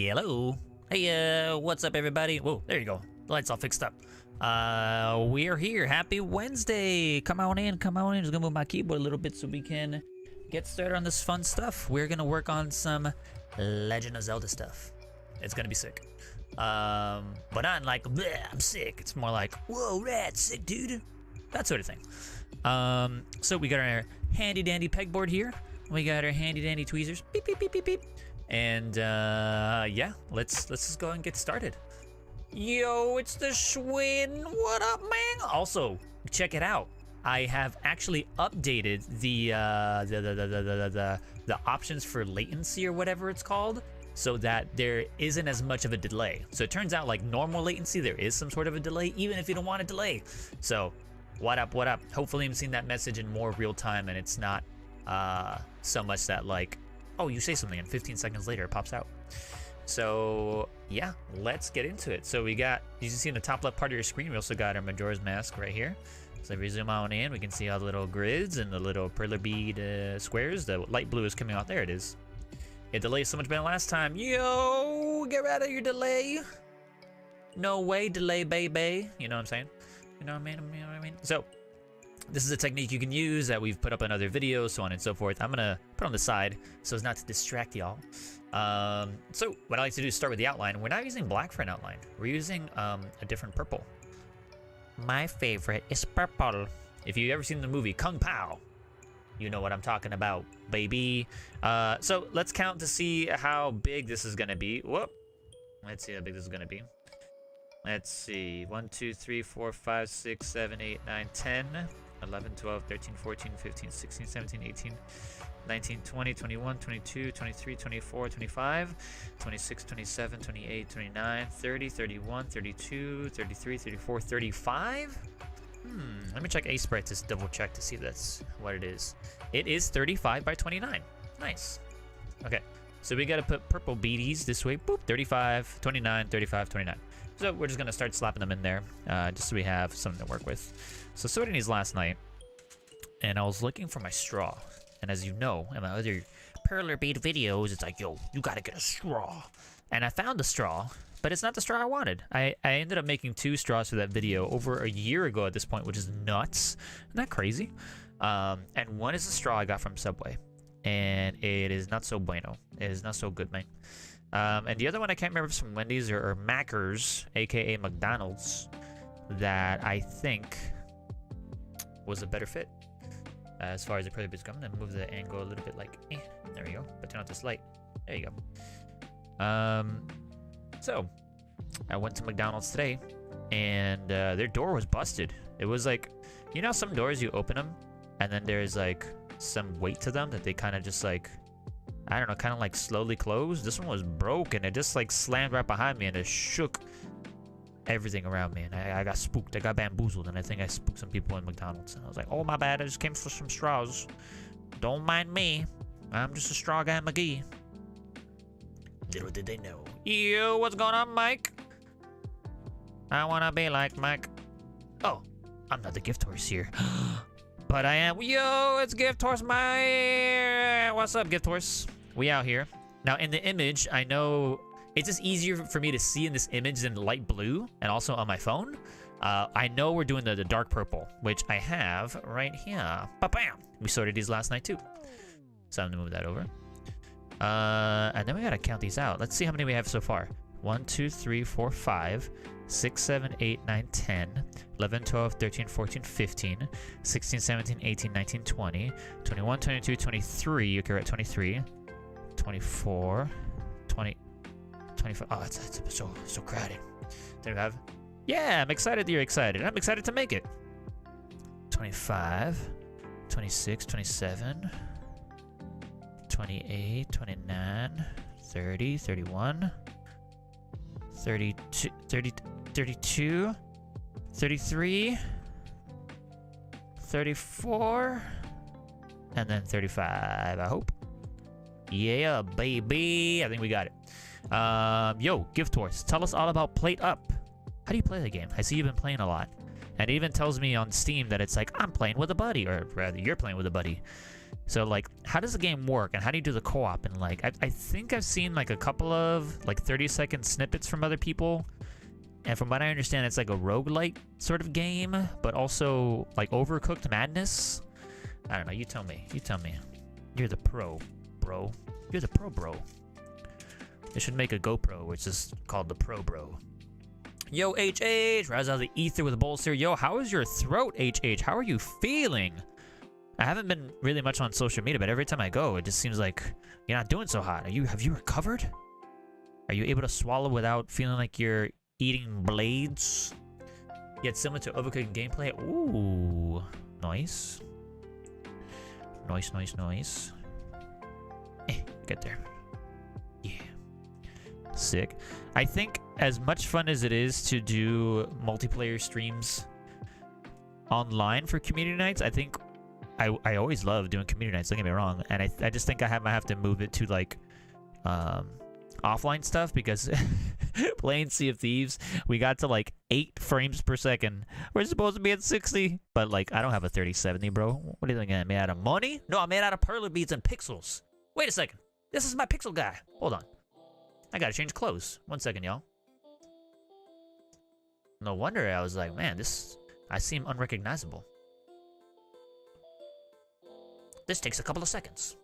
Hello. Hey, what's up, everybody? Whoa, there you go. The light's all fixed up. We're here. Happy Wednesday. Come on in. Come on in. Just gonna move my keyboard a little bit so we can get started on this fun stuff. We're gonna work on some Legend of Zelda stuff. It's gonna be sick. But not like, bleh, I'm sick. It's more like, whoa, rad, sick, dude. That sort of thing. So we got our handy dandy pegboard here. We got our handy dandy tweezers. Beep, beep, beep, beep, beep. And yeah, let's just go and get started. Yo, it's the Schwinn. What up, man? Also, check it out. I have actually updated the options for latency or whatever it's called, so that there isn't as much of a delay. So it turns out, like normal latency, there is some sort of a delay, even if you don't want a delay. So, what up, what up? Hopefully I'm seeing that message in more real time, and it's not so much that like, oh, you say something and 15 seconds later it pops out. So yeah, let's get into it. So we got, you can see in the top left part of your screen, we also got our Majora's Mask right here. So if we zoom on in, we can see all the little grids and the little Perler Bead squares. The light blue is coming out. There it is. It delays so much better than last time. Yo, get out of your delay. No way, delay, baby. You know what I'm saying? You know what I mean? You know what I mean? So this is a technique you can use that we've put up in other videos, so on and so forth. I'm gonna put on the side so as not to distract y'all. So what I like to do is start with the outline. We're not using black for an outline. We're using a different purple. My favorite is purple. If you've ever seen the movie Kung Pao, you know what I'm talking about, baby. So let's count to see how big this is gonna be. Whoop. Let's see how big this is gonna be. Let's see. 1, 2, 3, 4, 5, 6, 7, 8, 9, 10, 11, 12, 13, 14, 15, 16, 17, 18, 19, 20, 21, 22, 23, 24, 25, 26, 27, 28, 29, 30, 31, 32, 33, 34, 35. Let me check A-Sprite to double check to see if that's what it is. It is 35 by 29. Nice. Okay, so we gotta put purple beadies this way. Boop, 35, 29, 35, 29. So we're just gonna start slapping them in there, just so we have something to work with. So sorting these last night, and I was looking for my straw. And as you know, in my other Perler Bead videos, it's like, yo, you gotta get a straw. And I found the straw, but it's not the straw I wanted. I ended up making 2 straws for that video over a year ago at this point, which is nuts. Isn't that crazy? And one is a straw I got from Subway, and it is not so bueno. It is not so good, man. And the other one I can't remember if it's from Wendy's or Macker's, aka McDonald's, that I think was a better fit as far as the Perler Bead's going. I'm gonna move the angle a little bit, like, there we go. But turn off this light. There you go. So I went to McDonald's today, and their door was busted. It was like, you know, some doors you open them, and then there's like some weight to them that they kind of just like, I don't know, kind of like slowly close. This one was broken. It just like slammed right behind me, and it shook everything around me. And I got spooked. I got bamboozled, and I think I spooked some people in McDonald's. And I was like, oh, my bad. I just came for some straws. Don't mind me. I'm just a straw guy, McGee. Little did they know. Yo, what's going on, Mike? I want to be like Mike. Oh, I'm not the gift horse here. But I am. Yo, it's Gift Horse Mike. What's up, Gift Horse? We out here. Now, in the image, I know it's just easier for me to see in this image than light blue, and also on my phone. I know we're doing the dark purple, which I have right here. Ba-bam! We sorted these last night, too. So I'm going to move that over. And then we got to count these out. Let's see how many we have so far. 1, 2, 3, 4, 5, 6, 7, 8, 9, 10, 11, 12, 13, 14, 15, 16, 17, 18, 19, 20, 21, 22, 23. Okay, we're at 23. 24, 20, 25. Oh, it's so crowded. There we have. Yeah, I'm excited that you're excited. I'm excited to make it. 25, 26, 27, 28, 29, 30, 31, 32, 32, 33, 34, and then 35, I hope. Yeah, baby. I think we got it. Yo, Gift Horse, tell us all about Plate Up. How do you play the game? I see you've been playing a lot. And it even tells me on Steam that it's like, I'm playing with a buddy, or rather, you're playing with a buddy. So like, how does the game work, and how do you do the co-op? And like, I think I've seen like a couple of like 30-second snippets from other people, and from what I understand, it's like a roguelike sort of game, but also like Overcooked madness. I don't know. You tell me. You tell me. You're the pro, bro. You're the pro, bro. They should make a GoPro, which is called the Pro Bro. Yo, HH, rise out of the ether with a bowl here. Yo, how is your throat, HH? How are you feeling? I haven't been really much on social media, but every time I go, it just seems like you're not doing so hot. Have you recovered? Are you able to swallow without feeling like you're eating blades? Yet similar to Overcooked gameplay. Ooh, nice. Nice, nice, nice. Get there. Yeah. Sick. I think as much fun as it is to do multiplayer streams online for community nights, I think I always love doing community nights, don't get me wrong, and I just think I might have to move it to like offline stuff, because playing Sea of Thieves, we got to like 8 frames per second. We're supposed to be at 60, but like I don't have a 3070, bro. What do you think? I'm made out of money? No, I'm made out of Perler Beads and pixels. Wait a second. This is my pixel guy. Hold on. I gotta change clothes. 1 second, y'all. No wonder I was like, man, I seem unrecognizable. This takes a couple of seconds.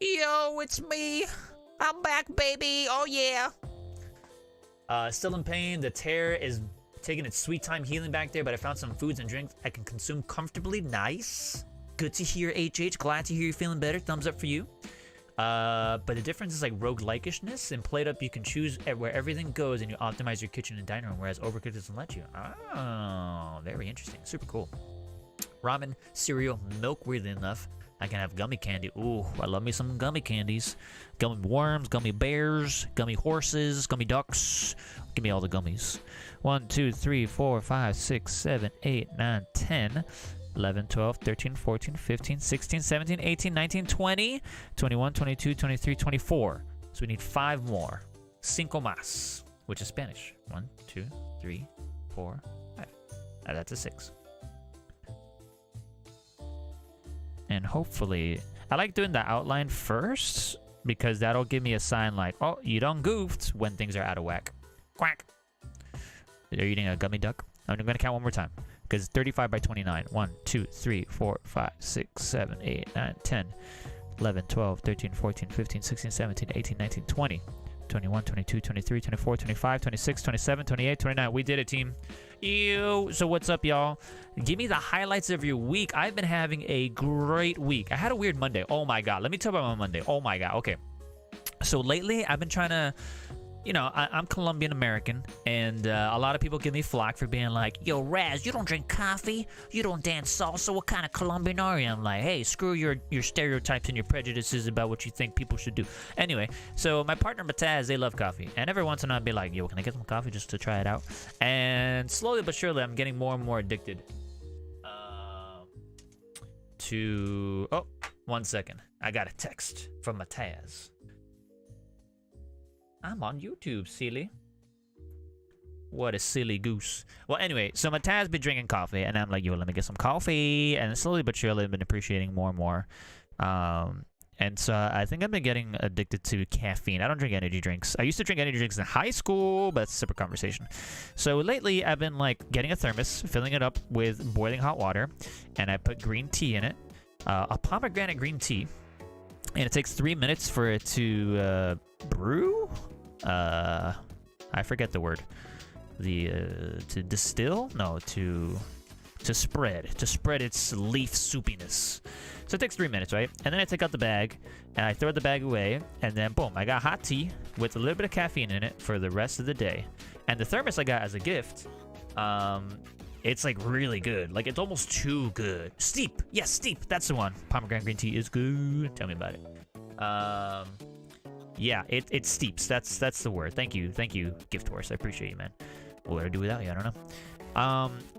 Yo, it's me. I'm back, baby. Oh, yeah. Still in pain. The tear is taking its sweet time healing back there, but I found some foods and drinks I can consume comfortably. Nice. Good to hear, HH. Glad to hear you're feeling better. Thumbs up for you. But the difference is like roguelike-ishness. In Played Up, you can choose where everything goes and you optimize your kitchen and dining room, whereas Overcooked doesn't let you. Oh, very interesting. Super cool. Ramen, cereal, milk, weirdly enough. I can have gummy candy. Ooh, I love me some gummy candies. Gummy worms, gummy bears, gummy horses, gummy ducks. Give me all the gummies. 1, 2, 3, 4, 5, 6, 7, 8, 9, 10, 11, 12, 13, 14, 15, 16, 17, 18, 19, 20, 21, 22, 23, 24. So we need 5 more. Cinco más, which is Spanish. 1, 2, 3, 4, 5. That's a 6. And hopefully, I like doing the outline first, because that'll give me a sign like, oh, you done goofed, when things are out of whack. Quack. You're eating a gummy duck. I'm going to count one more time, because 35 by 29. 1, 2, 3, 4, 5, 6, 7, 8, 9, 10, 11, 12, 13, 14, 15, 16, 17, 18, 19, 20, 21, 22, 23, 24, 25, 26, 27, 28, 29. We did it, team. Ew. So what's up, y'all? Give me the highlights of your week. I've been having a great week. I had a weird Monday. Oh my god. Let me tell you about my Monday. Oh my god. Okay. So lately, I've been trying to, you know, I'm Colombian American, and a lot of people give me flack for being like, yo, Raz, you don't drink coffee, you don't dance salsa, what kind of Colombian are you? I'm like, hey, screw your stereotypes and your prejudices about what you think people should do. Anyway, so my partner Mataz, they love coffee, and every once in a while I'd be like, yo, can I get some coffee just to try it out? And slowly but surely, I'm getting more and more addicted to... Oh, 1 second. I got a text from Mataz. I'm on YouTube, silly. What a silly goose. Well, anyway, so Mataz been drinking coffee, and I'm like, yo, let me get some coffee. And slowly but surely, I've been appreciating more and more. And so I think I've been getting addicted to caffeine. I don't drink energy drinks. I used to drink energy drinks in high school, but that's a separate conversation. So lately, I've been like getting a thermos, filling it up with boiling hot water, and I put green tea in it, a pomegranate green tea, and it takes 3 minutes for it to brew. I forget the word. To distill? No, to spread its leaf soupiness. So it takes 3 minutes, right? And then I take out the bag, and I throw the bag away, and then boom, I got hot tea with a little bit of caffeine in it for the rest of the day. And the thermos I got as a gift, it's like really good. Like, it's almost too good. Steep. Yes, steep. That's the one. Pomegranate green tea is good. Tell me about it. Yeah, it steeps. That's the word. Thank you, gift horse. I appreciate you, man. What would I do without you? I don't know.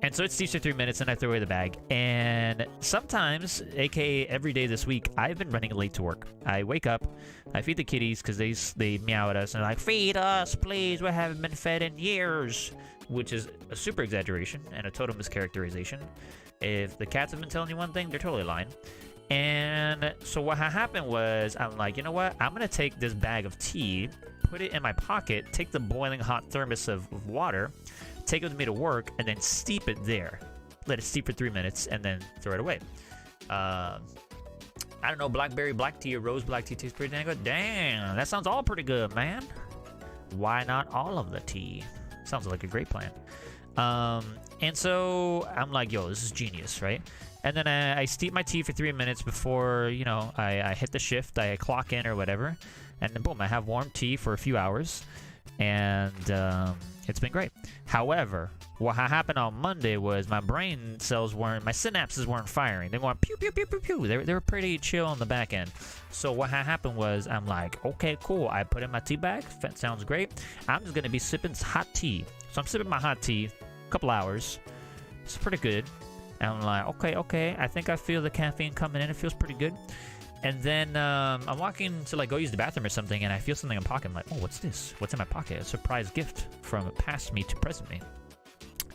And so it steeps for 3 minutes, and I throw away the bag. And sometimes, aka every day this week, I've been running late to work. I wake up, I feed the kitties because they meow at us and they're like, feed us, please. We haven't been fed in years, which is a super exaggeration and a total mischaracterization. If the cats have been telling you one thing, they're totally lying. And so what happened was, I'm like, you know what? I'm gonna take this bag of tea, put it in my pocket, take the boiling hot thermos of water, take it with me to work, and then steep it there. Let it steep for 3 minutes, and then throw it away. I don't know, blackberry black tea or rose black tea tastes pretty dang good. Damn, that sounds all pretty good, man. Why not all of the tea? Sounds like a great plan. And so I'm like, yo, this is genius, right? And then I steep my tea for 3 minutes before, you know, I hit the shift, I clock in or whatever. And then boom, I have warm tea for a few hours. And it's been great. However, what happened on Monday was my brain cells weren't, my synapses weren't firing. They weren't pew, pew, pew, pew, pew. They were pretty chill on the back end. So what happened was, I'm like, okay, cool. I put in my tea bag. That sounds great. I'm just going to be sipping hot tea. So I'm sipping my hot tea a couple hours. It's pretty good. And I'm like, okay. I think I feel the caffeine coming in. It feels pretty good. And then I'm walking to like go use the bathroom or something, and I feel something in my pocket. I'm like, oh, what's this? What's in my pocket? A surprise gift from past me to present me.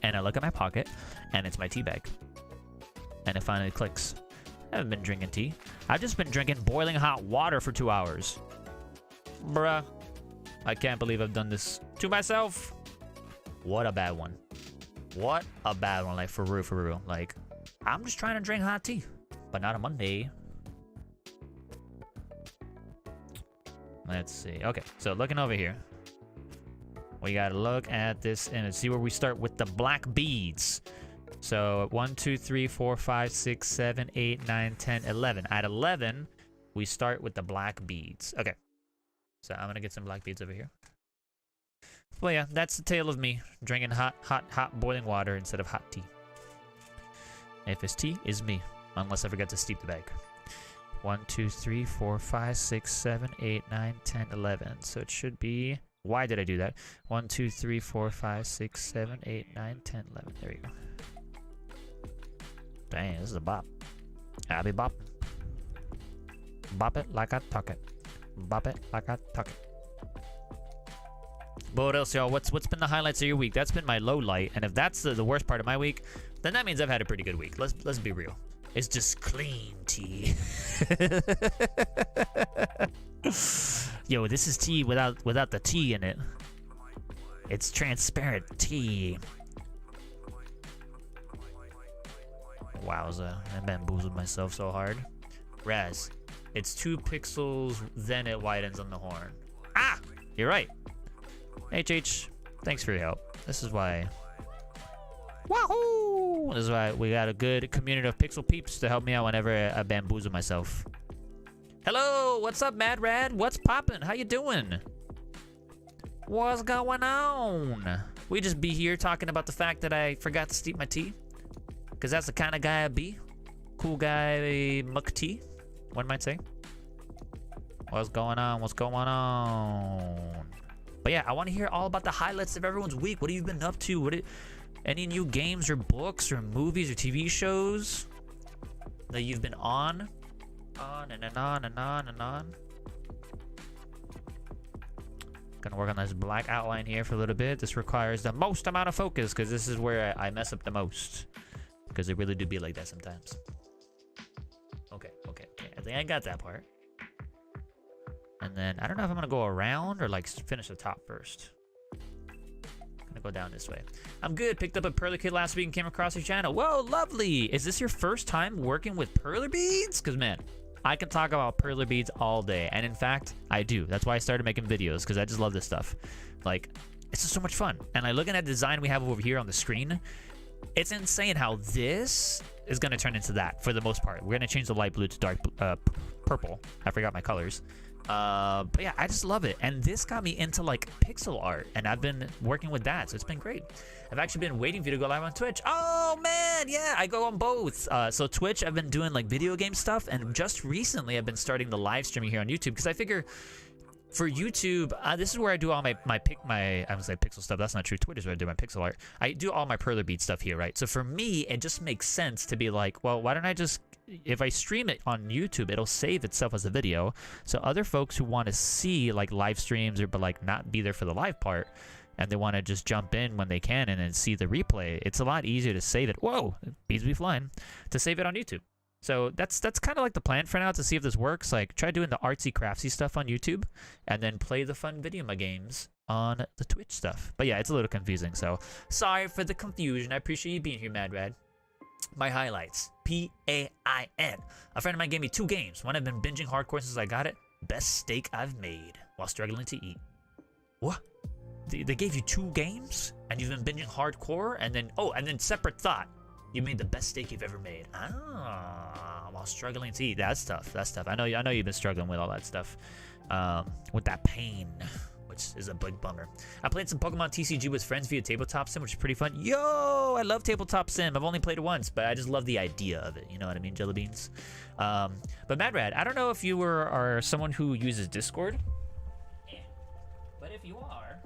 And I look at my pocket, and it's my tea bag. And it finally clicks. I haven't been drinking tea. I've just been drinking boiling hot water for 2 hours. Bruh. I can't believe I've done this to myself. What a bad one. What a bad one. Like, for real. Like, I'm just trying to drink hot tea. But not on Monday. Let's see. Okay, so looking over here. We gotta look at this and see where we start with the black beads. So 1, 2, 3, 4, 5, 6, 7, 8, 9, 10, 11. At 11, we start with the black beads. Okay. So I'm gonna get some black beads over here. Well, yeah, that's the tale of me drinking hot boiling water instead of hot tea. If it's tea, it's me, unless I forgot to steep the bag. 1, 2, 3, 4, 5, 6, 7, 8, 9, 10, 11. So it should be... Why did I do that? 1, 2, 3, 4, 5, 6, 7, 8, 9, 10, 11. There you go. Dang, this is a bop. I be bopping. Bop it like I talk it. Bop it like I talk it. But what else, y'all? What's been the highlights of your week? That's been my low light. And if that's the worst part of my week, then that means I've had a pretty good week. Let's be real. It's just clean tea. Yo, this is tea without the tea in it. It's transparent tea. Wowza, I bamboozled myself so hard. Raz, it's 2 pixels, then it widens on the horn. Ah, you're right. HH, thanks for your help. This is why... Wahoo! This is why we got a good community of Pixel Peeps to help me out whenever I bamboozle myself. Hello, what's up, Mad Rad? What's poppin'? How you doing? What's going on? We just be here talking about the fact that I forgot to steep my tea. Because that's the kind of guy I be. Cool guy, muck tea, one might say. What's going on? What's going on? But yeah, I want to hear all about the highlights of everyone's week. What have you been up to? Any new games or books or movies or TV shows that you've been on? On and on and on and on. Gonna work on this black outline here for a little bit. This requires the most amount of focus because this is where I mess up the most. Because it really do be like that sometimes. Okay. I think I got that part. And then I don't know if I'm gonna go around or like finish the top first. Gonna go down this way. I'm good. Picked up a Perler kit last week and came across your channel. Whoa, lovely. Is this your first time working with Perler beads? Because man, I can talk about Perler beads all day. And in fact, I do. That's why I started making videos, because I just love this stuff. Like, it's just so much fun. And like looking at the design we have over here on the screen, it's insane how this is going to turn into that for the most part. We're going to change the light blue to dark purple. I forgot my colors. But yeah, I just love it. And this got me into like pixel art, and I've been working with that, so it's been great. I've actually been waiting for you to go live on Twitch. Oh man, yeah, I go on both. So Twitch, I've been doing like video game stuff, and just recently I've been starting the live streaming here on YouTube, because I figure for YouTube, this is where I do all my I would say pixel stuff. That's not true. Twitter's where I do my pixel art. I do all my Perler Bead stuff here, right? So for me, it just makes sense to be like, well, why don't I just, if I stream it on YouTube, it'll save itself as a video. So other folks who want to see like live streams but like not be there for the live part, and they want to just jump in when they can and then see the replay, it's a lot easier to save it. Whoa, beads be flying. To save it on YouTube. So that's kind of like the plan for now, to see if this works. Like, try doing the artsy craftsy stuff on YouTube, and then play the fun video games on the Twitch stuff. But yeah, it's a little confusing, so sorry for the confusion. I appreciate you being here, Mad Rad. My highlights: PAIN. A friend of mine gave me 2 games. One I've been binging hardcore since I got it. Best steak I've made while struggling to eat. What? They gave you 2 games, and you've been binging hardcore, and then separate thought. You made the best steak you've ever made. Ah, while struggling to eat. That's tough. That's tough. I know you've been struggling with all that stuff, with that pain, which is a big bummer. I played some Pokemon TCG with friends via Tabletop Sim, which is pretty fun. Yo, I love Tabletop Sim. I've only played it once, but I just love the idea of it. You know what I mean, Jelly Beans? But Mad Rad, I don't know if you are someone who uses Discord. Yeah. But if you are,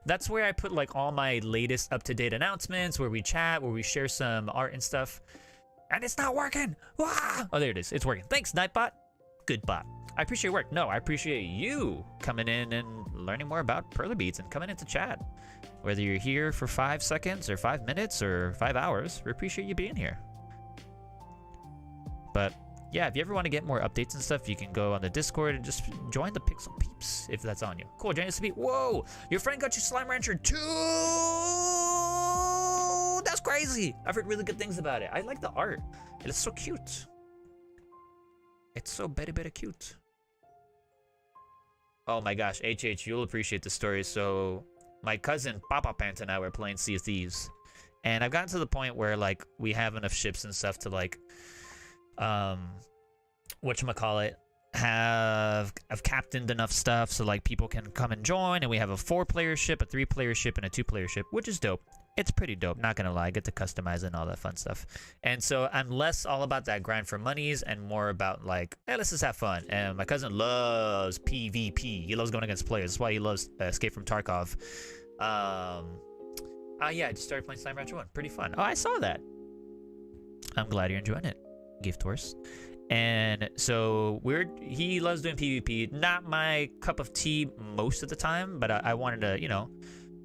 that's where I put like all my latest up-to-date announcements, where we chat, where we share some art and stuff. And it's not working. Wah! Oh, there it is. It's working. Thanks, Nightbot. Good bot. I appreciate your work. No, I appreciate you coming in and learning more about Perler Beads and coming into chat. Whether you're here for 5 seconds or 5 minutes or 5 hours, we appreciate you being here. But yeah, if you ever want to get more updates and stuff, you can go on the Discord and just join the Pixel Peeps if that's on you. Cool, join us to be. Whoa, your friend got you Slime Rancher 2. That's crazy. I've heard really good things about it. I like the art. It is so cute. It's so very, very cute. Oh my gosh, HH, you'll appreciate the story. So my cousin Papa Pants and I were playing Sea of Thieves, and I've gotten to the point where like we have enough ships and stuff to like whatchamacallit, I've captained enough stuff so like people can come and join, and we have a 4-player ship, a 3-player ship, and a 2-player ship, which is dope. It's pretty dope, not gonna lie. I get to customize and all that fun stuff. And so I'm less all about that grind for monies and more about like, hey, let's just have fun. And my cousin loves PvP. He loves going against players. That's why he loves Escape from Tarkov. Yeah, I just started playing Slime Rancher 1. Pretty fun. Oh, I saw that. I'm glad you're enjoying it, Gift Horse. And so he loves doing PvP. Not my cup of tea most of the time, but I wanted to, you know,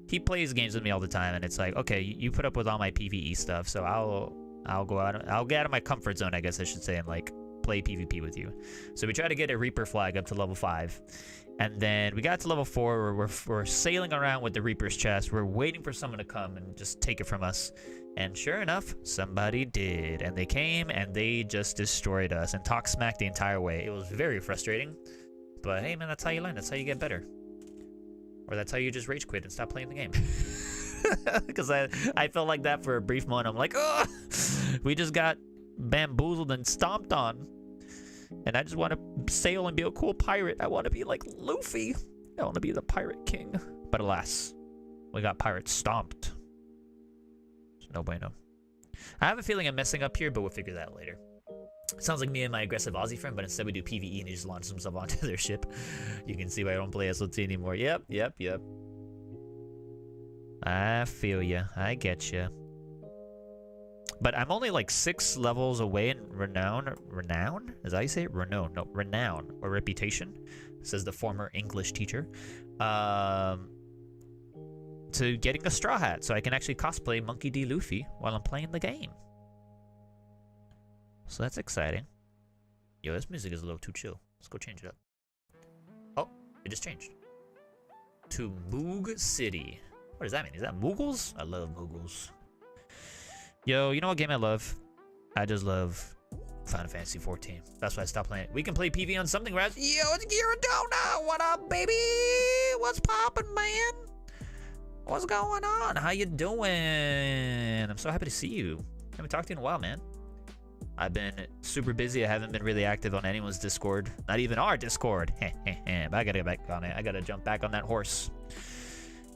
he plays games with me all the time, and it's like, okay, you put up with all my PvE stuff, so I'll go out, I'll get out of my comfort zone, I guess I should say, and like play PvP with you. So we try to get a Reaper flag up to level 5, and then we got to level 4 where we're sailing around with the Reaper's chest. We're waiting for someone to come and just take it from us. And sure enough, somebody did. And they came and they just destroyed us and talked smack the entire way. It was very frustrating. But hey, man, that's how you learn. That's how you get better. Or that's how you just rage quit and stop playing the game. Because I felt like that for a brief moment. I'm like, oh, we just got bamboozled and stomped on. And I just want to sail and be a cool pirate. I want to be like Luffy. I want to be the pirate king. But alas, we got pirate stomped. No bueno. I have a feeling I'm messing up here, but we'll figure that out later. Sounds like me and my aggressive Aussie friend, but instead we do PvE and he just launches himself onto their ship. You can see why I don't play SOT anymore. Yep. I feel ya. I get ya. But I'm only like 6 levels away in renown. Renown? Is that how you say it? Renown. No, renown or reputation, says the former English teacher. To getting a straw hat, so I can actually cosplay Monkey D. Luffy while I'm playing the game. So that's exciting. Yo, this music is a little too chill. Let's go change it up. Oh, it just changed. To Moog City. What does that mean? Is that Moogles? I love Moogles. Yo, you know what game I love? I just love Final Fantasy 14. That's why I stopped playing it. We can play PvE on something, right? Yo, it's Gyarados. What up, baby? What's poppin', man? What's going on? How you doing? I'm so happy to see you. I haven't talked to you in a while, man. I've been super busy. I haven't been really active on anyone's Discord. Not even our Discord. But I gotta get back on it. I gotta jump back on that horse.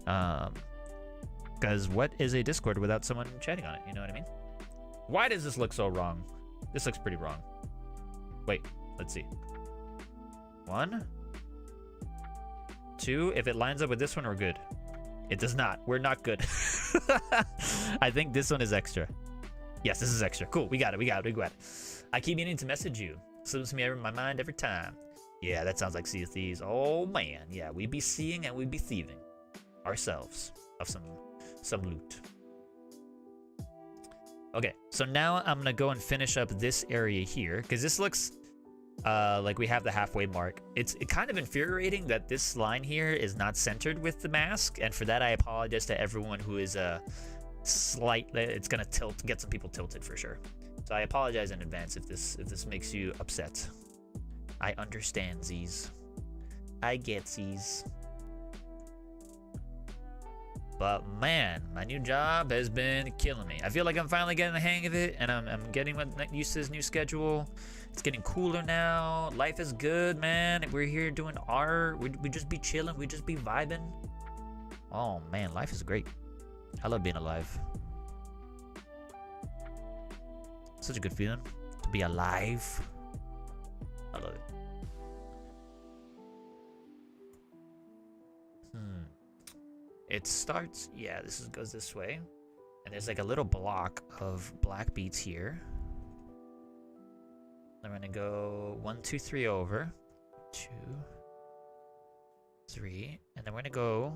Because what is a Discord without someone chatting on it? You know what I mean? Why does this look so wrong? This looks pretty wrong. Wait, let's see. 1, 2. If it lines up with this one, we're good. It does not. We're not good. I think this one is extra. Yes, this is extra. Cool. We got it. I keep meaning to message you. Slips me in my mind every time. Yeah, that sounds like Sea of Thieves. Oh, man. Yeah, we be seeing and we be thieving ourselves of some loot. Okay, so now I'm gonna go and finish up this area here, because this looks like we have the halfway mark. It's kind of infuriating that this line here is not centered with the mask, and for that I apologize to everyone who is it's gonna get some people tilted for sure. So I apologize in advance if this makes you upset. I understand, Z's. I get Z's. But man, my new job has been killing me. I feel like I'm finally getting the hang of it, and I'm getting used to this new schedule. It's getting cooler now. Life is good, man. We're here doing art. We just be chilling. We just be vibing. Oh man, life is great. I love being alive. Such a good feeling to be alive. I love it. It starts, yeah, goes this way. And there's like a little block of black beads here. I'm gonna go 1, 2, 3 over. 2, 3. And then we're gonna go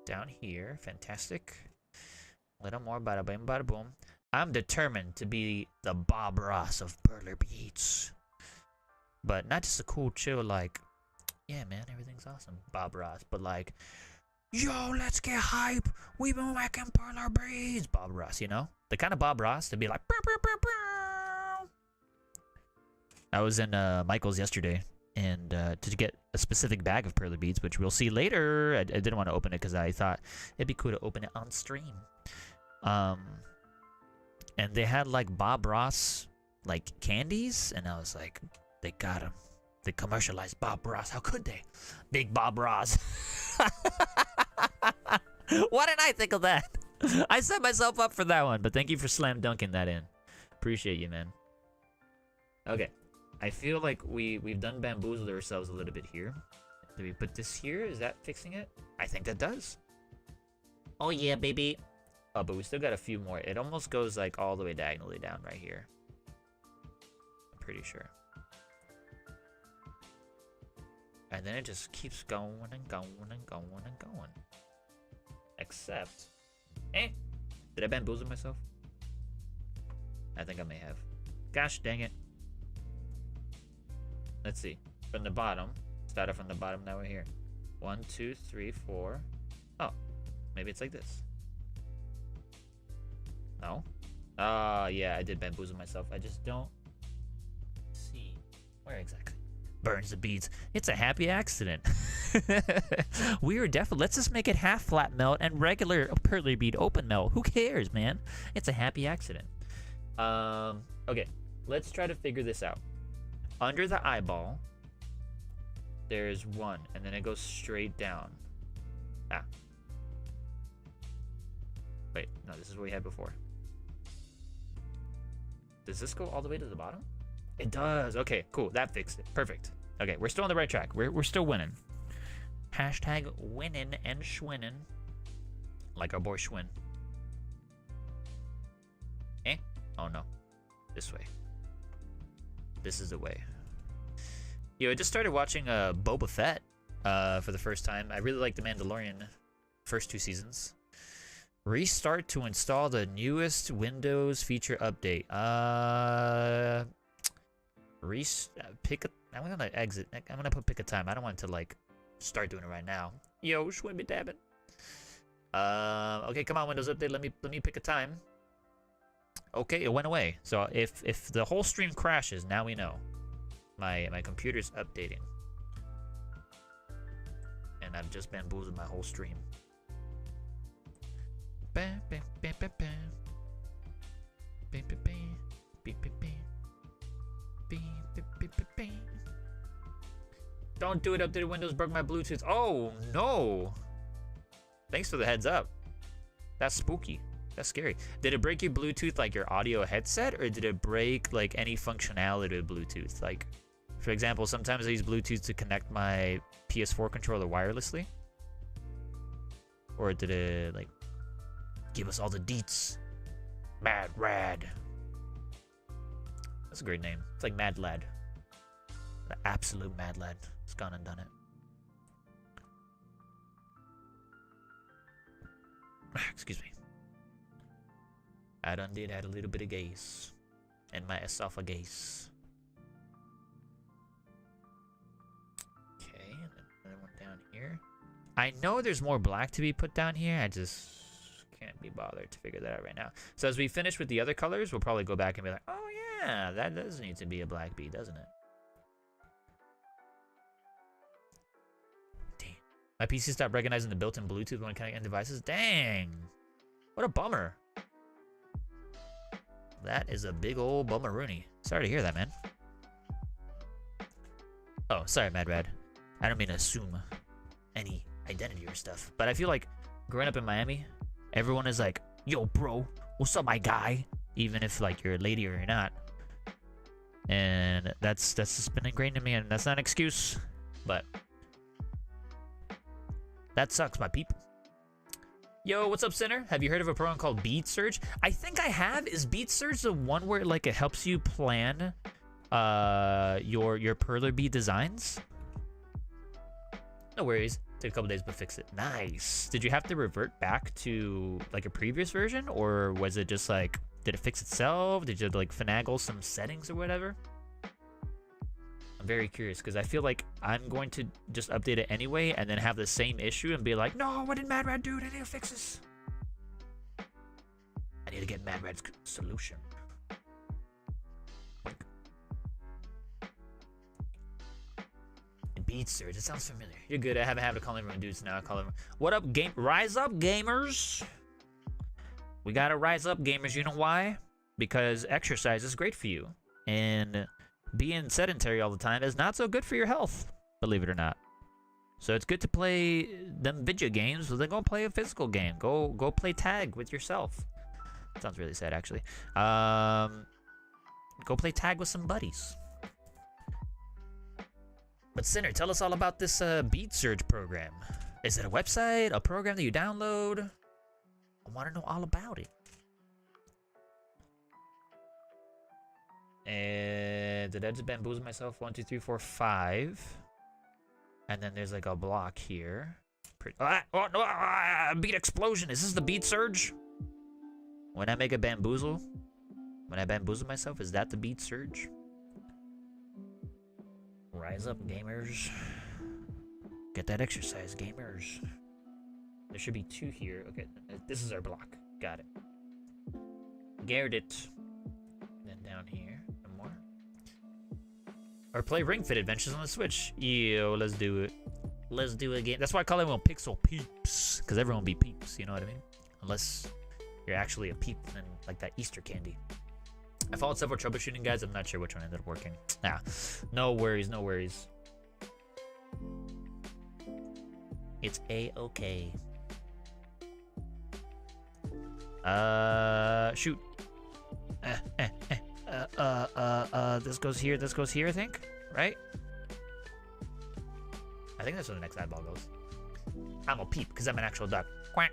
down here. Fantastic. A little more, bada bing, bada boom. I'm determined to be the Bob Ross of Perler Beads. But not just a cool, chill, like, yeah, man, everything's awesome, Bob Ross. But like, yo, let's get hype. We've been whacking Perler Beads. Bob Ross, you know? The kind of Bob Ross to be like, bow, bow, bow, bow. I was in Michael's yesterday, and to get a specific bag of Perler Beads, which we'll see later. I didn't want to open it because I thought it'd be cool to open it on stream. And they had like Bob Ross like candies, and I was like, they got them. They commercialized Bob Ross. How could they? Big Bob Ross. Why didn't I think of that? I set myself up for that one, but thank you for slam dunking that in. Appreciate you, man. Okay. I feel like we've done bamboozled ourselves a little bit here. Do we put this here? Is that fixing it? I think that does. Oh yeah, baby. Oh, but we still got a few more. It almost goes like all the way diagonally down right here. I'm pretty sure. And then it just keeps going and going and going and going. Except, did I bamboozle myself? I think I may have. Gosh dang it. Let's see. From the bottom. Started from the bottom, now we're here. 1, 2, 3, 4. Oh, maybe it's like this. No? Yeah, I did bamboozle myself. I just don't see where exactly. Burns the beads. It's a happy accident. We are definitely. Let's just make it half flat melt and regular Perler bead open melt. Who cares, man? It's a happy accident. Okay, let's try to figure this out. Under the eyeball, there's 1, and then it goes straight down. Wait, no, this is what we had before. Does this go all the way to the bottom? It does. Okay, cool. That fixed it. Perfect. Okay, we're still on the right track. We're still winning. Hashtag winning and schwinning. Like our boy Schwinn. Oh no. This way. This is the way. Yo, I just started watching Boba Fett for the first time. I really like The Mandalorian first 2 seasons. Restart to install the newest Windows feature update. I'm gonna exit. I'm gonna pick a time. I don't want to like start doing it right now. Yo, swim it dabbing. Okay, come on, Windows Update. Let me pick a time. Okay, it went away. So if the whole stream crashes, now we know. My computer's updating, and I've just bamboozled my whole stream. Bam, bam, bam, bam, bam. Bam, bam, bam. Bam, bam, bam. Bam, bam, bam, bam, bam. Don't do it. Updated Windows broke my Bluetooth. Oh no! Thanks for the heads up. That's spooky. That's scary. Did it break your Bluetooth, like your audio headset, or did it break like any functionality of Bluetooth? Like, for example, sometimes I use Bluetooth to connect my PS4 controller wirelessly. Or did it like give us all the deets? Mad Rad. That's a great name. It's like Mad Lad. The absolute Mad Lad. It's gone and done it. Excuse me. I done did had a little bit of gas in my esophagus. Okay, and then another one down here. I know there's more black to be put down here. I just can't be bothered to figure that out right now. So as we finish with the other colors, we'll probably go back and be like, oh yeah, that does need to be a black bead, doesn't it? Damn. My PC stopped recognizing the built-in Bluetooth when connecting devices. Dang. What a bummer. That is a big old bummer-rooney. Sorry to hear that, man. Oh, sorry, Mad Rad. I don't mean to assume any identity or stuff, but I feel like growing up in Miami, everyone is like, yo, bro, what's up, my guy? Even if, like, you're a lady or you're not. And that's just been ingrained in me, and that's not an excuse, but that sucks, my peep. Yo, what's up, Sinner? Have you heard of a program called Bead Surge? I think I have. Is Bead Surge the one where, like, it helps you plan your Perler Bead designs? No worries. Took a couple days, but fix it. Nice. Did you have to revert back to, like, a previous version? Or was it just, like, did it fix itself? Did you, like, finagle some settings or whatever? I'm very curious, because I feel like I'm going to just update it anyway and then have the same issue and be like, no, what did Mad Rad do? I need to fix this. I need to get Mad Rad's solution. Bead Surge, it sounds familiar. You're good. I haven't had to call everyone dudes now. I call everyone. What up, game? Rise up, gamers. We gotta rise up, gamers. You know why? Because exercise is great for you. And being sedentary all the time is not so good for your health, believe it or not. So it's good to play them video games, but then go play a physical game. Go play tag with yourself. Sounds really sad, actually. Go play tag with some buddies. But Sinner, tell us all about this Bead Surge program. Is it a website, a program that you download? I want to know all about it. And did I just bamboozle myself? 1, 2, 3, 4, 5. And then there's like a block here. Bead explosion. Is this the Bead Surge? When I make a bamboozle, when I bamboozle myself, is that the Bead Surge? Rise up, gamers. Get that exercise, gamers. There should be 2 here. Okay, this is our block. Got it. Garrett it. Then down here, one more. Or play Ring Fit Adventures on the Switch. Yo, let's do it. Let's do it again. That's why I call everyone Pixel Peeps. Because everyone be peeps, you know what I mean? Unless you're actually a peep and like that Easter candy. I followed several troubleshooting guides. I'm not sure which one ended up working. Nah, no worries, no worries. It's A-okay. Shoot. This goes here, I think, right? I think that's where the next eyeball goes. I'm a peep, because I'm an actual duck. Quack.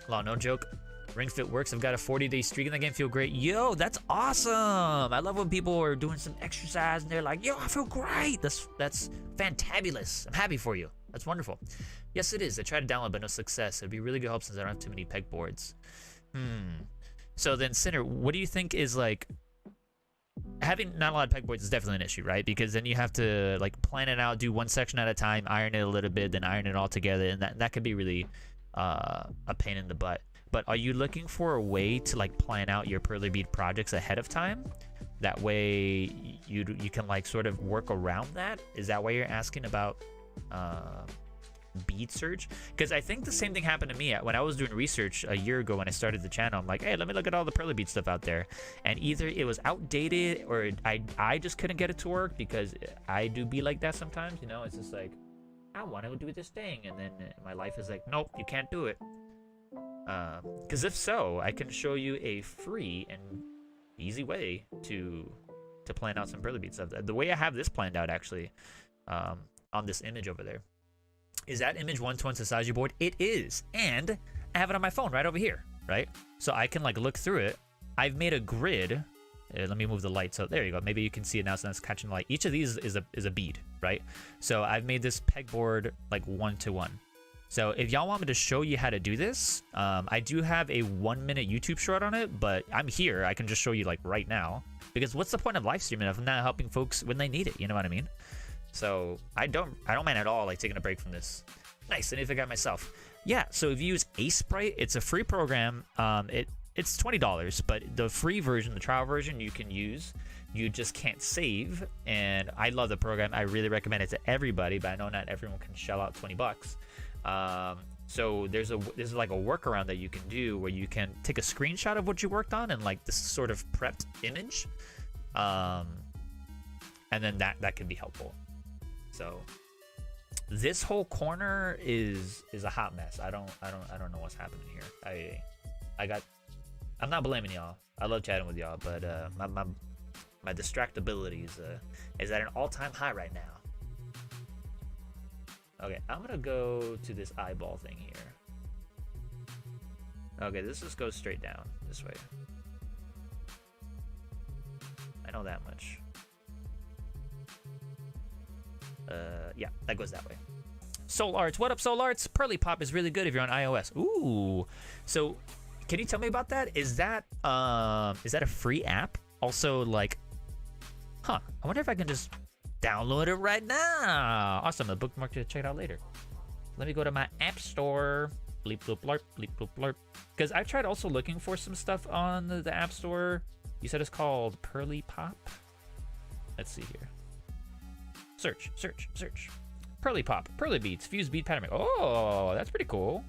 Law, no joke. Ring Fit works. I've got a 40-day streak in the game. Feel great. Yo, that's awesome. I love when people are doing some exercise and they're like, yo, I feel great. That's fantabulous. I'm happy for you. That's wonderful. Yes, it is. I tried to download, but no success. It'd be really good help since I don't have too many pegboards. So then, Sinner, what do you think is like... Having not a lot of pegboards is definitely an issue, right? Because then you have to like plan it out, do one section at a time, iron it a little bit, then iron it all together, and that could be really a pain in the butt. But are you looking for a way to like plan out your Perler Bead projects ahead of time? That way you can like sort of work around that? Is that why you're asking about Bead Surge? Because I think the same thing happened to me when I was doing research a year ago when I started the channel. I'm like, hey, let me look at all the Perler Bead stuff out there. And either it was outdated or I just couldn't get it to work, because I do be like that sometimes, you know? It's just like, I want to do this thing. And then my life is like, nope, you can't do it. Because if so, I can show you a free and easy way to plan out some Perler Bead stuff. The way I have this planned out, actually, on this image over there. Is that image 1/20 the size of your board? It is. And I have it on my phone right over here, right? So I can like look through it. I've made a grid. Let me move the light. So there you go. Maybe you can see it now since it's catching the light. Each of these is a bead, right? So I've made this pegboard like 1-to-1. So if y'all want me to show you how to do this, I do have a 1-minute YouTube short on it, but I'm here. I can just show you like right now, because what's the point of live streaming if I'm not helping folks when they need it? You know what I mean? So I don't mind at all like taking a break from this. Nice, I need to figure out myself. Yeah, so if you use Sprite, it's a free program. It's $20, but the free version, the trial version, you can use. You just can't save, and I love the program. I really recommend it to everybody, but I know not everyone can shell out 20 bucks. So there's like a workaround that you can do where you can take a screenshot of what you worked on and like this sort of prepped image, and then that can be helpful. So this whole corner is a hot mess. I don't know what's happening here. I'm not blaming y'all. I love chatting with y'all, but my distractibility is at an all-time high right now. Okay, I'm gonna go to this eyeball thing here. Okay, this just goes straight down this way. I know that much. Yeah, that goes that way. Soul Arts, what up, Soul Arts? Pearly Pop is really good if you're on iOS. Ooh, so can you tell me about that? Is that a free app? Also, like, I wonder if I can just download it right now. Awesome, a bookmark to check it out later. Let me go to my app store. Bleep bloop blarp, bleep bloop blarp. Because I've tried also looking for some stuff on the app store. You said it's called Pearly Pop. Let's see here. Search. Pearly Pop, Perler Beads, fused bead pattern. Oh, that's pretty cool.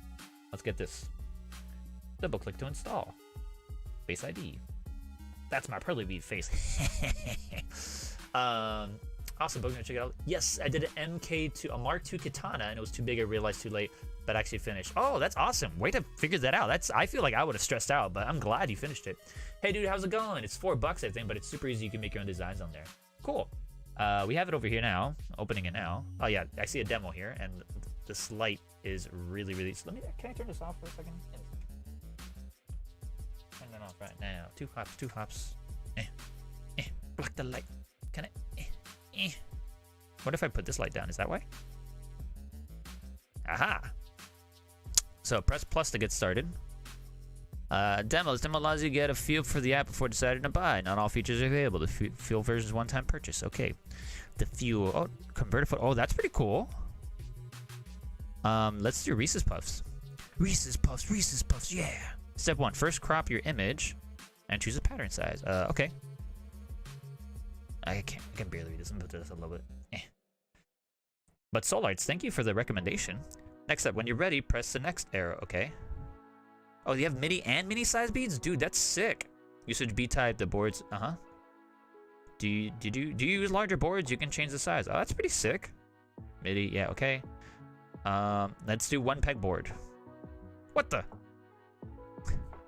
Let's get this. Double click to install. Face ID. That's my Perler Bead face. Awesome, book, check it out. Yes, I did an MK2, a Mark II katana, and it was too big. I realized too late, but actually finished. Oh, that's awesome. Way to figure that out. I feel like I would have stressed out, but I'm glad you finished it. Hey, dude, how's it going? It's $4, I think, but it's super easy. You can make your own designs on there. Cool. We have it over here now. Opening it now. Oh yeah, I see a demo here, and this light is really. Can I turn this off for a second? Turn that off right now. Two hops. Block the light. Can I? What if I put this light down? Is that why? Aha! So press plus to get started. Demo. This demo allows you to get a feel for the app before deciding to buy. Not all features are available. The fuel version is one-time purchase. Okay. The fuel. Oh, converted foot. Oh, that's pretty cool. Let's do Reese's Puffs. Reese's Puffs. Yeah. Step 1. First, crop your image and choose a pattern size. Okay. I can barely read this. I'm gonna put this a little bit. But Soul Arts, thank you for the recommendation. Next up, when you're ready, press the next arrow. Okay. Oh, you have mini and mini size beads? Dude, that's sick. Usage bead type, the boards. Do you use larger boards? You can change the size. Oh, that's pretty sick. MIDI, yeah, okay. Let's do one peg board. What the?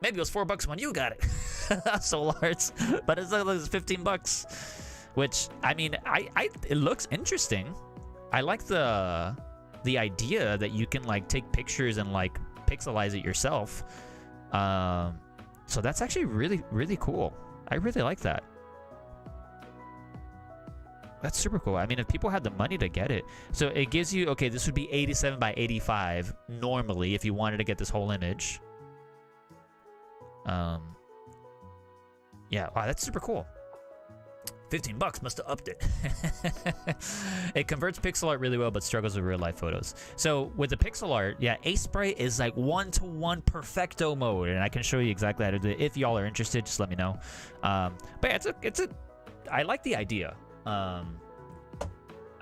Maybe it was $4 when you got it. Soul Arts, but it's like $15. Which, I mean, it looks interesting. I like the idea that you can like take pictures and like pixelize it yourself. So that's actually really cool. I really like that. That's super cool. I mean, if people had the money to get it. So it gives you, okay, this would be 87 by 85 normally if you wanted to get this whole image. Yeah, wow, that's super cool. $15 must have upped it. It converts pixel art really well, but struggles with real life photos. So with the pixel art, yeah, Sprite is like 1-to-1 perfecto mode, and I can show you exactly how to do it. If y'all are interested, just let me know. But yeah, I like the idea. I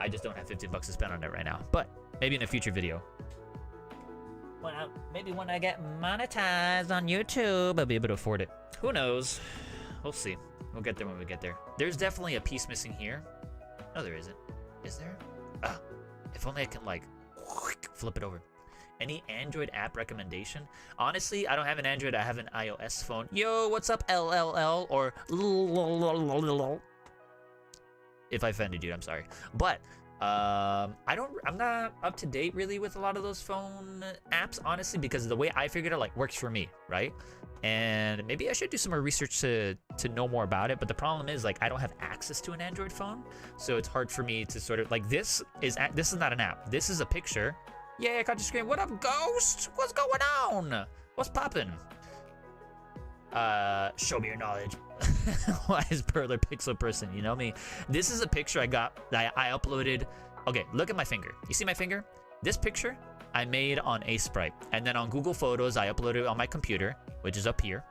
just don't have $15 to spend on it right now, but maybe in a future video. Maybe when I get monetized on YouTube, I'll be able to afford it. Who knows? We'll see. We'll get there when we get there. There's definitely a piece missing here. No, there isn't. Is there? If only I can, like, flip it over. Any Android app recommendation? Honestly, I don't have an Android. I have an iOS phone. Yo, what's up, LLL? Or if I offended you, I'm sorry. But I'm not up to date really with a lot of those phone apps, honestly, because the way I figured it like works for me, right? And maybe I should do some more research to know more about it. But the problem is, like, I don't have access to an Android phone, so it's hard for me to sort of like this is not an app. This is a picture. Yeah, I caught your screen. What up, Ghost? What's going on? What's poppin'? Show me your knowledge. Why is Perler Pixel Person? You know me. This is a picture I got that I uploaded. Okay, look at my finger. You see my finger? This picture I made on Sprite, and then on Google Photos I uploaded it on my computer, which is up here,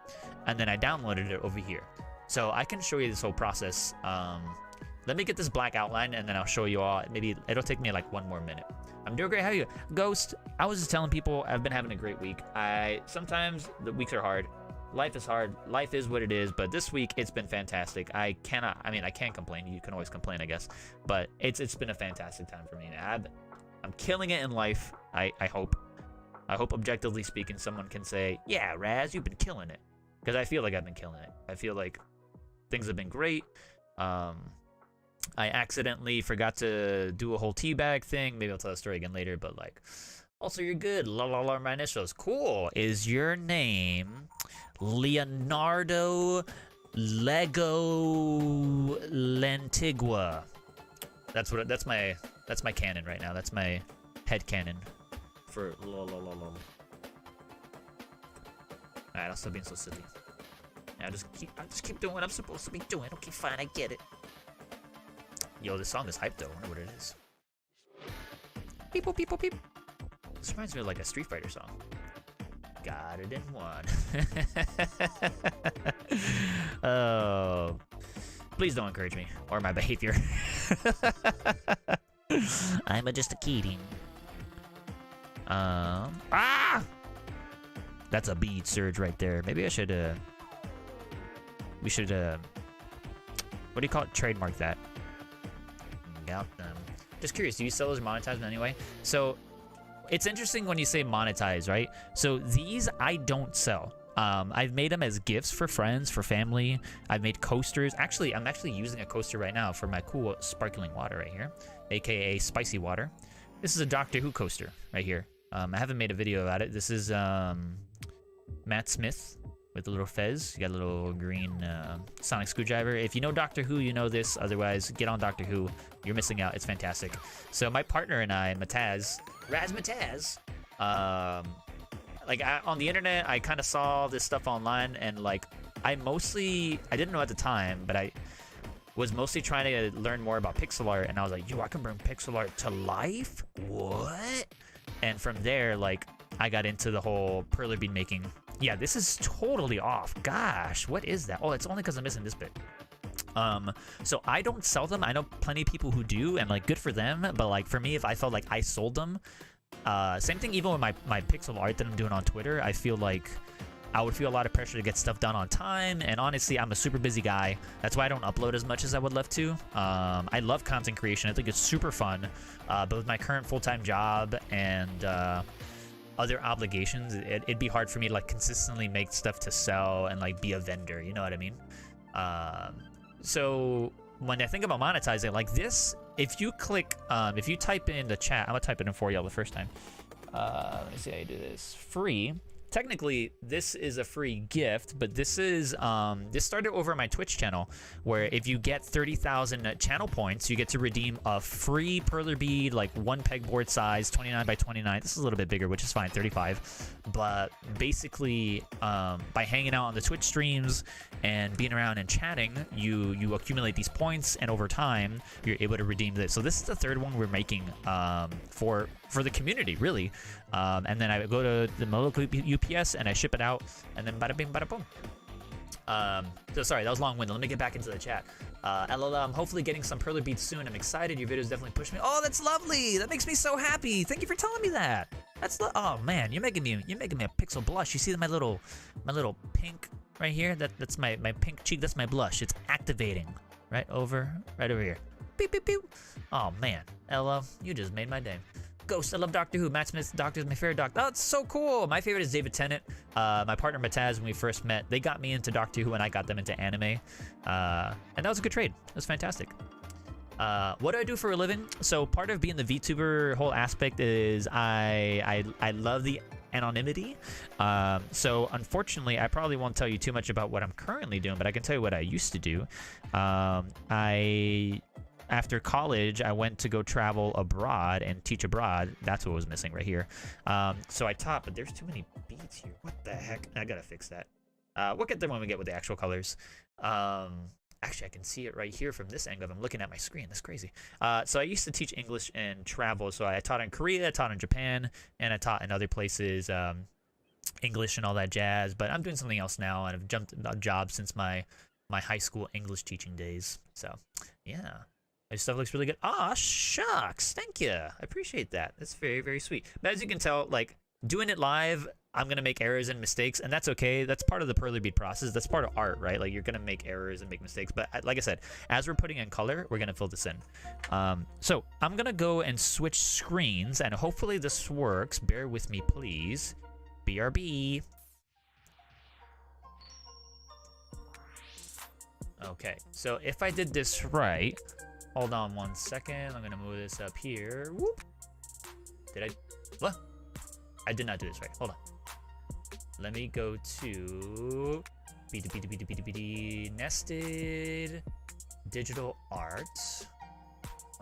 and then I downloaded it over here. So I can show you this whole process. Let me get this black outline, and then I'll show you all. Maybe it'll take me like 1 more minute. I'm doing great. How are you, Ghost? I was just telling people I've been having a great week. Sometimes the weeks are hard. Life is hard. Life is what it is. But this week it's been fantastic. I can't complain. You can always complain, I guess. But it's been a fantastic time for me. I'm killing it in life. I hope. I hope, objectively speaking, someone can say, yeah, Raz, you've been killing it. Because I feel like I've been killing it. I feel like things have been great. I accidentally forgot to do a whole teabag thing. Maybe I'll tell the story again later, but like, also you're good. La la la, my initials. Cool. Is your name Leonardo Lego Lantigua? That's my canon right now. That's my head canon for la la la la. Alright, I'll stop being so silly. I'll just keep doing what I'm supposed to be doing. Okay, fine, I get it. Yo, this song is hype though. I wonder what it is. Beep, boop, beep, boop, beep. This reminds me of like a Street Fighter song. Got it in one. Oh, please don't encourage me or my behavior. I'm just a kidding. That's a bead surge right there. Maybe I should we should what do you call it? Trademark that. Got them. Just curious, do you sell those monetized anyway? So it's interesting when you say monetize, right? So these I don't sell. I've made them as gifts for friends, for family. I've made coasters. Actually, I'm actually using a coaster right now for my cool sparkling water right here, aka spicy water. This is a Doctor Who coaster right here. I haven't made a video about it. This is Matt Smith with a little fez. You got a little green sonic screwdriver. If you know Doctor Who, you know this. Otherwise, get on Doctor Who. You're missing out. It's fantastic. So my partner and I, Mataz, on the internet, I kind of saw this stuff online, and like I didn't know at the time, but I was mostly trying to learn more about pixel art, and I was like, yo, I can bring pixel art to life? What? And from there, like, I got into the whole Perler Bead making. Yeah, this is totally off. Gosh, what is that? Oh, it's only because I'm missing this bit. So I don't sell them. I know plenty of people who do, and like, good for them. But like, for me, if I felt like I sold them, same thing even with my pixel art that I'm doing on Twitter, I feel like I would feel a lot of pressure to get stuff done on time. And honestly, I'm a super busy guy. That's why I don't upload as much as I would love to. I love content creation. I think it's super fun. But with my current full-time job and other obligations, it'd be hard for me to like consistently make stuff to sell and like be a vendor. You know what I mean? So when I think about monetizing like this, if you click, if you type in the chat, I'm gonna type it in for y'all the first time. Let me see how you do this. Free. Technically, this is a free gift, but this is this started over my Twitch channel, where if you get 30,000 channel points, you get to redeem a free Perler Bead, like 1 pegboard size, 29 by 29. This is a little bit bigger, which is fine, 35. But basically, by hanging out on the Twitch streams and being around and chatting, you accumulate these points, and over time, you're able to redeem this. So this is the third one we're making for the community, really. And then I go to the local UPS and I ship it out, and then bada bing, bada boom. So sorry, that was long-winded. Let me get back into the chat. LL, I'm hopefully getting some Perler Beads soon. I'm excited. Your videos definitely push me. Oh, that's lovely. That makes me so happy. Thank you for telling me that. Oh man, you're making me a pixel blush. You see my little pink right here? That's my pink cheek. That's my blush. It's activating right over here. Beep beep beep. Oh man, LL, you just made my day. Ghost, I love Doctor Who. Matt Smith's Doctor is my favorite Doctor. Oh, that's so cool. My favorite is David Tennant. My partner Mataz, when we first met, they got me into Doctor Who and I got them into anime. And that was a good trade. It was fantastic. What do I do for a living? So part of being the VTuber whole aspect is I love the anonymity. So unfortunately, I probably won't tell you too much about what I'm currently doing, but I can tell you what I used to do. I after college, I went to go travel abroad and teach abroad. That's what was missing right here. So I taught, but there's too many beads here. What the heck? I gotta fix that. We'll get there when we get with the actual colors. Actually, I can see it right here from this angle. I'm looking at my screen. That's crazy. So I used to teach English and travel. So I taught in Korea, I taught in Japan, and I taught in other places, English and all that jazz. But I'm doing something else now, and I've jumped about jobs since my high school English teaching days. So yeah, this stuff looks really good. Aw, shucks. Thank you. I appreciate that. That's very, very sweet. But as you can tell, like, doing it live, I'm going to make errors and mistakes, and that's okay. That's part of the Perler Bead process. That's part of art, right? Like, you're going to make errors and make mistakes. But like I said, as we're putting in color, we're going to fill this in. So I'm going to go and switch screens, and hopefully this works. Bear with me, please. BRB. Okay, so if I did this right, hold on 1 second. I'm going to move this up here. Whoop. Did I? What? I did not do this right. Hold on. Let me go to nested digital art.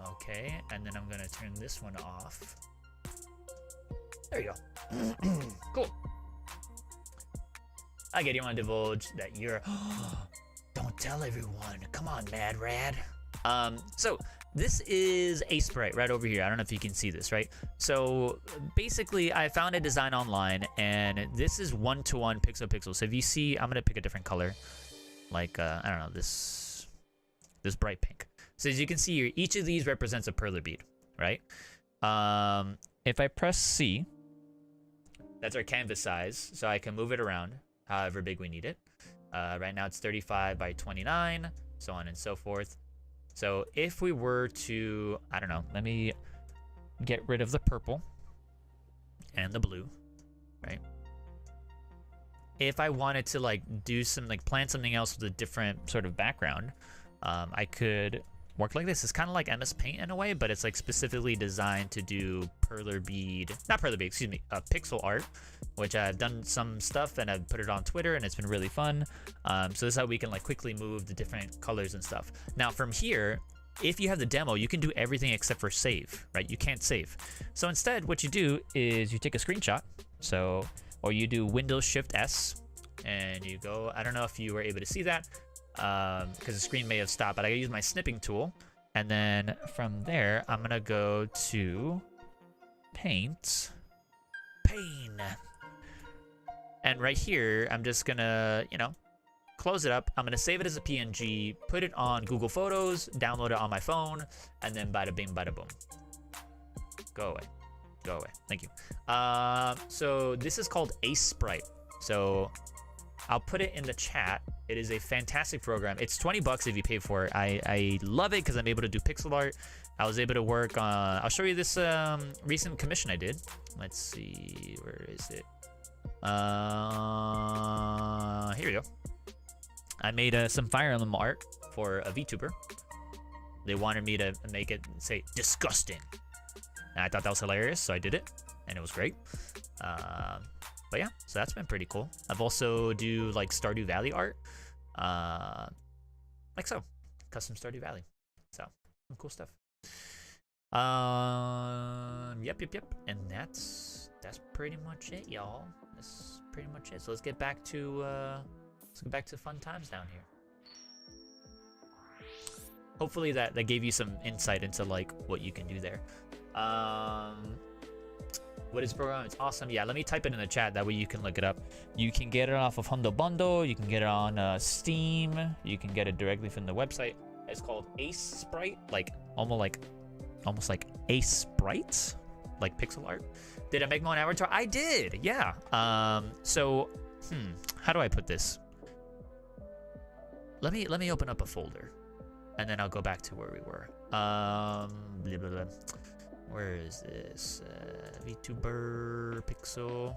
Okay, and then I'm gonna turn this one off. There you go. Cool. I get you want to divulge that you're. Don't tell everyone. Come on, Mad Rad. So this is a sprite right over here. I don't know if you can see this, right? So basically, I found a design online, and this is 1-to-1 pixel pixel. So if you see, I'm gonna pick a different color, like I don't know, this bright pink. So as you can see here, each of these represents a Perler bead, right? If I press C, that's our canvas size, so I can move it around however big we need it. Right now it's 35 by 29, so on and so forth. So if we were to, I don't know, let me get rid of the purple and the blue, right? If I wanted to like do some, like plan something else with a different sort of background, I could work like this. It's kind of like MS Paint in a way, but it's like specifically designed to do Perler Bead, not Perler Bead, excuse me, pixel art, which I've done some stuff and I've put it on Twitter and it's been really fun. So this is how we can like quickly move the different colors and stuff. Now from here, if you have the demo, you can do everything except for save, right? You can't save. So instead, what you do is you take a screenshot. So, or you do Windows Shift S and you go, I don't know if you were able to see that, because the screen may have stopped, but I use my snipping tool, and then from there I'm gonna go to paint, and right here I'm just gonna, you know, close it up. I'm gonna save it as a PNG, put it on Google Photos, download it on my phone, and then bada bing bada boom. Go away. Thank you. So this is called Ace Sprite. So I'll put it in the chat. It is a fantastic program. It's 20 bucks if you pay for it. I love it because I'm able to do pixel art. I was able to work on, I'll show you this recent commission I did. Let's see, where is it? Here we go. I made some Fire Emblem art for a VTuber. They wanted me to make it say disgusting. And I thought that was hilarious, so I did it, and it was great. But yeah, so that's been pretty cool. I've also do like Stardew Valley art, like so, custom Stardew Valley. So some cool stuff. Yep. And that's pretty much it, y'all. That's pretty much it. So let's get back to fun times down here. Hopefully that gave you some insight into like what you can do there. What is the program? It's awesome. Yeah, let me type it in the chat. That way you can look it up. You can get it off of Hundo Bundle. You can get it on Steam. You can get it directly from the website. It's called Ace Sprite, like almost like Ace Sprite, like pixel art. Did I make my own avatar? I did. Yeah. So, how do I put this? Let me open up a folder, and then I'll go back to where we were. Blah, blah, blah. Where is this? VTuber, Pixel,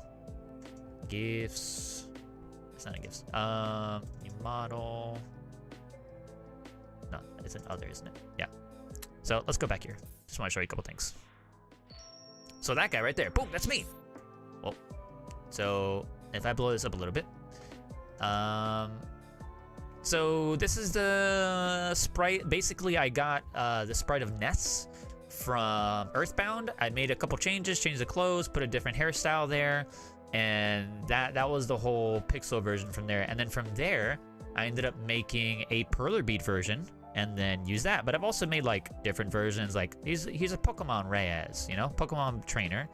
GIFs. It's not a GIFs. New model. No, it's an other, isn't it? Yeah. So let's go back here. Just want to show you a couple things. So that guy right there, boom, that's me. Well, so if I blow this up a little bit, So this is the sprite. Basically, I got the sprite of Ness from Earthbound. I made a couple changes, changed the clothes, put a different hairstyle there, and that was the whole pixel version from there. And then from there, I ended up making a Perler Bead version and then use that. But I've also made like different versions. Like he's a Pokemon Reyes, you know, Pokemon trainer.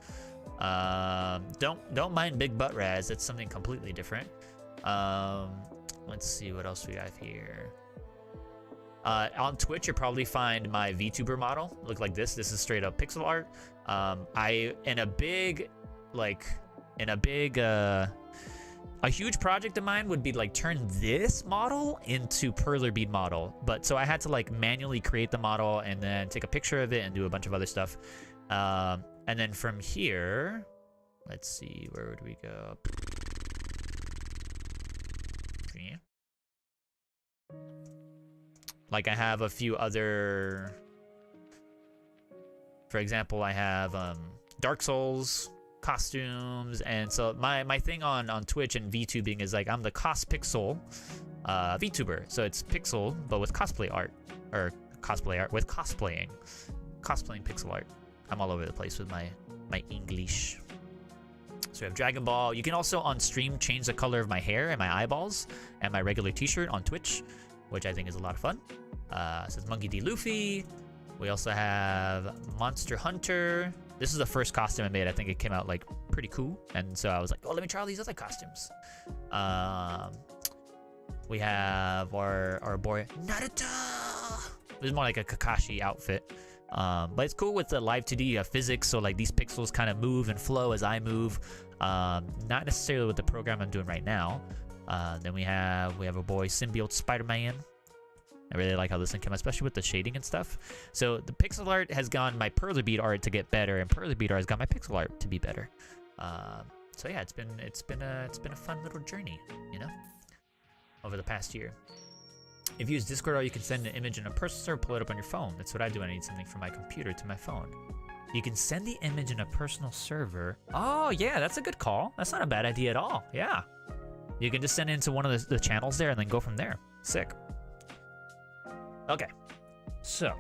Don't mind Big Butt Raz. That's something completely different. Let's see what else we have here. On Twitch, you'll probably find my VTuber model. Look like this. This is straight up pixel art. A huge project of mine would be like turn this model into Perler Bead model. But so I had to like manually create the model and then take a picture of it and do a bunch of other stuff. And then from here, let's see, where would we go? Like I have a few other, for example, I have Dark Souls costumes, and so my thing on Twitch and VTubing is like I'm the Cospixel VTuber. So it's pixel but with cosplay art, or cosplay art with cosplaying pixel art. I'm all over the place with my English. So we have Dragon Ball. You can also on stream change the color of my hair and my eyeballs and my regular t-shirt on Twitch, which I think is a lot of fun. It says Monkey D. Luffy. We also have Monster Hunter. This is the first costume I made. I think it came out like pretty cool, and so I was like, oh, let me try all these other costumes. We have our boy Naruto. This is more like a Kakashi outfit. But it's cool with the live 2D. You have physics, so like these pixels kind of move and flow as I move. Not necessarily with the program I'm doing right now. Then we have a boy Symbiote Spider-Man. I really like how this one came out, especially with the shading and stuff. So the pixel art has gone my Perler Bead art to get better, and Perler Bead art has got my pixel art to be better. So yeah, it's been a fun little journey, you know, over the past year. If you use Discord, you can send an image in a personal server, pull it up on your phone. That's what I do when I need something from my computer to my phone. You can send the image in a personal server. Oh yeah, that's a good call. That's not a bad idea at all. Yeah. You can just send it into one of the channels there and then go from there. Sick. Okay, so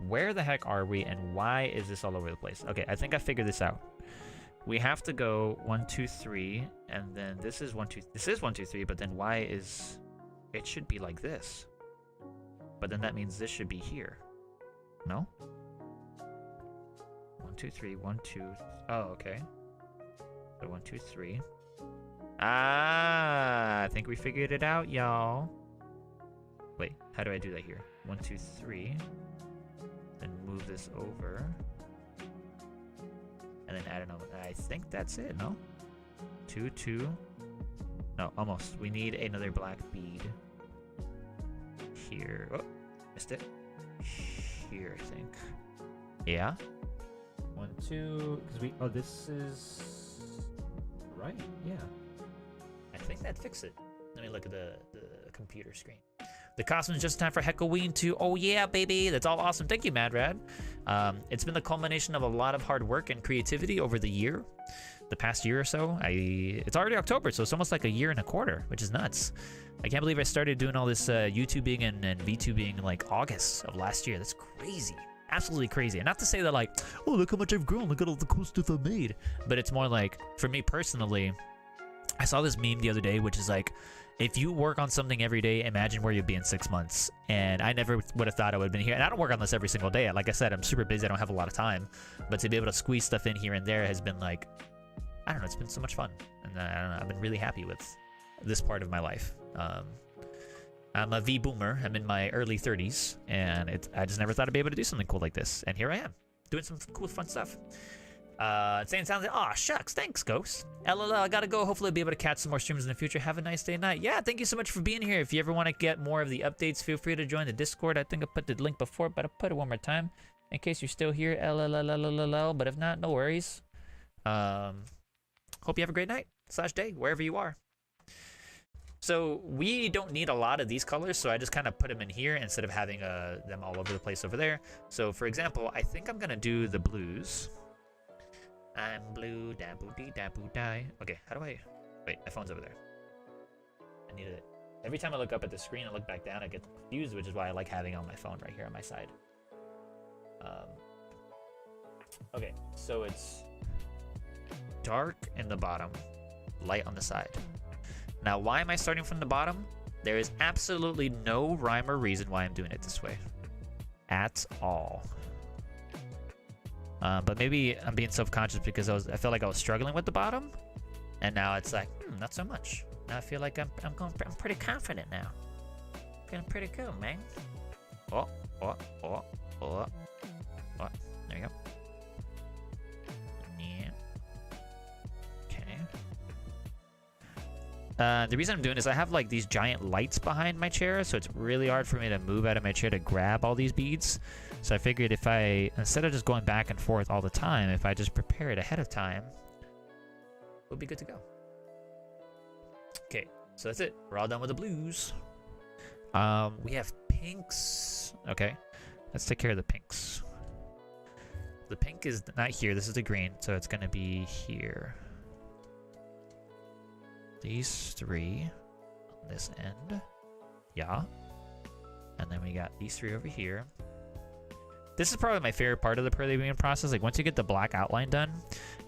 where the heck are we and why is this all over the place? Okay, I think I figured this out. We have to go 1, 2, 3, and then this is 1, 2. This is 1, 2, 3, but then why is it should be like this? But then that means this should be here. No? 1, 2, 3, 1, 2. Oh, okay. So 1, 2, 3. Ah, I think we figured it out, y'all. Wait, how do I do that here? 1, 2, 3. Then move this over. And then add another. I think that's it, no? 2, 2. No, almost. We need another black bead. Here. Oh, missed it. Here, I think. Yeah. 1, 2. Because we. Oh, this is. Right, yeah. I think that fixed it. Let me look at the computer screen. The costume is just in time for Halloween too. Oh yeah, baby. That's all awesome. Thank you, Madrad. It's been the culmination of a lot of hard work and creativity over the past year or so. It's already October, so it's almost like a year and a quarter, which is nuts. I can't believe I started doing all this YouTubing and VTubing like August of last year. That's crazy. Absolutely crazy. And not to say that like, oh, look how much I've grown. Look at all the cool stuff I made. But it's more like, for me personally, I saw this meme the other day, which is like, if you work on something every day, imagine where you'd be in 6 months. And I never would have thought I would have been here. And I don't work on this every single day. Like I said, I'm super busy. I don't have a lot of time. But to be able to squeeze stuff in here and there has been like, I don't know, it's been so much fun. And I don't know, I've been really happy with this part of my life. I'm a V-boomer. I'm in my early 30s. And I just never thought I'd be able to do something cool like this. And here I am, doing some cool, fun stuff. Saying sounds like, aw, shucks, thanks, Ghost. LOL, I gotta go. Hopefully I'll be able to catch some more streams in the future. Have a nice day and night. Yeah, thank you so much for being here. If you ever want to get more of the updates, feel free to join the Discord. I think I put the link before, but I'll put it one more time in case you're still here. LOL, but if not, no worries. Hope you have a great night / day, wherever you are. So we don't need a lot of these colors, so I just kind of put them in here instead of having them all over the place over there. So for example, I think I'm gonna do the blues. I'm blue, daboo dee daboo die. Okay, how do I... Wait, my phone's over there. I need it. Every time I look up at the screen and look back down, I get confused, which is why I like having it on my phone right here on my side. Okay, so it's dark in the bottom, light on the side. Now, why am I starting from the bottom? There is absolutely no rhyme or reason why I'm doing it this way. At all. But maybe I'm being self-conscious because I felt like I was struggling with the bottom. And now it's like, not so much. Now I feel like I'm pretty confident now. Feeling pretty cool, man. Oh. There you go. Yeah. Okay. The reason I'm doing this, I have like these giant lights behind my chair, so it's really hard for me to move out of my chair to grab all these beads. So I figured if instead of just going back and forth all the time, if I just prepare it ahead of time, we'll be good to go. Okay, so that's it. We're all done with the blues. We have pinks. Okay, let's take care of the pinks. The pink is not here. This is the green, so it's gonna be here. These three on this end. Yeah. And then we got these three over here. This is probably my favorite part of the Perler Bead process. Like once you get the black outline done,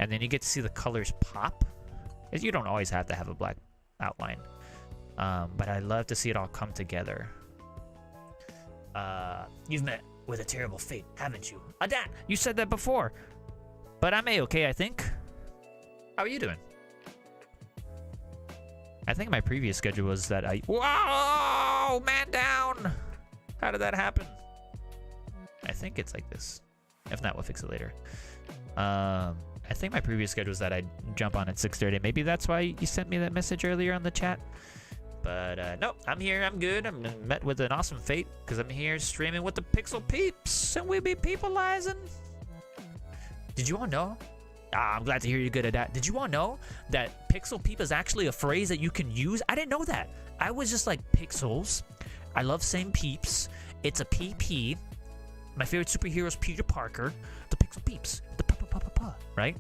and then you get to see the colors pop. You don't always have to have a black outline. But I love to see it all come together. You've met with a terrible fate, haven't you? Adat, you said that before. But I'm A-okay, I think. How are you doing? I think my previous schedule was that Whoa! Man down! How did that happen? I think it's like this. If not, we'll fix it later. I think my previous schedule was that I'd jump on at 6:30. Maybe that's why you sent me that message earlier on the chat. But nope, I'm here. I'm good. I'm met with an awesome fate because I'm here streaming with the Pixel Peeps, and we'll be peopleizing. Did you all know? I'm glad to hear you're good at that. Did you all know that Pixel Peep is actually a phrase that you can use? I didn't know that. I was just like, pixels. I love saying peeps. It's a PP. My favorite superhero is Peter Parker. The Pixel Peeps. The pa-pa-pa-pa-pa, right?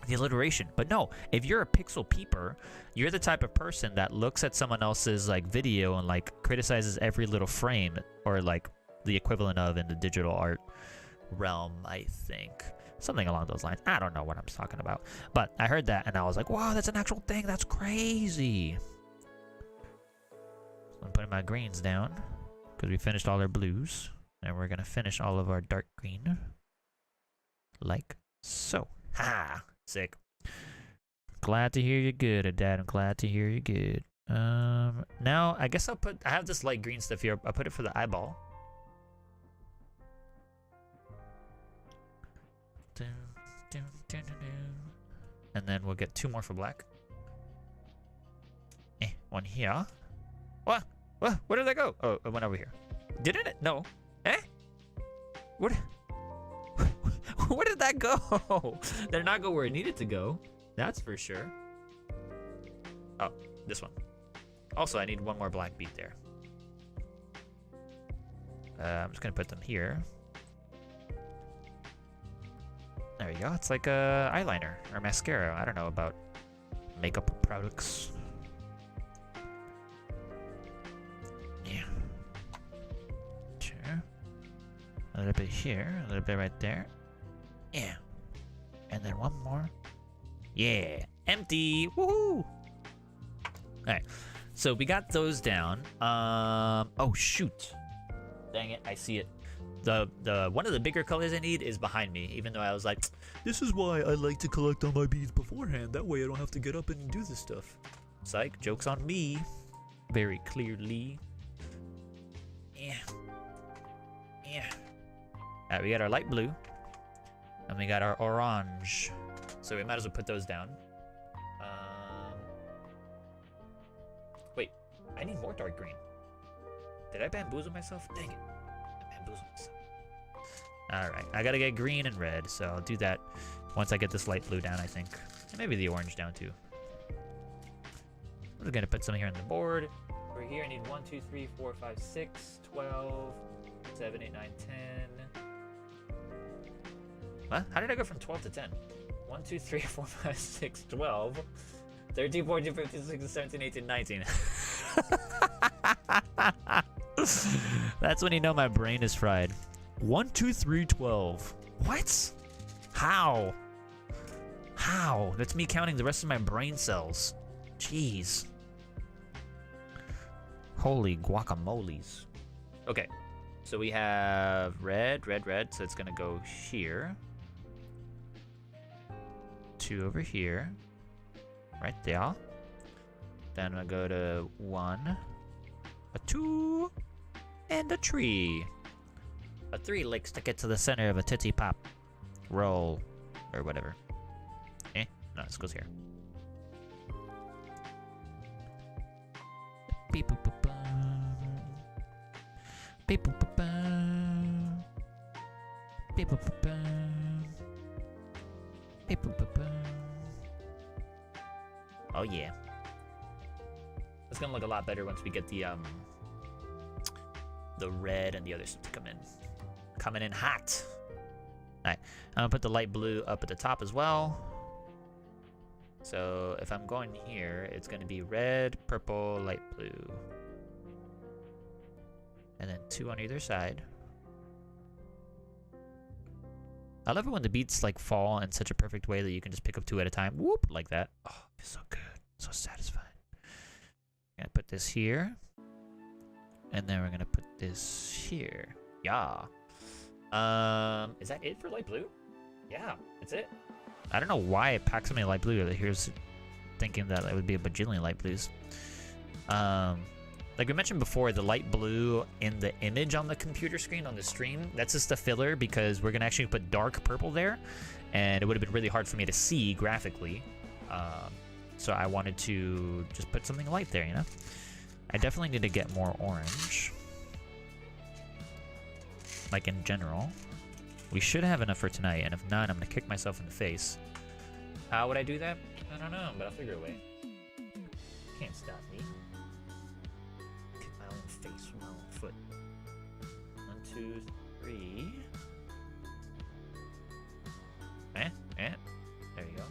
The alliteration. But no, if you're a Pixel Peeper, you're the type of person that looks at someone else's like video and like criticizes every little frame, or like the equivalent of in the digital art realm, I think. Something along those lines. I don't know what I'm talking about. But I heard that and I was like, wow, that's an actual thing. That's crazy. So I'm putting my greens down because we finished all our blues. And we're going to finish all of our dark green. Like so. Ha! Sick. Glad to hear you're good, Dad. I'm glad to hear you're good. Now, I guess I have this light green stuff here. I'll put it for the eyeball. And then we'll get two more for black. One here. What? Where did that go? Oh, it went over here. Didn't it? No. What? Where did that go? Did not go where it needed to go. That's for sure. Oh, this one. Also, I need one more black bead there. I'm just gonna put them here. There you go. It's like a eyeliner or mascara. I don't know about makeup products. Yeah. Sure. A little bit here, a little bit right there. Yeah. And then one more. Yeah. Empty. Woohoo! Alright. So we got those down. Oh shoot. Dang it, I see it. The one of the bigger colors I need is behind me, even though I was like, this is why I like to collect all my beads beforehand. That way I don't have to get up and do this stuff. Psych, joke's on me. Very clearly. Yeah. Alright, we got our light blue. And we got our orange. So we might as well put those down. Wait, I need more dark green. Did I bamboozle myself? Dang it. I bamboozled myself. Alright, I gotta get green and red, so I'll do that once I get this light blue down, I think. And maybe the orange down too. We're gonna put some here on the board. Over here I need 1, 2, 3, 4, 5, 6, 12, 7, 8, 9, 10. What? How did I go from 12 to 10? 1, 2, 3, 4, 5, 6, 12, 13, 14, 15, 16, 17, 18, 19. That's when you know my brain is fried. 1, 2, 3, 12. What? How? How? That's me counting the rest of my brain cells. Jeez. Holy guacamoles. Okay. So we have red, red, red. So it's going to go here. 2 over here. Right there. Then we'll go to 1, a 2, and a 3. A 3 likes to get to the center of a Tootsie Pop roll, or whatever. No, this goes here. Beep boop boop bum. Beep boop boop bum. Beep boop boop bum. Beep boop boop bum. Oh yeah. It's gonna look a lot better once we get the red and the other stuff to come in. Coming in hot. Alright, I'm gonna put the light blue up at the top as well. So if I'm going here, it's gonna be red, purple, light blue. And then 2 on either side. I love it when the beats like fall in such a perfect way that you can just pick up 2 at a time. Whoop, like that. Oh, it's so good. So satisfying. Gonna put this here. And then we're gonna put this here. Yeah. Is that it for light blue? Yeah, that's it. I don't know why it packs so many light blue. Here's thinking that it would be a bajillion light blues. Like we mentioned before, the light blue in the image on the computer screen on the stream, that's just a filler because we're gonna actually put dark purple there, and it would have been really hard for me to see graphically. So I wanted to just put something light there, you know? I definitely need to get more orange. Like in general. We should have enough for tonight, and if not, I'm gonna kick myself in the face. How would I do that? I don't know, but I'll figure a way. Can't stop me. Kick my own face with my own foot. 1, 2, 3. There you go.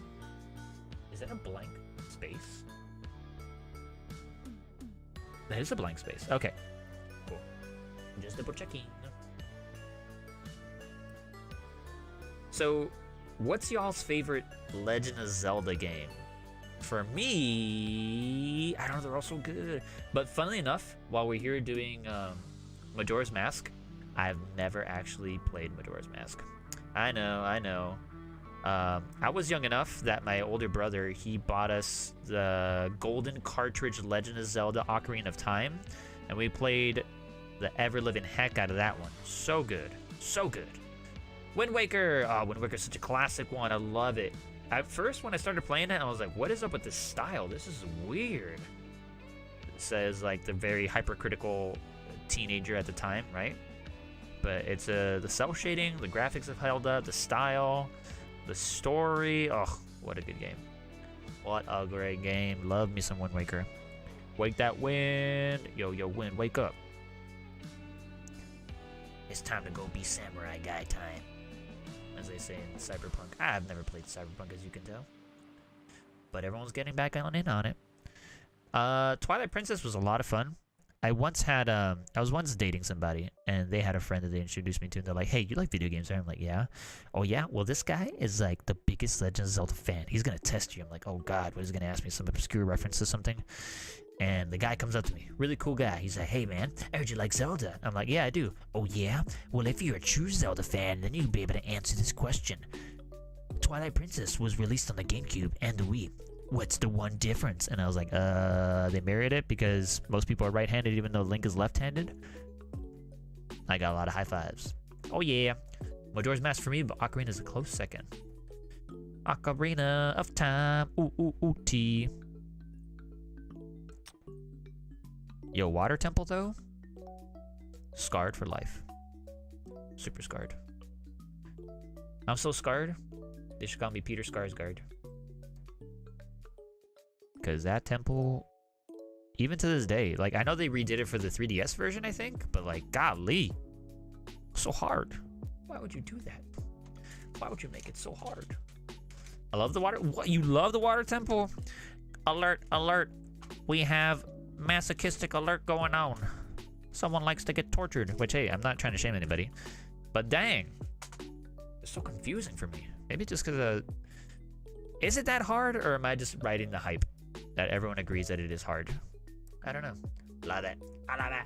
Is that a blank space? That is a blank space. Okay. Cool. Just double checking. So, what's y'all's favorite Legend of Zelda game? For me, I don't know, they're all so good. But funnily enough, while we're here doing Majora's Mask, I've never actually played Majora's Mask. I know. I was young enough that my older brother, he bought us the golden cartridge Legend of Zelda Ocarina of Time, and we played the ever-living heck out of that one. So good. So good. Wind Waker! Oh, Wind Waker's such a classic one. I love it. At first, when I started playing it, I was like, what is up with this style? This is weird. It says, like, the very hypercritical teenager at the time, right? But it's the cell shading, the graphics have held up, the style, the story. Oh, what a good game. What a great game. Love me some Wind Waker. Wake that wind. Yo, wind, wake up. It's time to go be samurai guy time. As they say in Cyberpunk. I've never played Cyberpunk, as you can tell. But everyone's getting back on in on it. Twilight Princess was a lot of fun. I was once dating somebody, and they had a friend that they introduced me to, and they're like, hey, you like video games, right? I'm like, yeah. Oh, yeah? Well, this guy is, like, the biggest Legend of Zelda fan. He's gonna test you. I'm like, oh, God, what is he gonna ask me? Some obscure reference to something? And the guy comes up to me, really cool guy. He's like, hey, man, I heard you like Zelda. I'm like, yeah, I do. Oh, yeah? Well, if you're a true Zelda fan, then you'll be able to answer this question. Twilight Princess was released on the GameCube and the Wii. What's the one difference? And I was like, they married it because most people are right-handed even though Link is left-handed. I got a lot of high fives. Oh, yeah. Majora's Mask for me, but Ocarina is a close second. Ocarina of Time. Ooh, T. Yo, Water Temple, though? Scarred for life. Super scarred. I'm so scarred, they should call me Peter Skarsgård. Because that temple, even to this day, like, I know they redid it for the 3DS version, I think, but, like, golly, so hard. Why would you do that? Why would you make it so hard? I love the water. What? You love the Water Temple? Alert, alert. We have masochistic alert going on. Someone likes to get tortured. Which, hey, I'm not trying to shame anybody. But dang. It's so confusing for me. Maybe just because is it that hard, or am I just riding the hype that everyone agrees that it is hard? I don't know. Love it. I love it.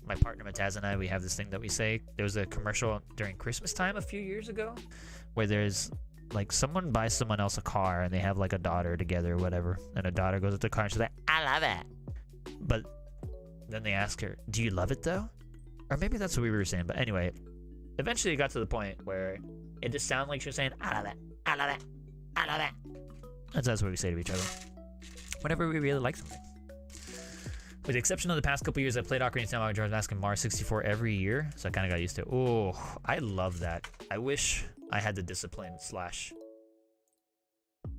My partner Mataz and I, we have this thing that we say. There was a commercial during Christmas time a few years ago where there's like someone buys someone else a car and they have like a daughter together or whatever. And a daughter goes to the car and she's like, I love it. But then they ask her, do you love it though? Or maybe that's what we were saying. But anyway, eventually it got to the point where it just sounded like she was saying, I love it. I love it. I love it. That's what we say to each other whenever we really like something. With the exception of the past couple years, I played Ocarina of Time, Majora's Mask, and Mario 64 every year, so I kind of got used to it. Oh, I love that. I wish I had the discipline /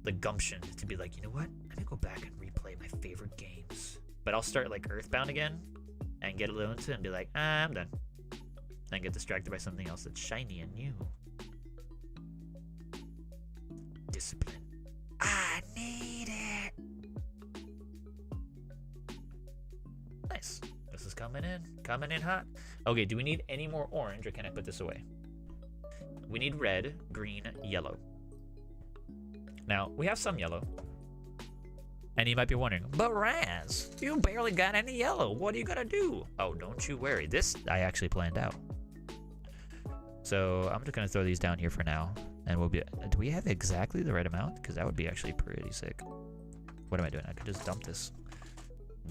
the gumption to be like, you know what? Let me go back and replay my favorite games. But I'll start like Earthbound again and get a little into it and be like, I'm done. Then get distracted by something else that's shiny and new. Discipline. I need it. Nice. This is coming in hot. Okay, do we need any more orange, or can I put this away? We need red, green, yellow. Now, we have some yellow. And you might be wondering, but Raz, you barely got any yellow. What are you gonna do? Oh, don't you worry. This I actually planned out. So I'm just gonna throw these down here for now. And we'll be, do we have exactly the right amount? Because that would be actually pretty sick. What am I doing? I could just dump this.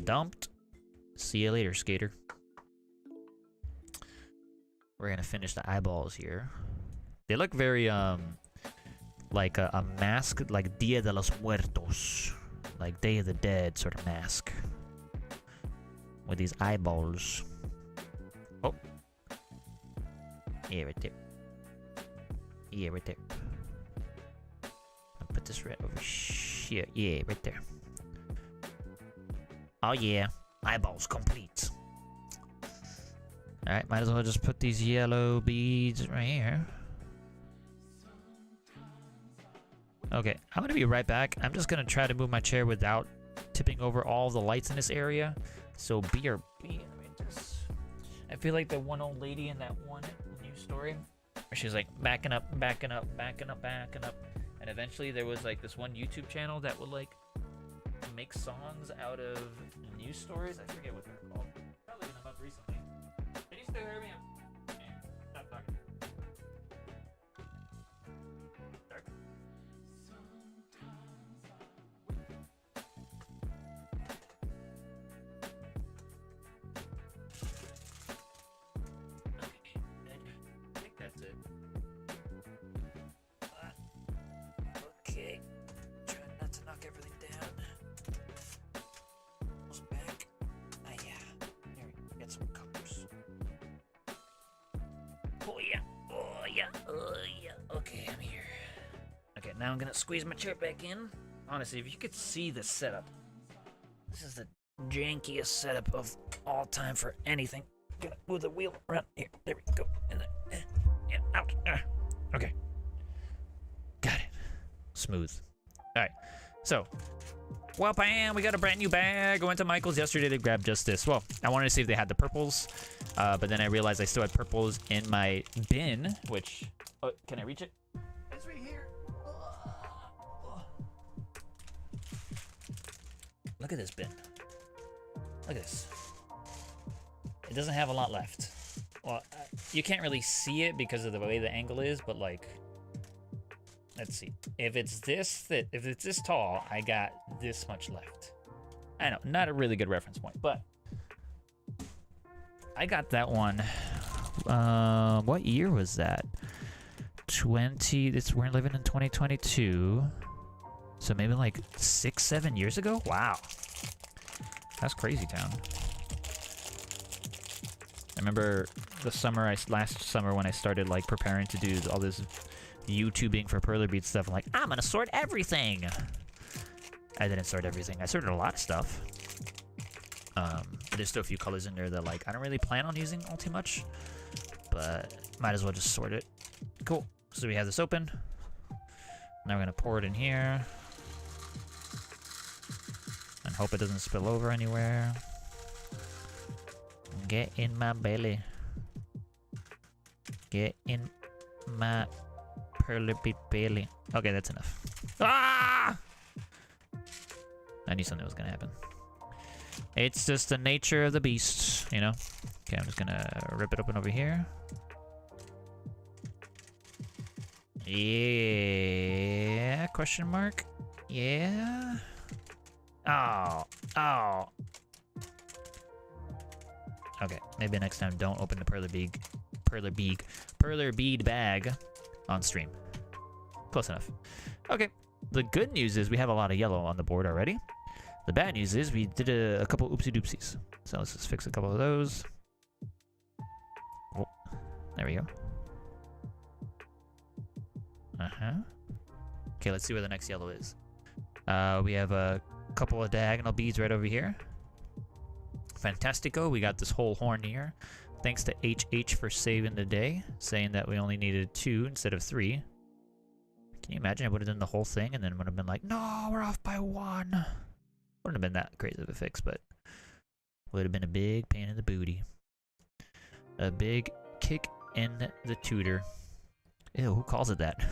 Dumped. See you later, skater. We're gonna finish the eyeballs here. They look very, like a mask, like Dia de los Muertos. Like Day of the Dead sort of mask. With these eyeballs. Oh. Yeah, right there. Yeah, right there. I'll put this right over here. Yeah, right there. Oh yeah, eyeballs complete. Alright, might as well just put these yellow beads right here. Okay, I'm gonna be right back. I'm just gonna try to move my chair without tipping over all the lights in this area. So BRB. I feel like the one old lady in that one news story where she's like backing up, and eventually there was like this one YouTube channel that would like make songs out of news stories. I forget what they're called. Probably looking them up recently. Can you still hear me? Yeah, stop talking. Dark. Okay, trying not to knock everything down. Almost back. Ah, yeah. There we go. Get some colors. Oh, yeah. Oh, yeah. Oh, yeah. Okay, I'm here. Okay, now I'm gonna squeeze my chair back in. Honestly, if you could see the setup, this is the jankiest setup of all time for anything. Gonna move the wheel around here. There we go. And then, yeah, out. Okay. Got it. Smooth. Alright, so well, bam, we got a brand new bag. I went to Michael's yesterday to grab just this. Well, I wanted to see if they had the purples, but then I realized I still had purples in my bin, which, oh, can I reach it? It's right here. Look at this bin. Look at this. It doesn't have a lot left. Well, you can't really see it because of the way the angle is, but like, let's see. If it's this tall, I got this much left. I know, not a really good reference point, but I got that one. What year was that? We're living in 2022. So maybe like 6-7 years ago? Wow. That's crazy town. I remember the last summer when I started like preparing to do all this YouTubing for Perler Bead stuff. I'm like, I'm gonna sort everything. I didn't sort everything. I sorted a lot of stuff. But there's still a few colors in there that like I don't really plan on using all too much, but might as well just sort it. Cool. So we have this open. Now we're gonna pour it in here. And Hope it doesn't spill over anywhere. Get in my belly. Get in my Perler Bead belly. Okay, that's enough. Ah! I knew something was gonna happen. It's just the nature of the beast, you know? Okay, I'm just gonna rip it open over here. Yeah, question mark? Yeah. Oh, oh. Okay, maybe next time don't open the Perler Bead bag on stream. Close enough. Okay, the good news is we have a lot of yellow on the board already. The bad news is we did a couple oopsie doopsies. So let's just fix a couple of those. Oh, there we go. Okay, let's see where the next yellow is. We have a couple of diagonal beads right over here. Fantastico, we got this whole horn here. Thanks to HH for saving the day, saying that we only needed 2 instead of 3. Can you imagine I would have done the whole thing and then would have been like, no, we're off by 1. Wouldn't have been that crazy of a fix, but would have been a big pain in the booty. A big kick in the tutor. Ew, who calls it that?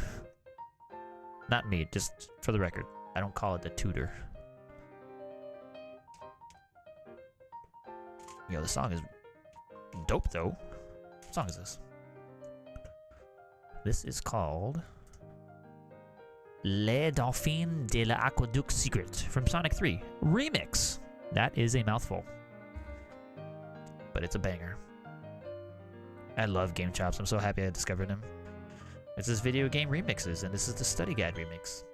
Not me, just for the record. I don't call it the tutor. Yo, the song is dope, though. What song is this? This is called Les Dauphins de l'Aqueduc Secret from Sonic 3 Remix. That is a mouthful, but it's a banger. I love Game Chops. I'm so happy I discovered him. It's this video game remixes, and this is the study guide remix.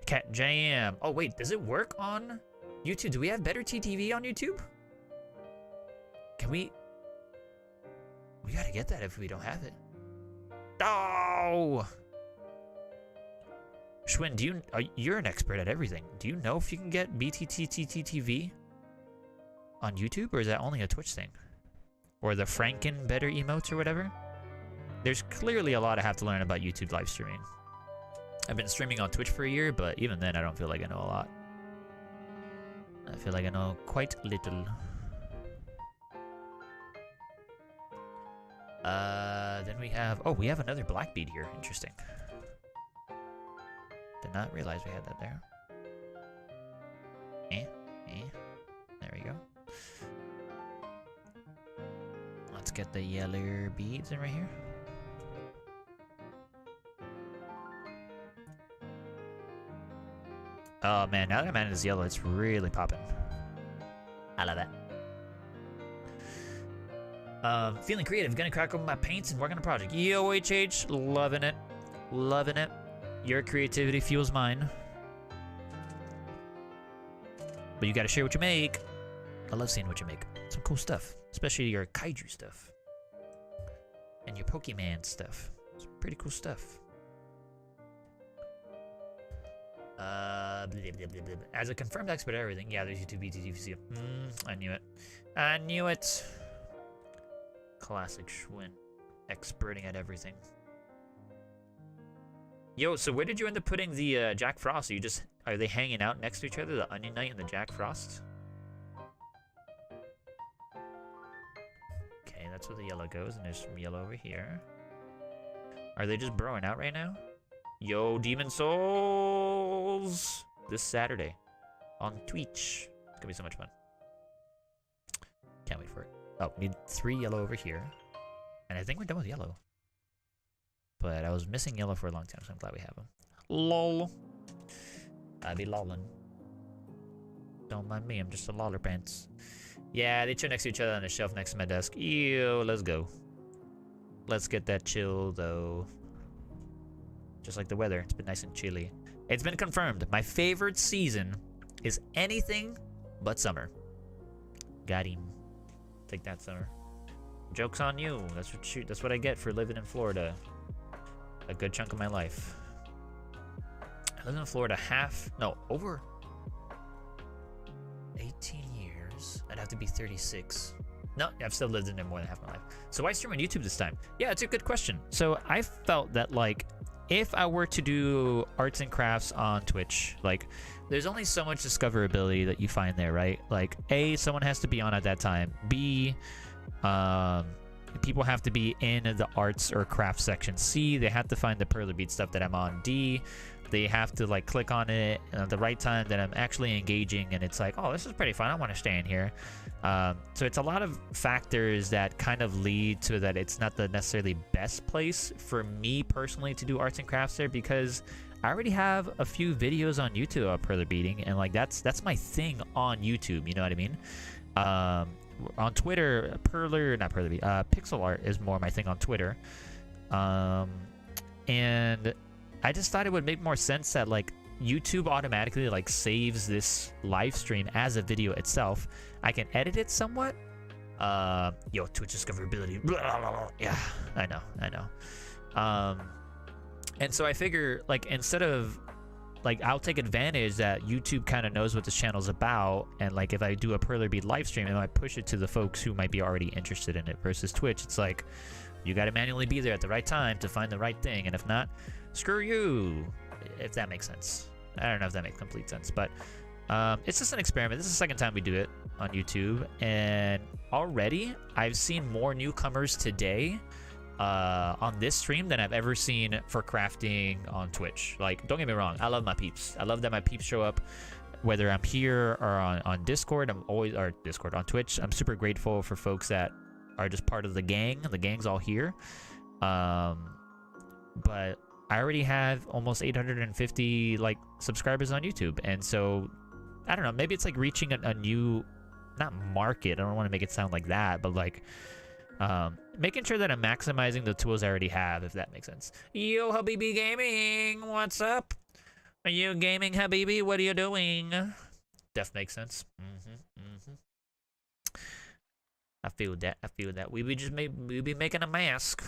Cat Jam. Oh wait, does it work on YouTube? Do we have better TTV on YouTube? Can we? We gotta get that if we don't have it. Oh! Schwinn, do you? You're an expert at everything. Do you know if you can get BTTTTV on YouTube, or is that only a Twitch thing? Or the Franken better emotes or whatever? There's clearly a lot I have to learn about YouTube live streaming. I've been streaming on Twitch for a year, but even then I don't feel like I know a lot. I feel like I know quite little. Then we have... Oh, we have another black bead here. Interesting. Did not realize we had that there. There we go. Let's get the yellow beads in right here. Oh man, now that I'm at this yellow, it's really popping. I love that. Feeling creative, gonna crack open my paints and work on a project. Yo, HH, loving it. Loving it. Your creativity fuels mine. But you gotta share what you make. I love seeing what you make. Some cool stuff. Especially your kaiju stuff. And your Pokemon stuff. It's pretty cool stuff. As a confirmed expert at everything, yeah, there's YouTube BTTVC. I knew it. I knew it. Classic Schwinn. Experting at everything. Yo, so where did you end up putting the Jack Frost? Are they hanging out next to each other, the Onion Knight and the Jack Frost? Okay, that's where the yellow goes, and there's some yellow over here. Are they just broing out right now? Yo, Demon Souls! This Saturday on Twitch. It's gonna be so much fun. Can't wait for it. Oh, we need 3 yellow over here. And I think we're done with yellow. But I was missing yellow for a long time, so I'm glad we have them. LOL. I be lollin'. Don't mind me, I'm just a loller pants. Yeah, they chill next to each other on a shelf next to my desk. Ew, let's go. Let's get that chill, though. Just like the weather, it's been nice and chilly. It's been confirmed. My favorite season is anything but summer. Got him. Take that, summer. Joke's on you. That's what I get for living in Florida. A good chunk of my life. I lived in Florida over 18 years. I'd have to be 36. No, I've still lived in there more than half my life. So why stream on YouTube this time? Yeah, it's a good question. So I felt that, like, if I were to do arts and crafts on Twitch, like, there's only so much discoverability that you find there, right? Like, A, someone has to be on at that time. B, people have to be in the arts or crafts section. C, they have to find the Perler Bead stuff that I'm on. D, they have to like click on it at the right time that I'm actually engaging, and it's like, oh, this is pretty fun, I want to stay in here. So it's a lot of factors that kind of lead to that it's not the necessarily best place for me personally to do arts and crafts there, because I already have a few videos on YouTube of Perler beading, and like that's my thing on YouTube, you know what I mean? On Twitter, pixel art is more my thing on Twitter. And I just thought it would make more sense that like YouTube automatically like saves this live stream as a video itself. I can edit it somewhat. Yo, Twitch discoverability. Yeah, I know. And so I figure like instead of like, I'll take advantage that YouTube kind of knows what this channel's about, and like if I do a Perler Bead live stream, it might push it to the folks who might be already interested in it, versus Twitch, it's like you got to manually be there at the right time to find the right thing, and if not, screw you, if that makes sense. I don't know if that makes complete sense, but it's just an experiment. This is the second time we do it on YouTube, and already I've seen more newcomers today on this stream than I've ever seen for crafting on Twitch. Like, don't get me wrong, I love my peeps. I love that my peeps show up, whether I'm here or on Discord. On Twitch. I'm super grateful for folks that are just part of the gang. The gang's all here. But I already have almost 850 like subscribers on YouTube, and so I don't know, maybe it's like reaching a new, not market, I don't want to make it sound like that, but like making sure that I'm maximizing the tools I already have, if that makes sense. Yo, Habibi Gaming, what's up? Are you gaming, Habibi? What are you doing? Def makes sense. I feel that. We be making a mask.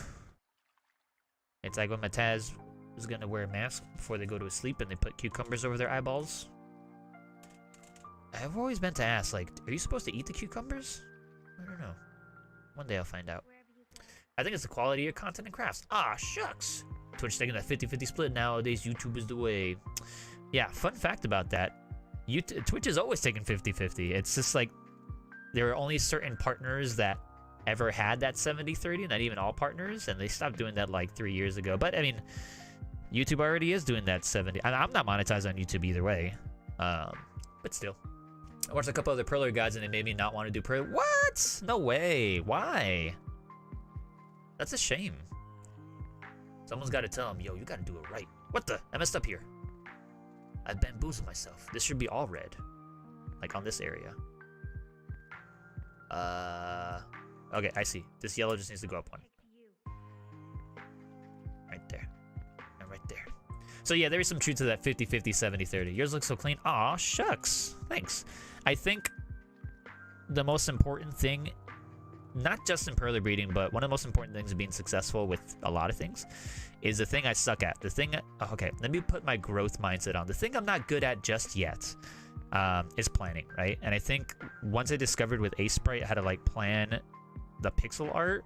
It's like when Mataz is gonna wear a mask before they go to sleep and they put cucumbers over their eyeballs. I've always meant to ask, like, are you supposed to eat the cucumbers? I don't know. One day I'll find out. I think it's the quality of your content and crafts. Ah, shucks. Twitch taking that 50-50 split nowadays. YouTube is the way. Yeah, fun fact about that. Twitch is always taking 50-50. It's just like there are only certain partners that ever had that 70-30, not even all partners, and they stopped doing that like 3 years ago. But I mean, YouTube already is doing that 70. I'm not monetized on YouTube either way, but still. I watched a couple other Perler guides and they made me not want to do Perler. What? No way. Why? That's a shame. Someone's got to tell them, yo, you got to do it right. What the? I messed up here. I bamboozled myself. This should be all red. Like on this area. Okay, I see. This yellow just needs to go up one. Right there. And right there. So yeah, there is some truth to that 50-50, 70-30. Yours looks so clean. Aw, shucks. Thanks. I think the most important thing, not just in Perler breeding, but one of the most important things of being successful with a lot of things, is the thing I suck at. The thing, okay, let me put my growth mindset on. The thing I'm not good at just yet is planning, right? And I think once I discovered with Sprite how to like plan the pixel art,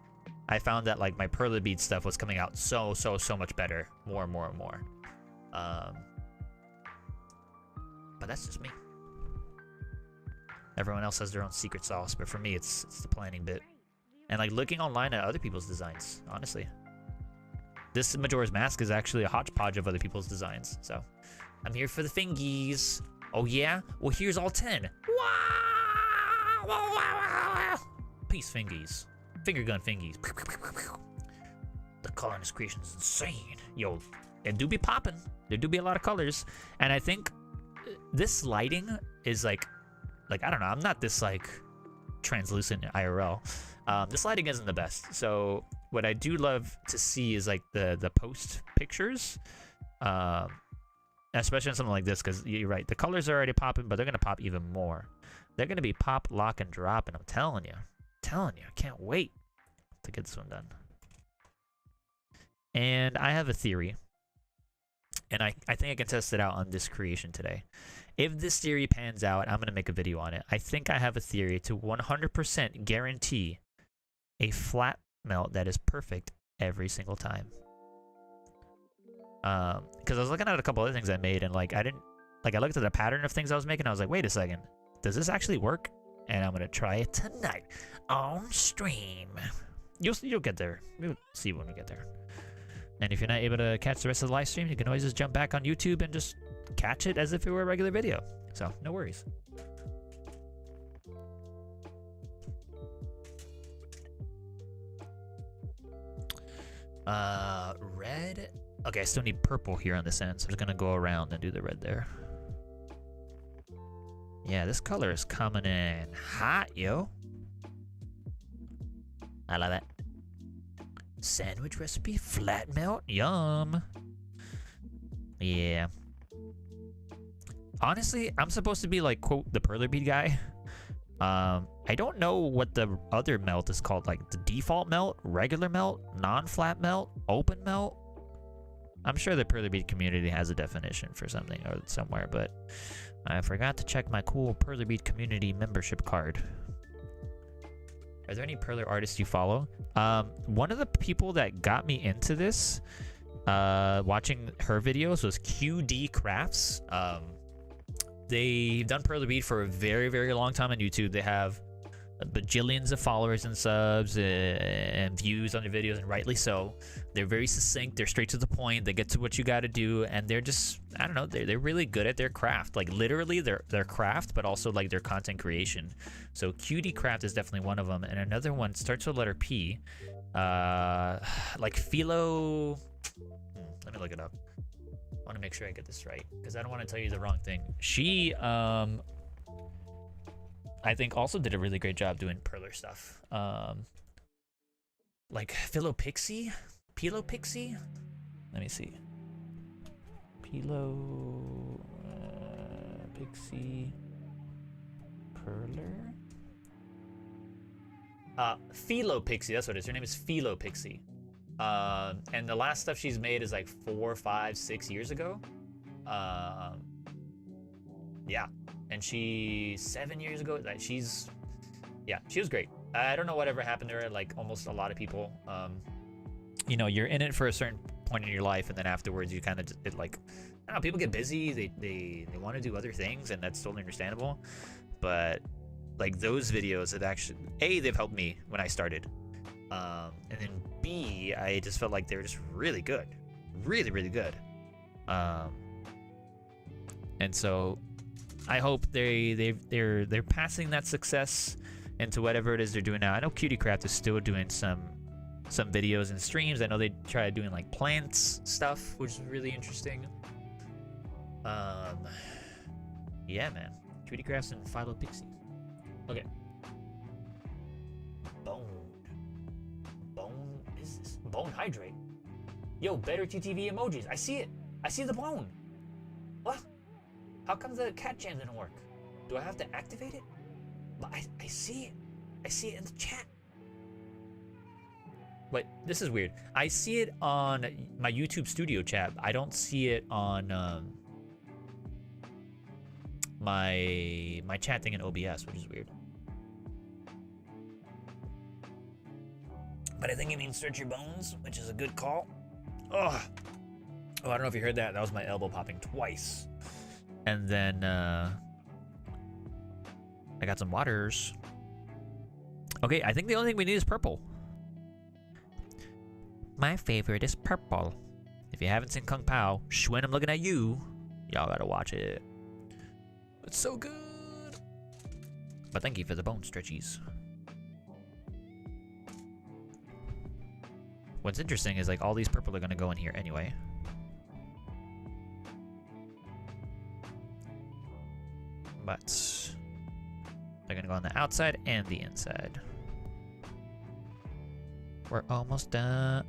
I found that like my Perler Bead stuff was coming out so much better, more and more. But that's just me. Everyone else has their own secret sauce, but for me, it's the planning bit. And like looking online at other people's designs, honestly. This Majora's Mask is actually a hodgepodge of other people's designs, so I'm here for the fingies. Oh yeah? Well, here's all 10. Wow! Peace fingies. Finger gun fingies. The color in this creation is insane. Yo, it do be popping. There do be a lot of colors. And I think this lighting is like I don't know, I'm not this like translucent IRL. This lighting isn't the best. So what I do love to see is like the post pictures, especially on something like this, because you're right, the colors are already popping, but they're gonna pop even more. They're gonna be pop, lock, and drop, and I'm telling you, I can't wait to get this one done. And I have a theory, and I think I can test it out on this creation today. If this theory pans out, I'm going to make a video on it. I think I have a theory to 100% guarantee a flat melt that is perfect every single time. Because I was looking at a couple other things I made, and like I looked at the pattern of things I was making. I was like, wait a second, does this actually work? And I'm gonna try it tonight on stream. You'll get there. We'll see when we get there. And if you're not able to catch the rest of the live stream, you can always just jump back on YouTube and just catch it as if it were a regular video. So no worries. Red. Okay, I still need purple here on this end, so I'm just gonna go around and do the red there. Yeah, this color is coming in hot, yo. I love it. Sandwich recipe, flat melt, yum. Yeah. Honestly, I'm supposed to be like, quote, the Perler Bead guy. I don't know what the other melt is called, like the default melt, regular melt, non-flat melt, open melt. I'm sure the Perler Bead community has a definition for something or somewhere, but I forgot to check my cool Perler Bead community membership card. Are there any Perler artists you follow? One of the people that got me into this, watching her videos, was QD Crafts. They've done Perler Bead for a very, very long time on YouTube. They have bajillions of followers and subs and views on their videos, and rightly so. They're very succinct. They're straight to the point. They get to what you got to do, and they're just, I don't know, they're really good at their craft. Like literally their craft, but also like their content creation. So QD Craft is definitely one of them, and another one starts with the letter P, like Philo. Let me look it up. I want to make sure I get this right because I don't want to tell you the wrong thing. She, I think, also did a really great job doing Perler stuff. Like Philopixie? Pilopixie? Let me see. Pixie Perler? Philopixie, that's what it is. Her name is Philopixie. And the last stuff she's made is like 4, 5, 6 years ago. Yeah. And she 7 years ago, like she was great. I don't know whatever happened to her, like almost a lot of people. You know, you're in it for a certain point in your life, and then afterwards you kind of like, I don't know, people get busy, they want to do other things, and that's totally understandable. But like those videos have actually, A, they've helped me when I started. And then B, I just felt like they were just really good. Really, really good. And so I hope they're passing that success into whatever it is they're doing now. I know Cutie Craft is still doing some videos and streams. I know they tried doing like plants stuff, which is really interesting. Yeah, man. Cutie Crafts and Philopixie. Okay. Bone is this? Bone hydrate. Yo, better TTV emojis. I see it. I see the bone. What? How come the cat jam didn't work? Do I have to activate it? But I see it. I see it in the chat. Wait, this is weird. I see it on my YouTube studio chat. I don't see it on my chat thing in OBS, which is weird. But I think it means stretch your bones, which is a good call. Oh, I don't know if you heard that. That was my elbow popping twice. And then I got some waters. Okay, I think the only thing we need is purple. My favorite is purple. If you haven't seen Kung Pao, Schwinn, I'm looking at you. Y'all gotta watch it. It's so good. But thank you for the bone stretchies. What's interesting is like all these purple are gonna go in here anyway. But they're gonna go on the outside and the inside. We're almost done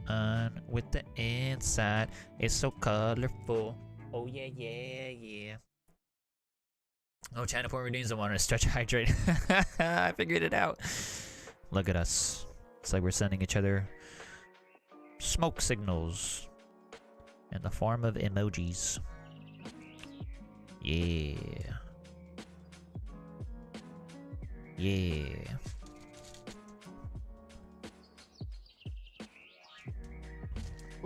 with the inside. It's so colorful. Oh yeah, yeah, yeah. Oh, China Point Redeems, I want to stretch hydrate. I figured it out. Look at us. It's like we're sending each other smoke signals in the form of emojis. Yeah. Yeah.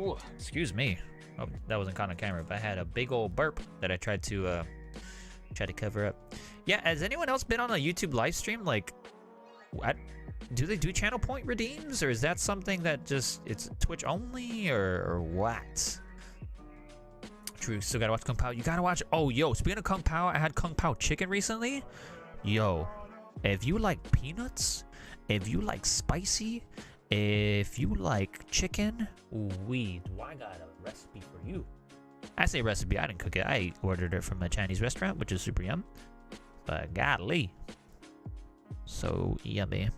Ooh, excuse me. Oh, that wasn't caught on camera, but I had a big old burp that I tried to cover up. Yeah, has anyone else been on a YouTube live stream? Like, what? Do they do channel point redeems, or is that something that just it's Twitch only, or what? True, still gotta watch Kung Pao. You gotta watch. Oh, yo, speaking of Kung Pao, I had Kung Pao chicken recently. Yo, if you like peanuts, if you like spicy, if you like chicken, do I got a recipe for you. I say recipe, I didn't cook it. I ordered it from a Chinese restaurant, which is super yum. But golly, so yummy.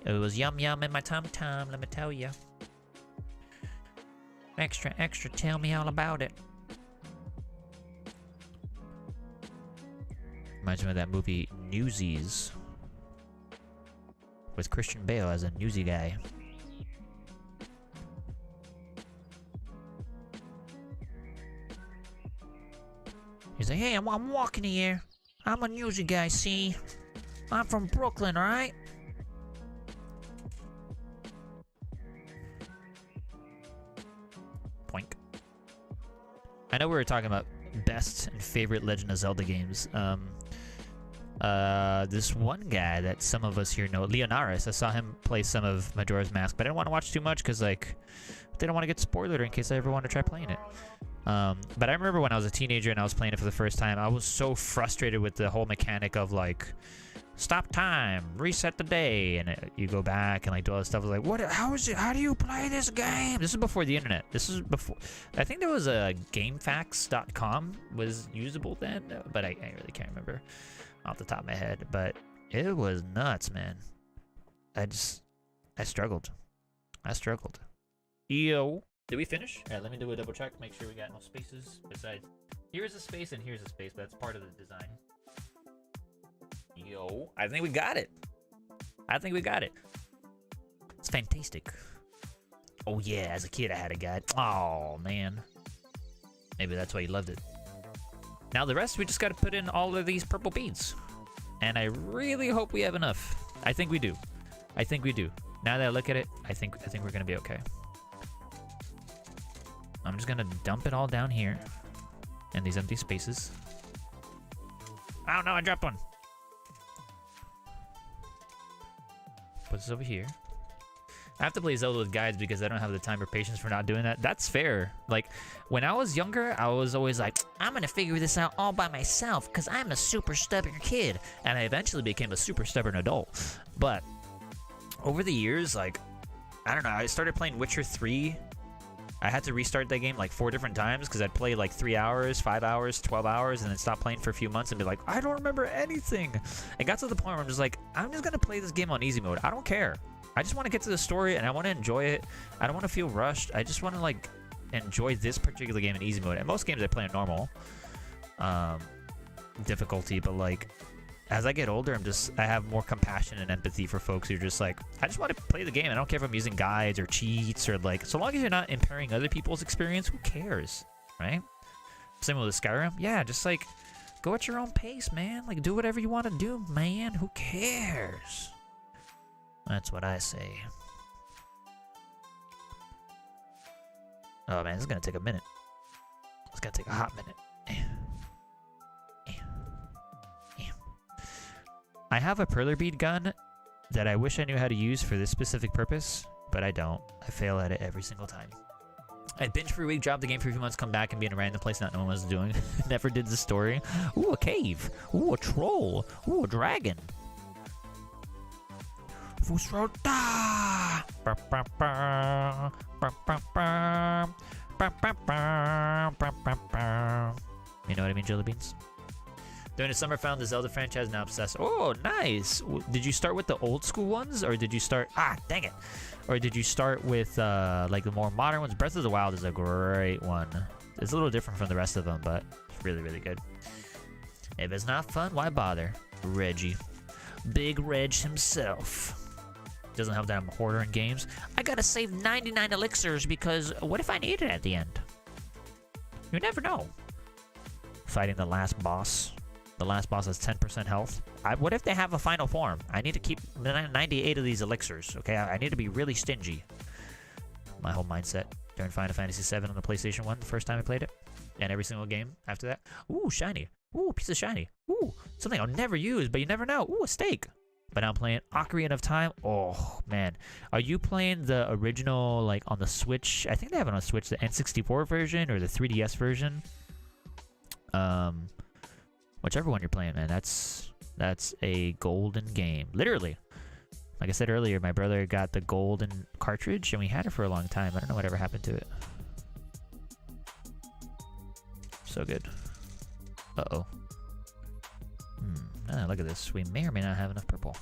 It was yum yum in my tummy time, let me tell you. Extra, extra, tell me all about it. Reminds me of that movie Newsies with Christian Bale as a newsy guy. He's like, hey, I'm walking here. I'm a newsy guy, see? I'm from Brooklyn, alright? Poink. I know we were talking about best and favorite Legend of Zelda games. This one guy that some of us here know, Leonaris, I saw him play some of Majora's Mask, but I didn't want to watch too much because, like, I didn't want to get spoiled in case I ever want to try playing it. But I remember when I was a teenager and I was playing it for the first time, I was so frustrated with the whole mechanic of, like, stop time, reset the day, and you go back and, like, do all this stuff. I was like, what? How do you play this game? This is before the internet. This is before, I think there was a GameFAQs.com was usable then, but I really can't remember off the top of my head. But it was nuts, man. I struggled. Yo. Did we finish? Alright, let me do a double check, make sure we got no spaces besides. Here's a space and here's a space, but that's part of the design. Yo, I think we got it. It's fantastic. Oh yeah, as a kid I had a guide. Oh man. Maybe that's why you loved it. Now the rest, we just gotta put in all of these purple beads. And I really hope we have enough. I think we do. Now that I look at it, I think we're gonna be okay. I'm just gonna dump it all down here in these empty spaces. Oh no, I dropped one. Put this over here. I have to play Zelda with guides because I don't have the time or patience for not doing that. That's fair. Like, when I was younger, I was always like, I'm gonna figure this out all by myself because I'm a super stubborn kid. And I eventually became a super stubborn adult. But over the years, like, I don't know, I started playing Witcher 3. I had to restart that game like 4 different times because I'd play like 3 hours, 5 hours, 12 hours, and then stop playing for a few months and be like, I don't remember anything. It got to the point where I'm just like, I'm just gonna play this game on easy mode. I don't care. I just want to get to the story and I want to enjoy it. I don't want to feel rushed. I just want to like enjoy this particular game in easy mode. And most games I play in normal difficulty, but like as I get older, I have more compassion and empathy for folks who are just like, I just want to play the game. I don't care if I'm using guides or cheats or like, so long as you're not impairing other people's experience, who cares, right? Same with Skyrim. Yeah, just like, go at your own pace, man. Like, do whatever you want to do, man. Who cares? That's what I say. Oh man, this is gonna take a minute. It's gonna take a hot minute. I have a Perler Bead gun that I wish I knew how to use for this specific purpose, but I don't. I fail at it every single time. I binge for a week, dropped the game for a few months, come back and be in a random place not knowing what I was doing. Never did the story. Ooh, a cave. Ooh, a troll. Ooh, a dragon. Fusrota! You know what I mean, jelly beans? During the summer, found the Zelda franchise, now obsessed. Oh, nice. Did you start with the old school ones, or did you start... Ah, dang it. Or did you start with, like, the more modern ones? Breath of the Wild is a great one. It's a little different from the rest of them, but it's really, really good. If it's not fun, why bother? Reggie. Big Reg himself. Doesn't help that I'm a hoarder in games. I gotta save 99 elixirs because what if I need it at the end? You never know. Fighting the last boss. The last boss has 10% health. What if they have a final form? I need to keep 98 of these elixirs, okay? I need to be really stingy. My whole mindset. during Final Fantasy VII on the PlayStation 1 the first time I played it. And every single game after that. Ooh, shiny. Ooh, piece of shiny. Ooh, something I'll never use, but you never know. Ooh, a steak. But now I'm playing Ocarina of Time. Oh, man. Are you playing the original, like, on the Switch? I think they have it on Switch, the N64 version or the 3DS version. Whichever one you're playing, man. That's a golden game. Literally. Like I said earlier, my brother got the golden cartridge, and we had it for a long time. I don't know whatever happened to it. So good. Uh-oh. Look at this. We may or may not have enough purple.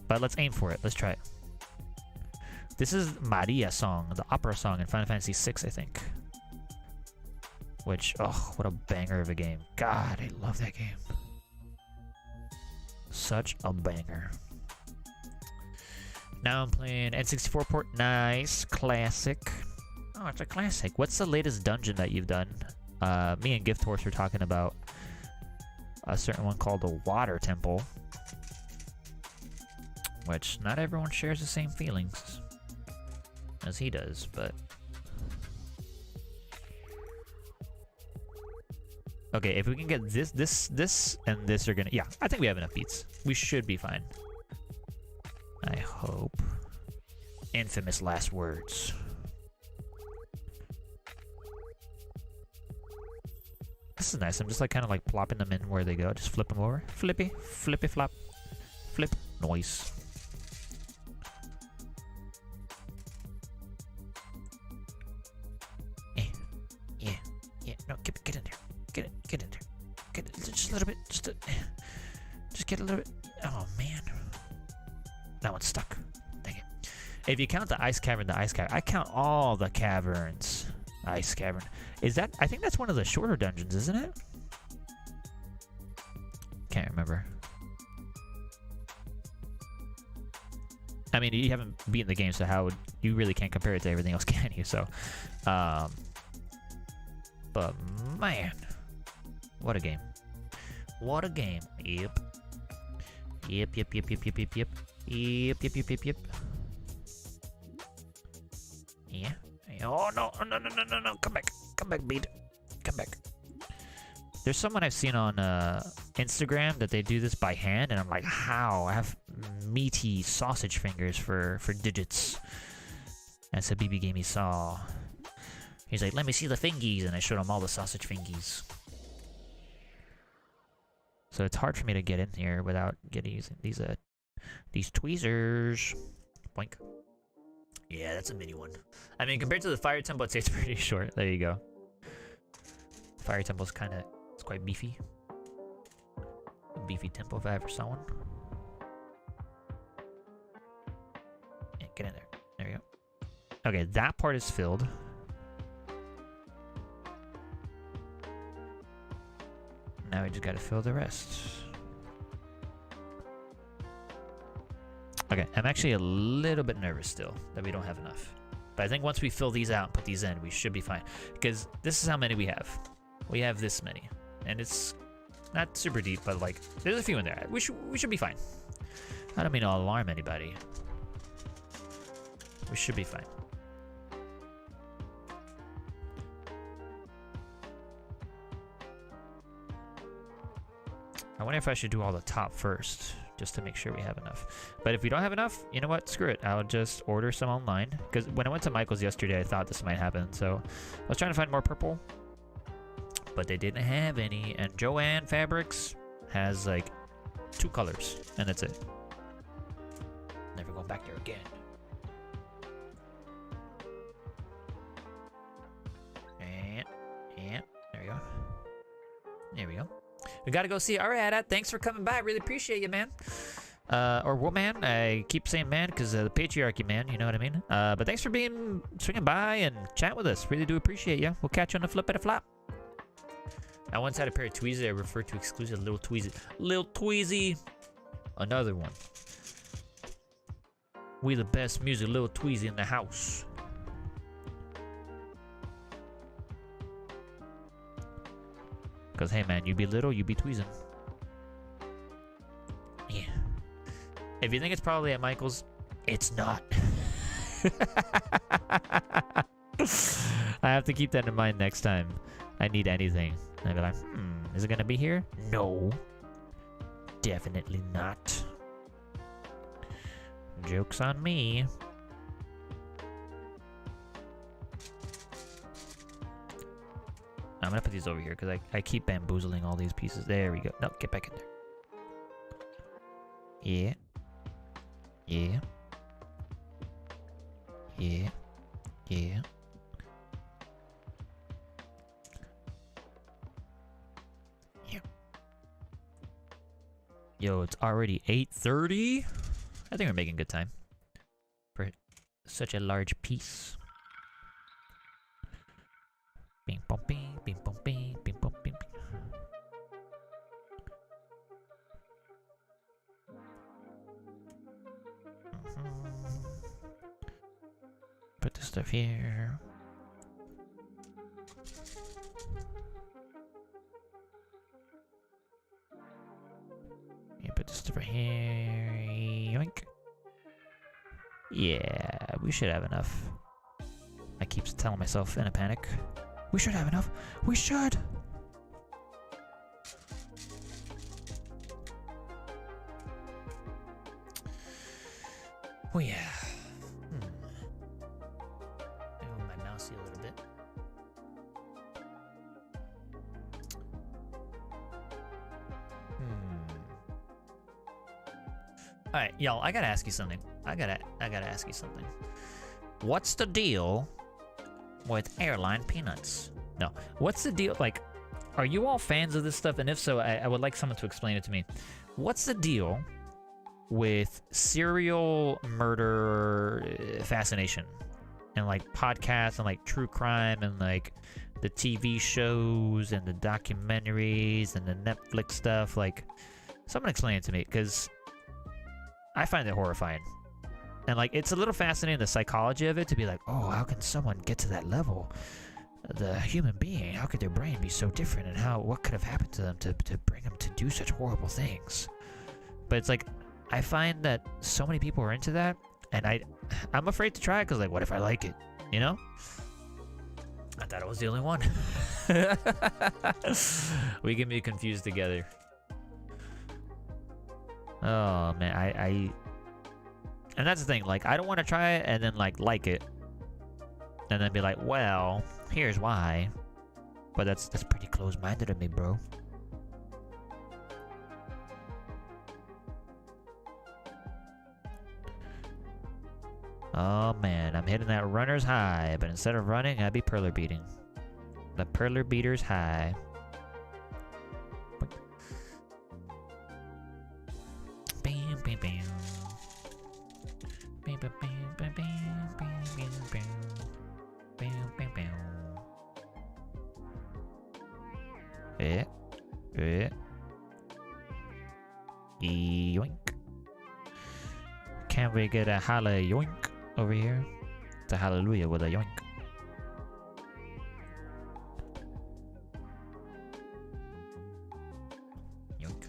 But let's aim for it. Let's try it. This is Maria song, the opera song in Final Fantasy VI, I think. Which, oh, what a banger of a game. God, I love that game. Such a banger. Now I'm playing N64 port. Nice. Classic. Oh, it's a classic. What's the latest dungeon that you've done? Me and Gift Horse were talking about a certain one called the Water Temple, which not everyone shares the same feelings as he does, but okay, if we can get this, and this are gonna, yeah, I think we have enough beats. We should be fine. I hope. Infamous last words. This is nice. I'm just like kind of like plopping them in where they go. Just flip them over. Flippy, flippy flop, flip, noise. Yeah. No, get in there. Get in there. Get just a little bit. Just get a little bit. Oh man, that one's stuck. Dang it. If you count the ice cavern, I count all the caverns. Ice cavern. Is that? I think that's one of the shorter dungeons, isn't it? Can't remember. I mean, you haven't beaten the game, so how would you really can't compare it to everything else, can you? So, but man, what a game! What a game! Yep. Yeah. Oh no! Come back, Bead. Come back. There's someone I've seen on Instagram that they do this by hand, and I'm like, how? I have meaty sausage fingers for digits. And so BB gave me saw. He's like, let me see the fingies, and I showed him all the sausage fingies. So it's hard for me to get in here without using these tweezers. Boink. Yeah, that's a mini one. I mean, compared to the Fire Temple, I'd say it's pretty short. There you go. Fire Temple's it's quite beefy. A beefy temple if I ever saw one. Yeah, get in there. There we go. Okay, that part is filled. Now we just gotta fill the rest. Okay, I'm actually a little bit nervous still that we don't have enough. But I think once we fill these out and put these in, we should be fine. Because this is how many we have. We have this many. And it's not super deep, but like, there's a few in there. We should be fine. I don't mean to alarm anybody. We should be fine. I wonder if I should do all the top first, just to make sure we have enough. But if we don't have enough, you know what? Screw it. I'll just order some online. Because when I went to Michael's yesterday, I thought this might happen. So I was trying to find more purple, but they didn't have any. And Joanne Fabrics has like 2 colors, and that's it. Never going back there again. And there we go. There we go. We gotta go see. All right, Ada, thanks for coming by. Really appreciate you, man. Or what, man? I keep saying man because the patriarchy, man. You know what I mean? But thanks for swinging by and chat with us. Really do appreciate you. We'll catch you on the flip at a flop. I once had a pair of tweezers I referred to exclusively Little Tweezy. Little Tweezy. Another one. We the best music, Little Tweezy in the house. Because, hey, man, you be little, you be tweezing. Yeah. If you think it's probably at Michael's, it's not. I have to keep that in mind next time I need anything. I'd be like, is it gonna be here? No. Definitely not. Joke's on me. I'm gonna put these over here because I keep bamboozling all these pieces. There we go. No, get back in there. Yeah. Yeah. Yeah. Yeah. Yeah. Yo, it's already 8:30. I think we're making good time for such a large piece. Bing bong bing, bing bong bing, bing bong bing. Put this stuff here. Yeah, put this stuff right here. Yoink. Yeah, we should have enough. I keep telling myself in a panic. We should have enough. We should. Oh yeah. Move my mousey a little bit. All right, y'all. I gotta ask you something. I gotta ask you something. What's the deal with airline peanuts? No. What's the deal? Like, are you all fans of this stuff? And if so, I would like someone to explain it to me. What's the deal with serial murder fascination and like podcasts and like true crime and like the TV shows and the documentaries and the Netflix stuff? Like, someone explain it to me, because I find it horrifying. And like, it's a little fascinating, the psychology of it, to be like, oh, how can someone get to that level? The human being, how could their brain be so different, and what could have happened to them to bring them to do such horrible things? But it's like, I find that so many people are into that, and I'm afraid to try it, because like, what if I like it? You know? I thought I was the only one. We can be confused together. Oh man, and that's the thing, like, I don't want to try it and then like it and then be like, well, here's why. But that's pretty close-minded of me, bro. Oh man, I'm hitting that runner's high, but instead of running, I'd be perler beating. The perler beater's high. Bam, bam, bam. Bam, bam, bam, bam, bam, bam, bam, bam. Bam, bam, bam. Yoink. Can we get a holla yoink over here? It's a hallelujah with a yoink. Yoink.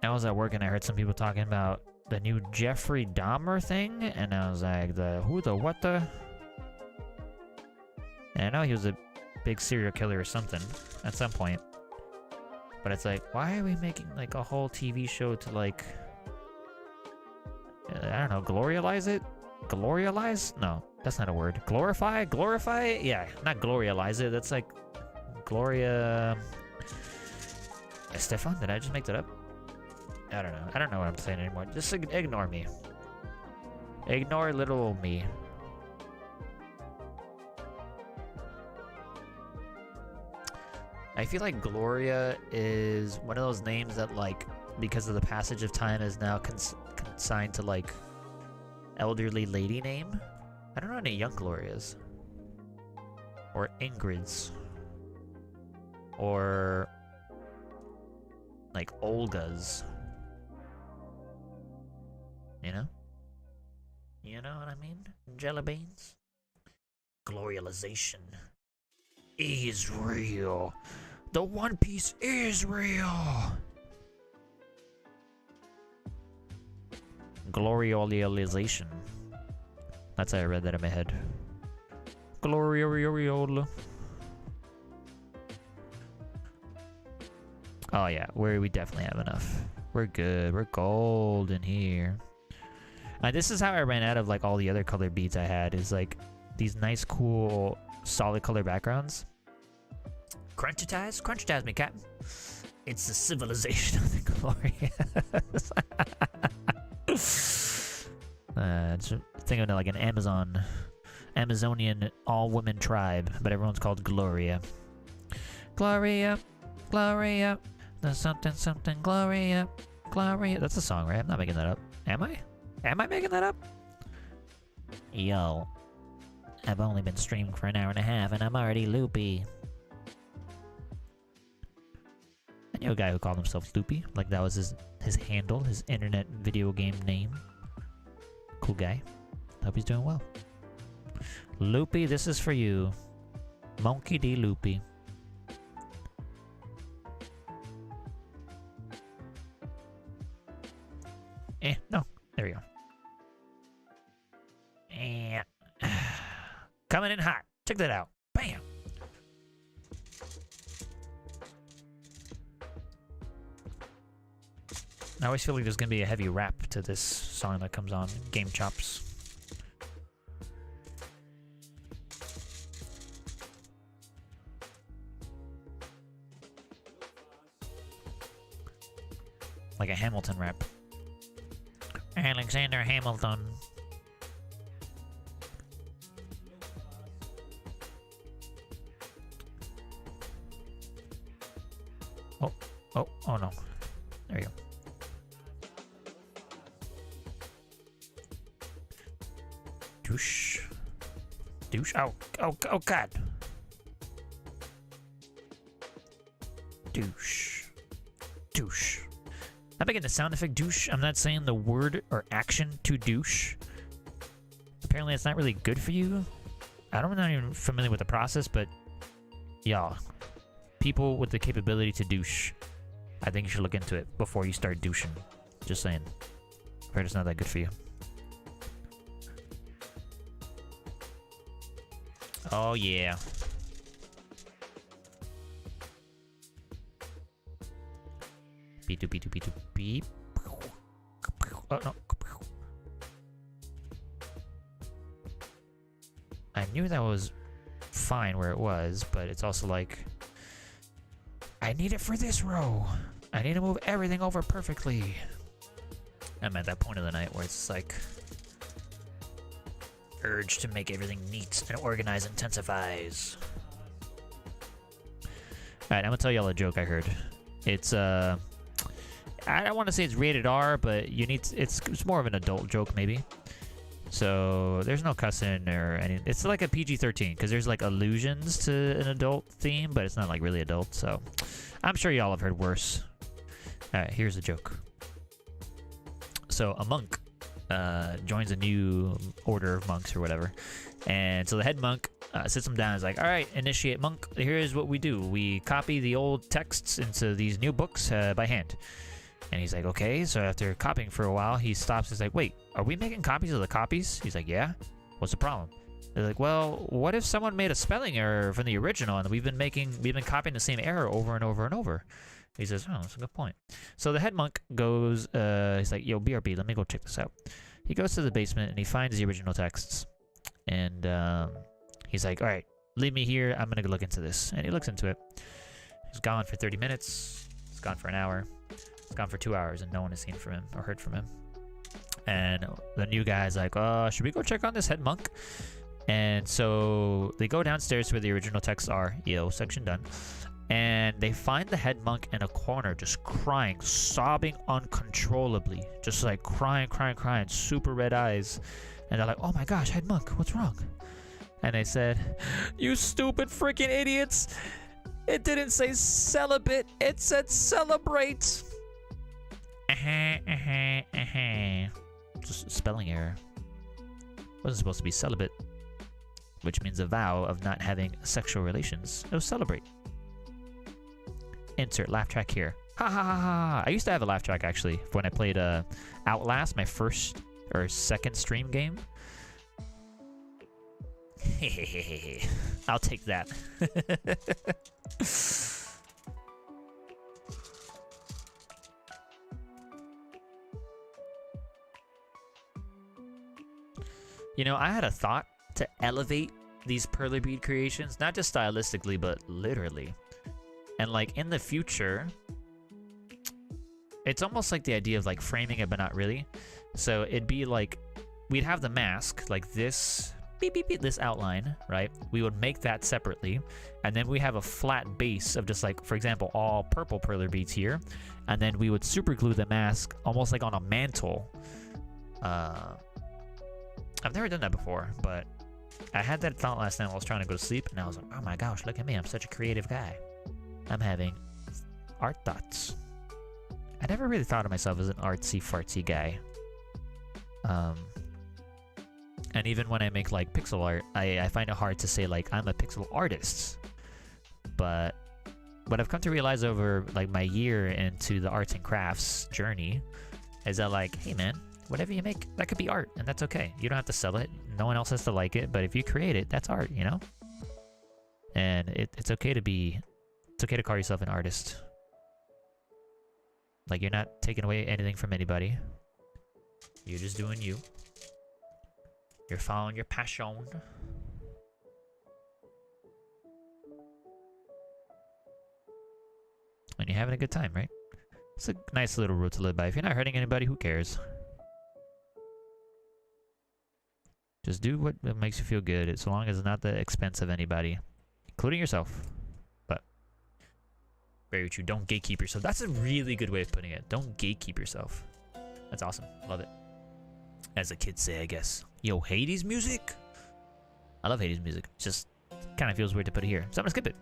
I was at work and I heard some people talking about the new Jeffrey Dahmer thing, and I was like, what the? And I know he was a big serial killer or something at some point, but it's like, why are we making like a whole TV show to like, I don't know, glorialize it? Glorialize? No, that's not a word. Glorify? Glorify it? Yeah, not glorialize it. That's like Gloria Estefan? Did I just make that up? I don't know. I don't know what I'm saying anymore. Just ignore me. Ignore little old me. I feel like Gloria is one of those names that, like, because of the passage of time, is now consigned to, like, elderly lady name. I don't know any young Glorias. Or Ingrids. Or, like, Olgas. You know? You know what I mean? Jelly beans? Glorialization is real. The One Piece is real. Gloriolization. That's how I read that in my head. Gloriol. Oh yeah, we definitely have enough. We're good. We're golden here. This is how I ran out of like all the other color beads I had. Is like these nice, cool, solid color backgrounds. Crunchitize me, Captain. It's the civilization of the glorious. Think of it like an Amazonian all-woman tribe, but everyone's called Gloria. Gloria, Gloria, there's something, Gloria, Gloria. That's a song, right? I'm not making that up. Am I? Am I making that up? Yo, I've only been streaming for an hour and a half, and I'm already loopy. I knew a guy who called himself Loopy, like that was his handle, his internet video game name. Cool guy. Hope he's doing well. Loopy, this is for you. Monkey D. Loopy. No. There we go. And coming in hot. Check that out. Bam. I always feel like there's gonna be a heavy rap to this song that comes on Game Chops. Like a Hamilton rap. Alexander Hamilton. Oh no. There you go. Douche. Douche. Oh god. Douche. Douche. I'm making the sound effect douche. I'm not saying the word or action to douche. Apparently it's not really good for you. I'm not even familiar with the process, but y'all, people with the capability to douche, I think you should look into it before you start douching. Just saying. I've heard it's not that good for you. Oh yeah. Beep doop beep doop beep doop beep. Oh no. I knew that was fine where it was, but it's also like I need it for this row. I need to move everything over perfectly. I'm at that point of the night where it's like urge to make everything neat and organized intensifies. Alright, I'm gonna tell y'all a joke I heard. It's I don't want to say it's rated R, but you need to, it's more of an adult joke maybe. So there's no cussing or anything. It's like a PG-13 because there's like allusions to an adult theme, but it's not like really adult. So I'm sure y'all have heard worse. All right, here's a joke. So a monk joins a new order of monks or whatever, and so the head monk sits him down and is like, all right, initiate monk, here's what we do. We copy the old texts into these new books by hand. And he's like, okay. So after copying for a while, he stops. He's like, wait, are we making copies of the copies? He's like, yeah. What's the problem? They're like, well, what if someone made a spelling error from the original and we've been copying the same error over and over and over? He says, oh, that's a good point. So the head monk goes, he's like, yo, BRB, let me go check this out. He goes to the basement and he finds the original texts. And he's like, all right, leave me here. I'm going to look into this. And he looks into it. He's gone for 30 minutes. He's gone for an hour. He's gone for 2 hours and no one has seen from him or heard from him. And the new guy's like, should we go check on this head monk? And so they go downstairs where the original texts are. Yo, section done. And they find the head monk in a corner just crying, sobbing uncontrollably. Just like crying, super red eyes. And they're like, oh my gosh, head monk, what's wrong? And they said, you stupid freaking idiots. It didn't say celibate, it said celebrate. Just a spelling error. Wasn't supposed to be celibate, which means a vow of not having sexual relations. It was celebrate. Insert laugh track here. Ha ha ha ha. I used to have a laugh track actually when I played Outlast, my first or second stream game. I'll take that. You know, I had a thought to elevate these Perler Bead creations, not just stylistically, but literally. And like in the future, it's almost like the idea of like framing it, but not really. So it'd be like, we'd have the mask like this, beep, beep, beep, this outline, right? We would make that separately. And then we have a flat base of just like, for example, all purple Perler Beads here. And then we would super glue the mask almost like on a mantle. I've never done that before, but I had that thought last night while I was trying to go to sleep, and I was like, oh my gosh, look at me, I'm such a creative guy. I'm having art thoughts. I never really thought of myself as an artsy-fartsy guy. And even when I make like pixel art, I find it hard to say like I'm a pixel artist. But what I've come to realize over like my year into the arts and crafts journey is that like, hey man, whatever you make, that could be art, and that's okay. You don't have to sell it. No one else has to like it, but if you create it, that's art, you know? And it's okay to be... It's okay to call yourself an artist. Like, you're not taking away anything from anybody. You're just doing you. You're following your passion. And you're having a good time, right? It's a nice little road to live by. If you're not hurting anybody, who cares? Just do what makes you feel good, as long as it's not at the expense of anybody, including yourself. But very true. Don't gatekeep yourself. That's a really good way of putting it. Don't gatekeep yourself. That's awesome. Love it. As the kids say, I guess. Yo, Hades music? I love Hades music. Just kind of feels weird to put it here, so I'm gonna skip it.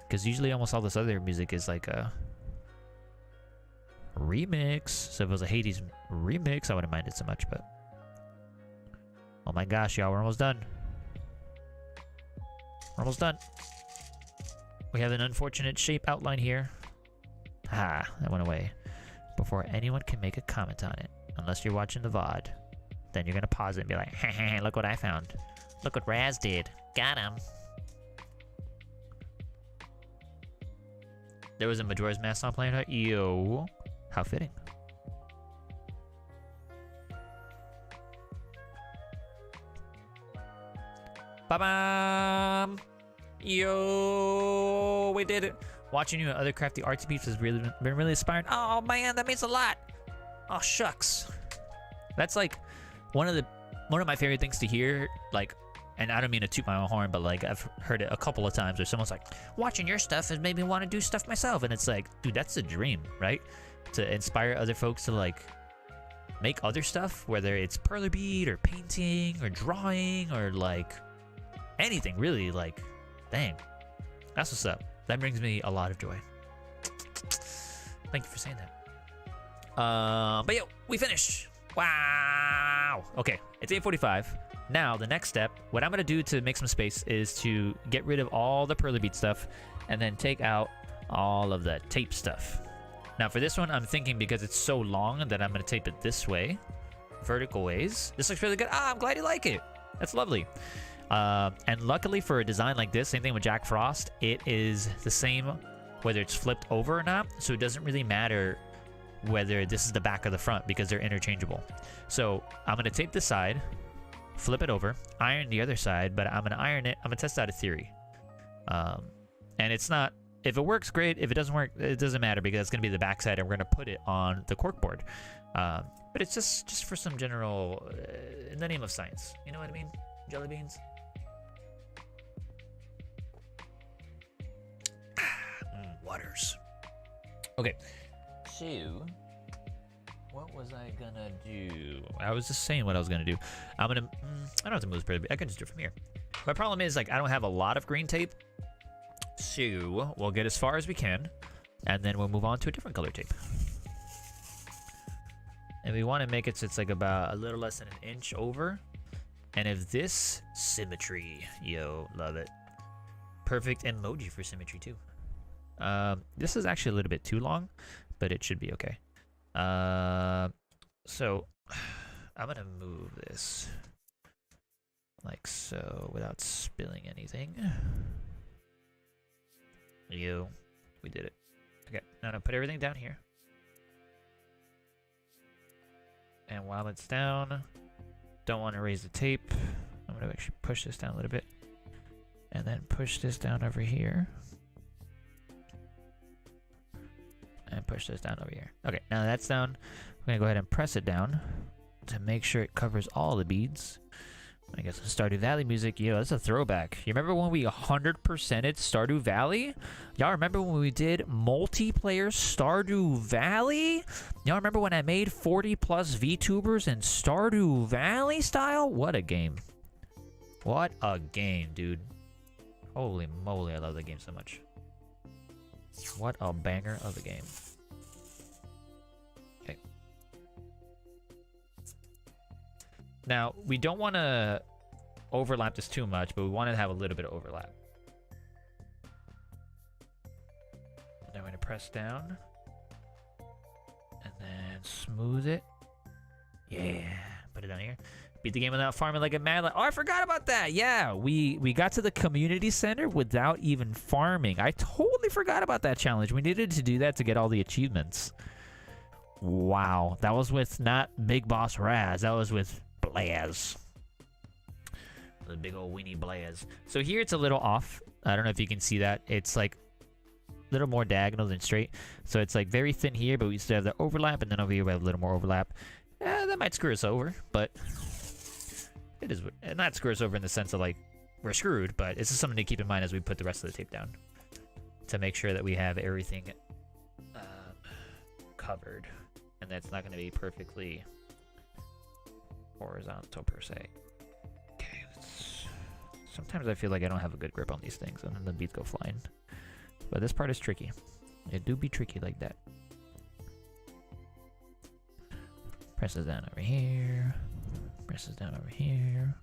Because usually almost all this other music is like a remix. So if it was a Hades remix, I wouldn't mind it so much, but... Oh my gosh, y'all, we're almost done. We're almost done. We have an unfortunate shape outline here. Ah, that went away. Before anyone can make a comment on it. Unless you're watching the VOD. Then you're gonna pause it and be like, hey, look what I found. Look what Raz did. Got him. There was a Majora's Mask song playing her. Yo. How fitting. Ba-bam! Yo, we did it. Watching you and other crafty artsy peeps has been really inspiring. Oh man, that means a lot. Oh shucks. That's like one of my favorite things to hear. Like, and I don't mean to toot my own horn, but like I've heard it a couple of times where someone's like, watching your stuff has made me want to do stuff myself, and it's like, dude, that's the dream, right? To inspire other folks to like make other stuff, whether it's Perler Bead or painting or drawing or like anything really. Like, dang, that's what's up. That brings me a lot of joy. Thank you for saying that. But yo, we finished. Wow. Okay, it's 8:45. Now the next step, what I'm gonna do to make some space is to get rid of all the Perler Bead stuff and then take out all of the tape stuff. Now for this one, I'm thinking because it's so long that I'm gonna tape it this way, vertical ways. This looks really good. Ah, I'm glad you like it. That's lovely. And luckily for a design like this, same thing with Jack Frost, it is the same whether it's flipped over or not, so it doesn't really matter whether this is the back or the front because they're interchangeable. So I'm going to tape this side, flip it over, iron the other side, but I'm going to iron it. I'm going to test out a theory. And it's not, if it works, great. If it doesn't work, it doesn't matter because it's going to be the back side and we're going to put it on the corkboard. But it's just for some general, in the name of science. You know what I mean? Jelly beans. Waters. Okay, so what was I gonna do? I was just saying what I was gonna do. I don't have to move this. I can just do it from here. My problem is like I don't have a lot of green tape, so we'll get as far as we can, and then we'll move on to a different color tape. And we want to make it so it's like about a little less than an inch over. And if this symmetry, yo, love it. Perfect emoji for symmetry too. This is actually a little bit too long, but it should be okay. So I'm gonna move this like so without spilling anything. We did it. Okay, now I'm gonna put everything down here. And while it's down, don't want to raise the tape. I'm gonna actually push this down a little bit. And then push this down over here. And push this down over here. Okay, now that's down. We're gonna go ahead and press it down to make sure it covers all the beads. I guess Stardew Valley music, yo, that's a throwback. You remember when we 100%ed Stardew Valley? Y'all remember when we did multiplayer Stardew Valley? Y'all remember when I made 40 plus VTubers in Stardew Valley style? What a game. What a game, dude. Holy moly, I love that game so much. What a banger of a game. Okay. Now, we don't want to overlap this too much, but we want to have a little bit of overlap. Then we're going to press down. And then smooth it. Yeah. Put it down here. Beat the game without farming like a mad. Oh, I forgot about that. Yeah, we got to the community center without even farming. I totally forgot about that challenge. We needed to do that to get all the achievements. Wow. That was with not Big Boss Raz. That was with Blaz. The big old weenie Blaz. So here it's a little off. I don't know if you can see that. It's like a little more diagonal than straight. So it's like very thin here, but we still have the overlap. And then over here we have a little more overlap. That might screw us over, but it is not screw us over in the sense of like we're screwed, but it's just something to keep in mind as we put the rest of the tape down to make sure that we have everything covered, and that's not going to be perfectly horizontal per se. Okay, sometimes I feel like I don't have a good grip on these things, and then the beads go flying. But this part is tricky. It do be tricky like that. Press it down over here. Press it down over here.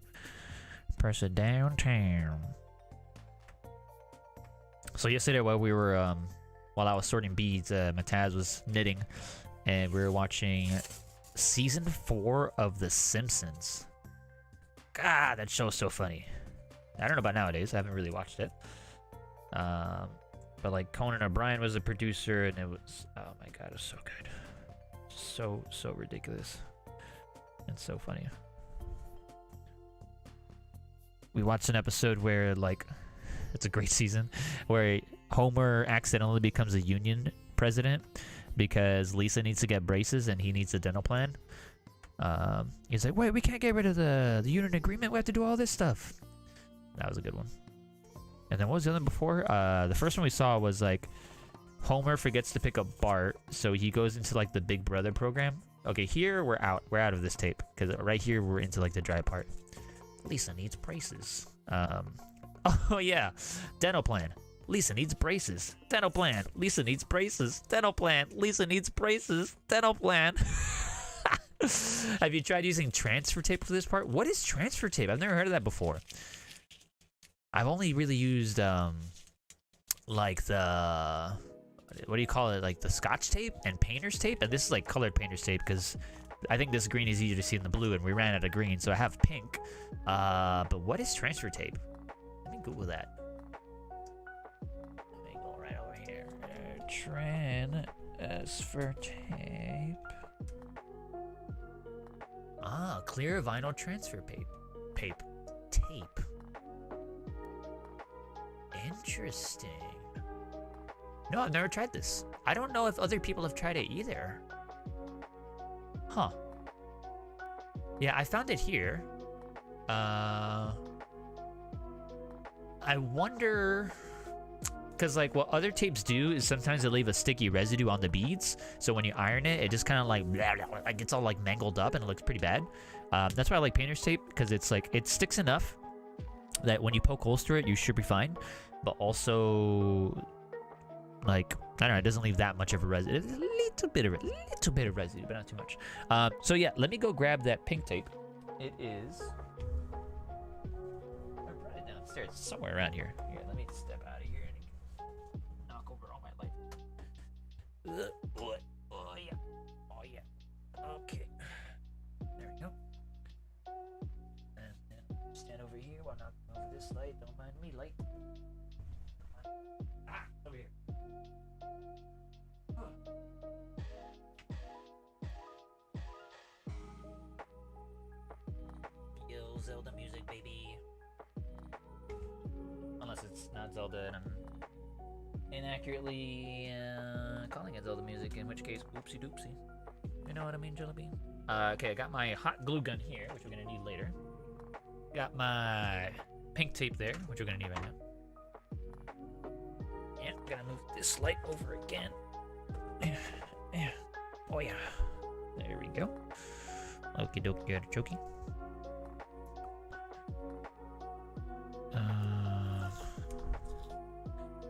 Press it downtown. So yesterday while we were while I was sorting beads, Mataz was knitting, and we were watching season 4 of The Simpsons. God, that show's so funny. I don't know about nowadays. I haven't really watched it. But like Conan O'Brien was the producer, and it was, oh my god, it was so good. So ridiculous. And so funny. We watched an episode where, like, it's a great season, where Homer accidentally becomes a union president because Lisa needs to get braces and he needs a dental plan. He's like, wait, we can't get rid of the union agreement. We have to do all this stuff. That was a good one. And then what was the other one before? The first one we saw was, like, Homer forgets to pick up Bart, so he goes into, like, the Big Brother program. Okay, here we're out. We're out of this tape because right here we're into, like, the dry part. Lisa needs braces. Oh yeah, dental plan. Lisa needs braces. Dental plan. Lisa needs braces. Dental plan. Lisa needs braces. Dental plan. Have you tried using transfer tape for this part? What is transfer tape? I've never heard of that before. I've only really used like the, what do you call it? Like the Scotch tape and painter's tape. And this is like colored painter's tape because I think this green is easier to see than the blue, and we ran out of green, so I have pink. But what is transfer tape? Let me Google that. Let me go right over here. Transfer tape. Ah, clear vinyl transfer tape. Interesting. No, I've never tried this. I don't know if other people have tried it either. Huh. Yeah, I found it here. I wonder, because like what other tapes do is sometimes they leave a sticky residue on the beads, so when you iron it, it just kind of like gets all like mangled up and it looks pretty bad. That's why I like painter's tape, because it's like it sticks enough that when you poke holes through it, you should be fine, but also like I don't know, it doesn't leave that much of a residue. A little bit of residue, but not too much. So yeah, let me go grab that pink tape. It is. I brought it downstairs, somewhere around here. Here, let me step out of here and knock over all my this light. Don't mind me, light. Ah, over here. Yo, Zelda music, baby. Unless it's not Zelda and I'm inaccurately calling it Zelda music, in which case, oopsie doopsie. You know what I mean, Jellybean? Okay, I got my hot glue gun here, which we're gonna need later. Got my pink tape there, which we're gonna need right now. Yeah, gotta move this light over again. Yeah. Oh yeah. There we go. Okie dokie artichoke.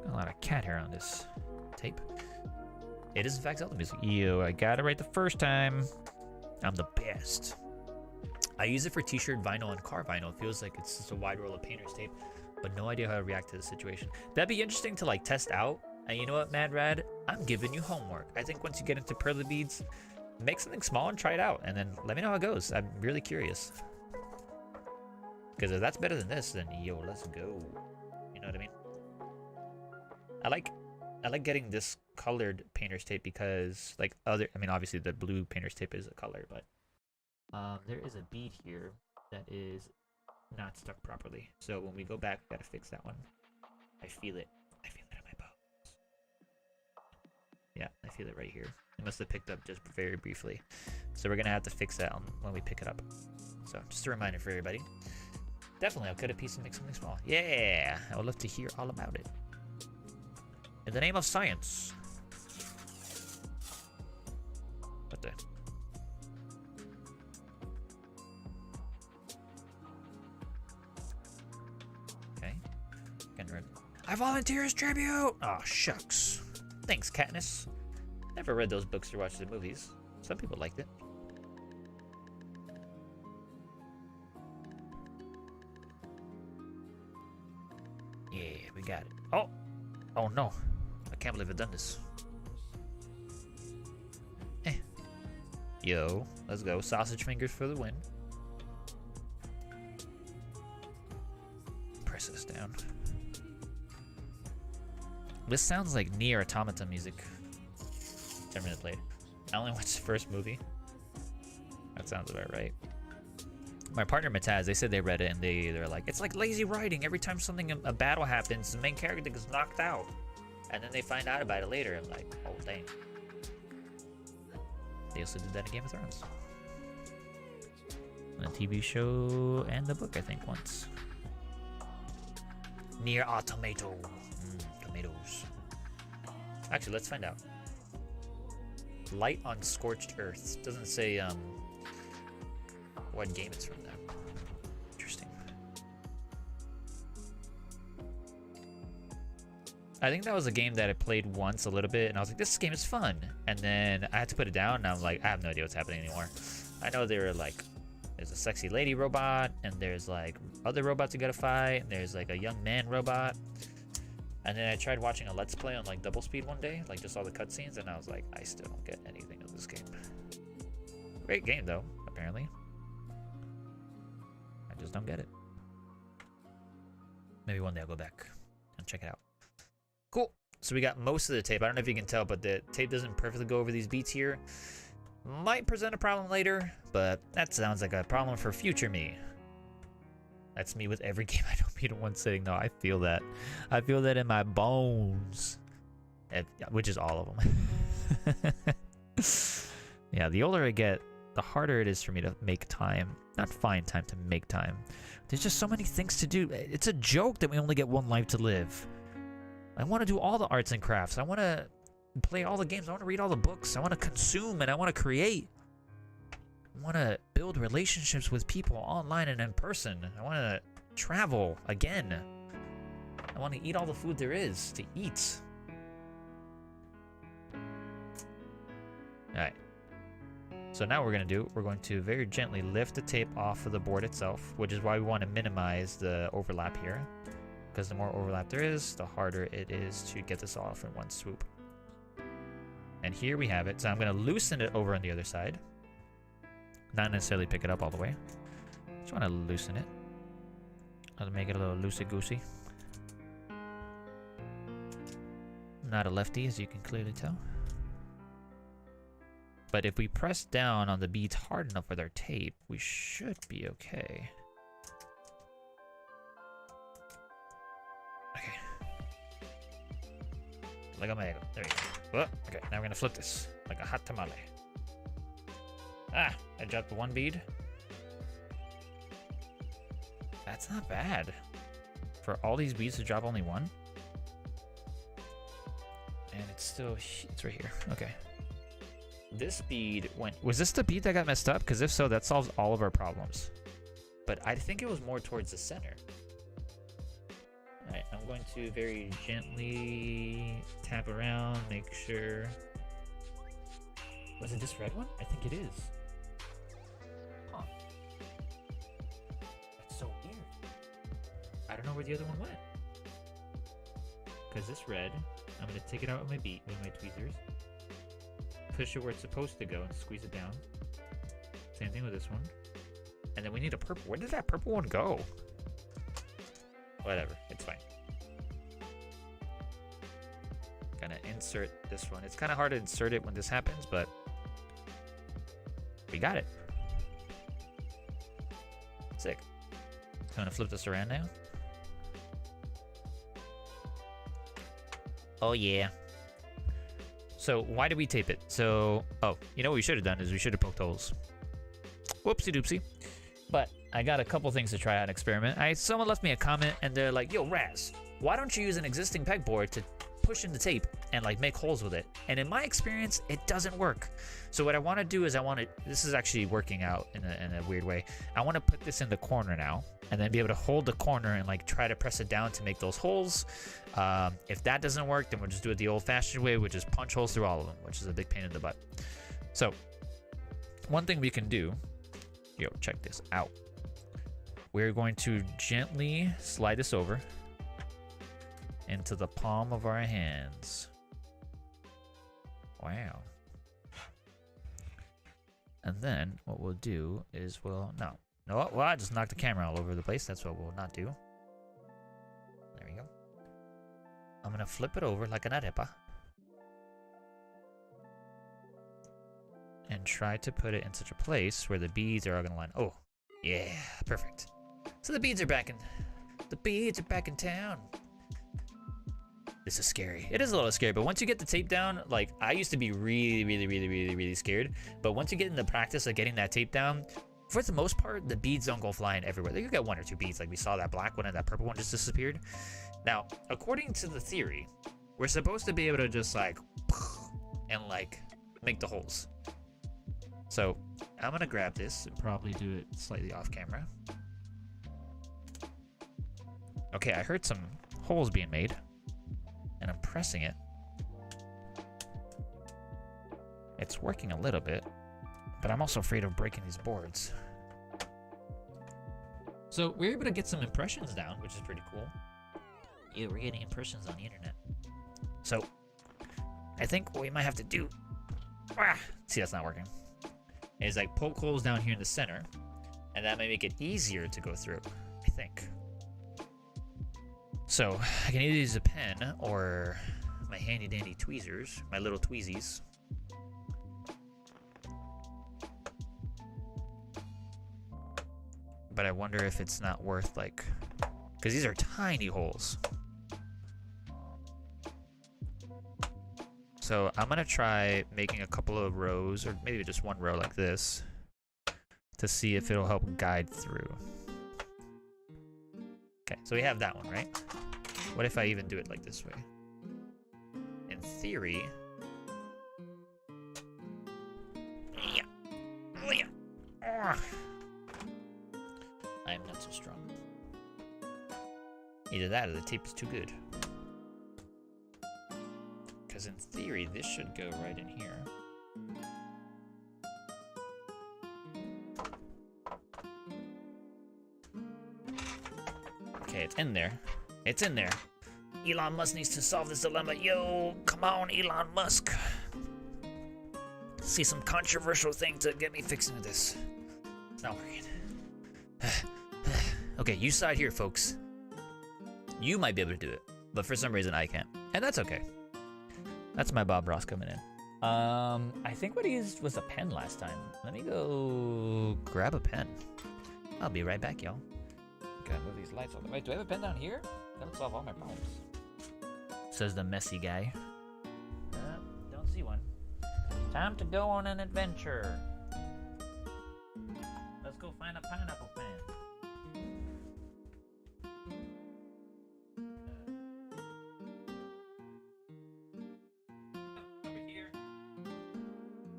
Got a lot of cat hair on this tape. It is in fact Zelda music. Yo, I got it right the first time. I'm the best. I use it for t-shirt vinyl and car vinyl. It feels like it's just a wide roll of painter's tape, but no idea how to react to the situation. That'd be interesting to like test out. And you know what, Mad Rad? I'm giving you homework. I think once you get into Perler Beads, make something small and try it out, and then let me know how it goes. I'm really curious. Because if that's better than this, then yo, let's go. You know what I mean? I like getting this colored painter's tape because like obviously the blue painter's tape is a color, but there is a bead here that is not stuck properly. So when we go back, we gotta fix that one. I feel it in my bones. Yeah, I feel it right here. It must have picked up just very briefly. So we're gonna have to fix that when we pick it up. So just a reminder for everybody. Definitely, I'll cut a piece and make something small. Yeah, I would love to hear all about it. In the name of science. What the? Okay. I volunteer as tribute! Oh, shucks. Thanks, Katniss. Never read those books or watched the movies. Some people liked it. Yeah, we got it. Oh no. I can't believe I've done this. Yo, let's go. Sausage fingers for the win. Press this down. This sounds like Nier Automata music. Never really played. I only watched the first movie. That sounds about right. My partner Mataz, they said they read it and they're like, it's like lazy writing. Every time a battle happens, the main character gets knocked out. And then they find out about it later. I'm like, oh dang. They also did that in Game of Thrones. On a TV show and the book, I think, once. Nier Automata. Tomatoes. Actually, let's find out. Light on Scorched Earth. Doesn't say what game it's from though. Interesting. I think that was a game that I played once a little bit, and I was like, this game is fun. And then I had to put it down, and I'm like, I have no idea what's happening anymore. I know there were like, there's a sexy lady robot, and there's like other robots you gotta fight, and there's like a young man robot. And then I tried watching a Let's Play on like double speed one day, like just all the cutscenes, and I was like, I still don't get anything of this game. Great game though, apparently. I just don't get it. Maybe one day I'll go back and check it out. Cool. So we got most of the tape. I don't know if you can tell, but the tape doesn't perfectly go over these beats here. Might present a problem later, but that sounds like a problem for future me. That's me with every game I don't beat in one sitting. No, I feel that. I feel that in my bones. Which is all of them. Yeah, the older I get, the harder it is for me to make time. Not find time, to make time. There's just so many things to do. It's a joke that we only get one life to live. I want to do all the arts and crafts. I want to play all the games. I want to read all the books. I want to consume and I want to create. I want to build relationships with people online and in person. I want to travel again. I want to eat all the food there is to eat. Alright. So now what we're going to do, we're going to very gently lift the tape off of the board itself, which is why we want to minimize the overlap here. Because the more overlap there is, the harder it is to get this off in one swoop. And here we have it. So I'm going to loosen it over on the other side. Not necessarily pick it up all the way. Just want to loosen it. I'll make it a little loosey-goosey. Not a lefty, as you can clearly tell. But if we press down on the beads hard enough with our tape, we should be okay. Okay. Like a mango. There we go. Oh, okay, now we're gonna flip this like a hot tamale. Ah, I dropped one bead. That's not bad. For all these beads to drop only one. And it's still, it's right here. Okay. This bead went, was this the bead that got messed up? Because if so, that solves all of our problems. But I think it was more towards the center. Alright, I'm going to very gently tap around, make sure. Was it this red one? I think it is. Huh. That's so weird. I don't know where the other one went. Because this red, I'm going to take it out with my bead, with my tweezers. Push it where it's supposed to go and squeeze it down. Same thing with this one. And then we need a purple. Where did that purple one go? Whatever, it's fine. Gonna insert this one. It's kind of hard to insert it when this happens, but we got it. Sick. I'm gonna flip this around now. Oh yeah. So why did we tape it? So, oh, you know what we should have done is we should have poked holes. Whoopsie doopsie. But I got a couple things to try out and experiment. Someone left me a comment and they're like, yo, Raz, why don't you use an existing pegboard to push in the tape and like make holes with it? And in my experience, it doesn't work. So what I want to do is this is actually working out in a weird way. I want to put this in the corner now and then be able to hold the corner and like try to press it down to make those holes. If that doesn't work, then we'll just do it the old fashioned way, which is punch holes through all of them, which is a big pain in the butt. So one thing we can do, yo, check this out. We're going to gently slide this over into the palm of our hands. Wow. And then what we'll do is well, I just knocked the camera all over the place. That's what we'll not do. There we go. I'm gonna flip it over like an arepa. And try to put it in such a place where the beads are all gonna line. Oh, yeah, perfect. So the beads are back in town. This is scary. It is a little scary, but once you get the tape down, like I used to be really scared. But once you get in the practice of getting that tape down, for the most part, the beads don't go flying everywhere. You get one or two beads, like we saw that black one and that purple one just disappeared. Now, according to the theory, we're supposed to be able to just like, and like make the holes. So I'm gonna grab this and probably do it slightly off camera. Okay, I heard some holes being made. And I'm pressing it. It's working a little bit, but I'm also afraid of breaking these boards. So we're able to get some impressions down, which is pretty cool. Yeah, we're getting impressions on the internet. So I think what we might have to do, see, that's not working, is like poke holes down here in the center, and that might make it easier to go through, I think. So I can either use a pen or my handy dandy tweezers, my little tweezies. But I wonder if it's not worth like, because these are tiny holes. So I'm gonna try making a couple of rows, or maybe just one row like this, to see if it'll help guide through. Okay, so we have that one, right? What if I even do it like this way? In theory... I'm not so strong. Either that or the tape is too good. Because in theory, this should go right in here. Okay, it's in there. It's in there. Elon Musk needs to solve this dilemma. Yo, come on, Elon Musk. See some controversial thing to get me fixing this. It's not working. Okay, you side here, folks. You might be able to do it, but for some reason I can't. And that's okay. That's my Bob Ross coming in. I think what I used was a pen last time. Let me go grab a pen. I'll be right back, y'all. Gotta move these lights all the way. Do I have a pen down here? That would solve all my problems. Says the messy guy. Don't see one. Time to go on an adventure. Let's go find a pineapple pen. Over here.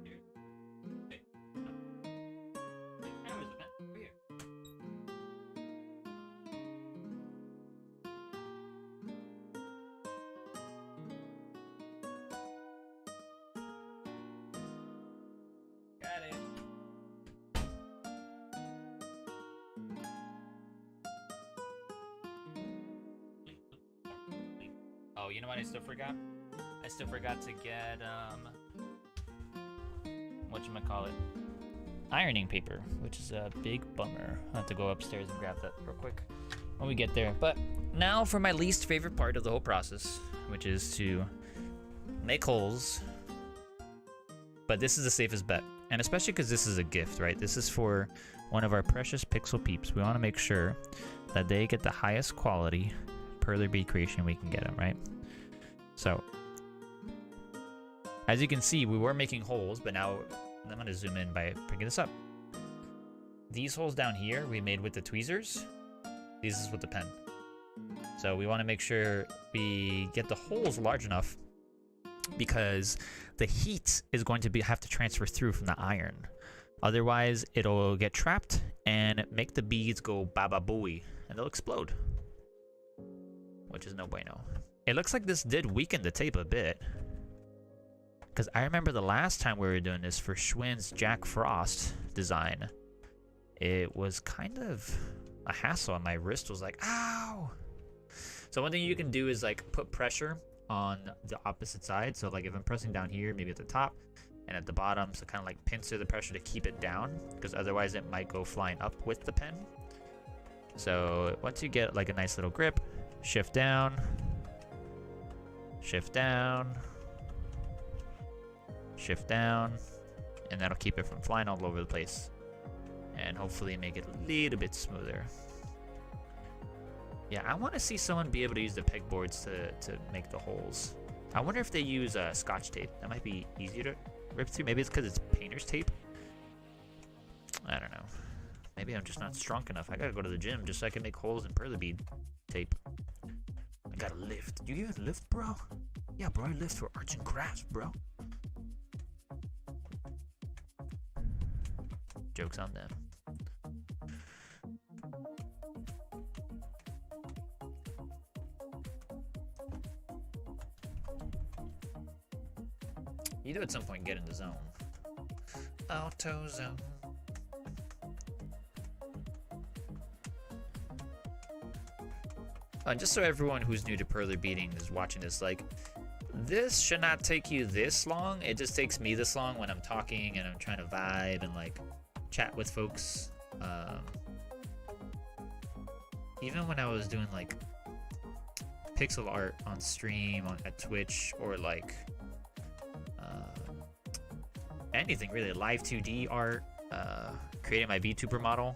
Here. Hey. Where's the pen? Over here. Got it. Oh, you know what I still forgot? I still forgot to get, whatchamacallit? Ironing paper, which is a big bummer. I'll have to go upstairs and grab that real quick when we get there. But now for my least favorite part of the whole process, which is to make holes. But this is the safest bet. And especially because this is a gift, right? This is for one of our precious Pixel Peeps. We want to make sure that they get the highest quality Perler Bead creation we can get them, right? So, as you can see, we were making holes, but now I'm going to zoom in by bringing this up. These holes down here we made with the tweezers. This is with the pen. So we want to make sure we get the holes large enough because the heat is going to have to transfer through from the iron. Otherwise, it'll get trapped and make the beads go baba booey, and they'll explode. Which is no bueno. It looks like this did weaken the tape a bit. Because I remember the last time we were doing this for Schwinn's Jack Frost design. It was kind of a hassle, and my wrist was like, ow! So one thing you can do is like put pressure on the opposite side. So like if I'm pressing down here, maybe at the top and at the bottom, so kind of like pincer the pressure to keep it down, because otherwise it might go flying up with the pen. So once you get like a nice little grip, shift down, shift down, shift down, and that'll keep it from flying all over the place and hopefully make it a little bit smoother. Yeah, I want to see someone be able to use the pegboards to make the holes. I wonder if they use Scotch tape. That might be easier to rip through. Maybe it's because it's painter's tape. I don't know. Maybe I'm just not strong enough. I gotta go to the gym just so I can make holes in Perler Bead tape. I gotta lift. You even lift, bro? Yeah, bro, I lift for arts and crafts, bro. Joke's on them. You do at some point get in the zone. Auto zone. Just so everyone who's new to Perler beading is watching this, like, this should not take you this long. It just takes me this long when I'm talking and I'm trying to vibe and like chat with folks. Even when I was doing like pixel art on stream at Twitch, or like anything really, live 2D art, creating my VTuber model,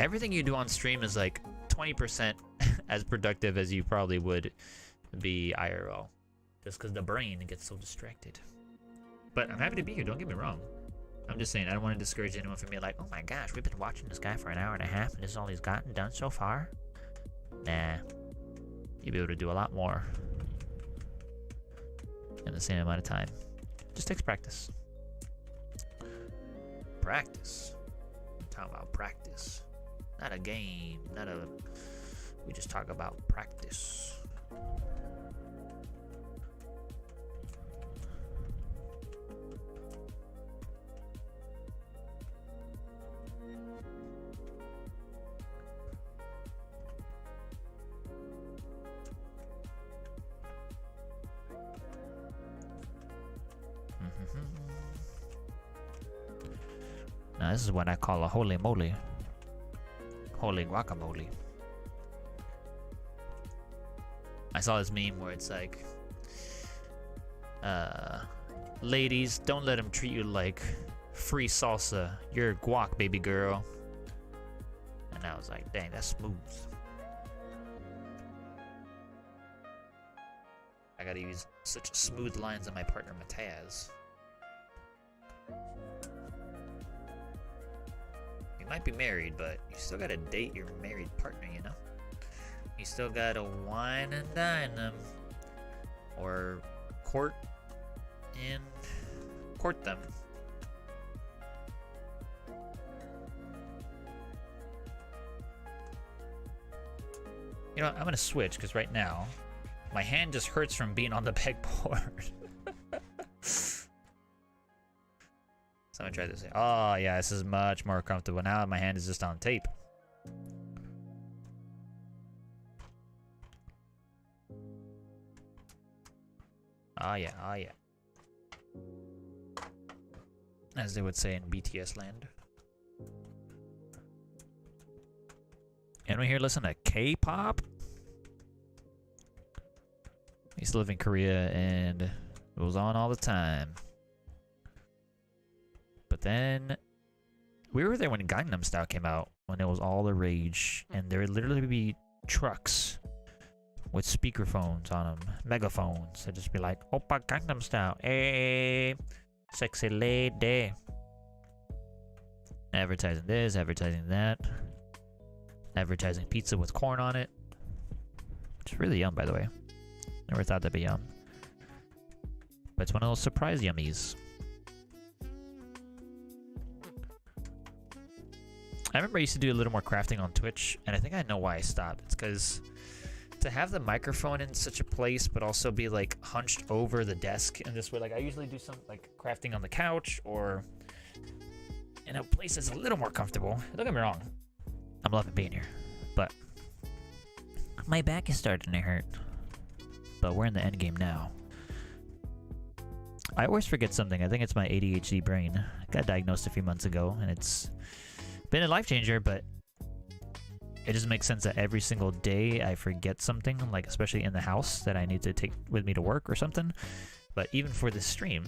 everything you do on stream is like 20% as productive as you probably would be IRL, just because the brain gets so distracted. But I'm happy to be here, don't get me wrong. I'm just saying, I don't want to discourage anyone from being like, oh my gosh, we've been watching this guy for an hour and a half and this is all he's gotten done so far. Nah, you'll be able to do a lot more in the same amount of time. Just takes practice. Practice. I'm talking about practice. Not a game, we just talk about practice. Now this is what I call a holy moly. Holy guacamole. I saw this meme where it's like, ladies, don't let him treat you like free salsa. You're guac, baby girl. And I was like, dang, that's smooth. I gotta use such smooth lines on my partner, Mataz. You might be married, but you still gotta date your married partner, you know? You still gotta wine and dine them. Or court them. You know what, I'm gonna switch, because right now, my hand just hurts from being on the pegboard. So I'm gonna try this. Oh yeah, this is much more comfortable. Now my hand is just on tape. Oh yeah, oh yeah. As they would say in BTS land. Anyone here listen to K-pop? I used to live in Korea and it was on all the time. But then we were there when Gangnam Style came out, when it was all the rage, and there would literally be trucks with speakerphones on them, megaphones. They'd just be like, Oppa Gangnam Style, hey, sexy lady. Advertising this, advertising that. Advertising pizza with corn on it. It's really yum, by the way. Never thought that'd be yum. But it's one of those surprise yummies. I remember I used to do a little more crafting on Twitch, and I think I know why I stopped. It's because to have the microphone in such a place, but also be like hunched over the desk in this way, like I usually do some like crafting on the couch or in a place that's a little more comfortable. Don't get me wrong, I'm loving being here, but my back is starting to hurt. But we're in the end game now. I always forget something. I think it's my ADHD brain. I got diagnosed a few months ago, and it's been a life changer, but it just makes sense that every single day I forget something, like especially in the house, that I need to take with me to work or something. But even for this stream,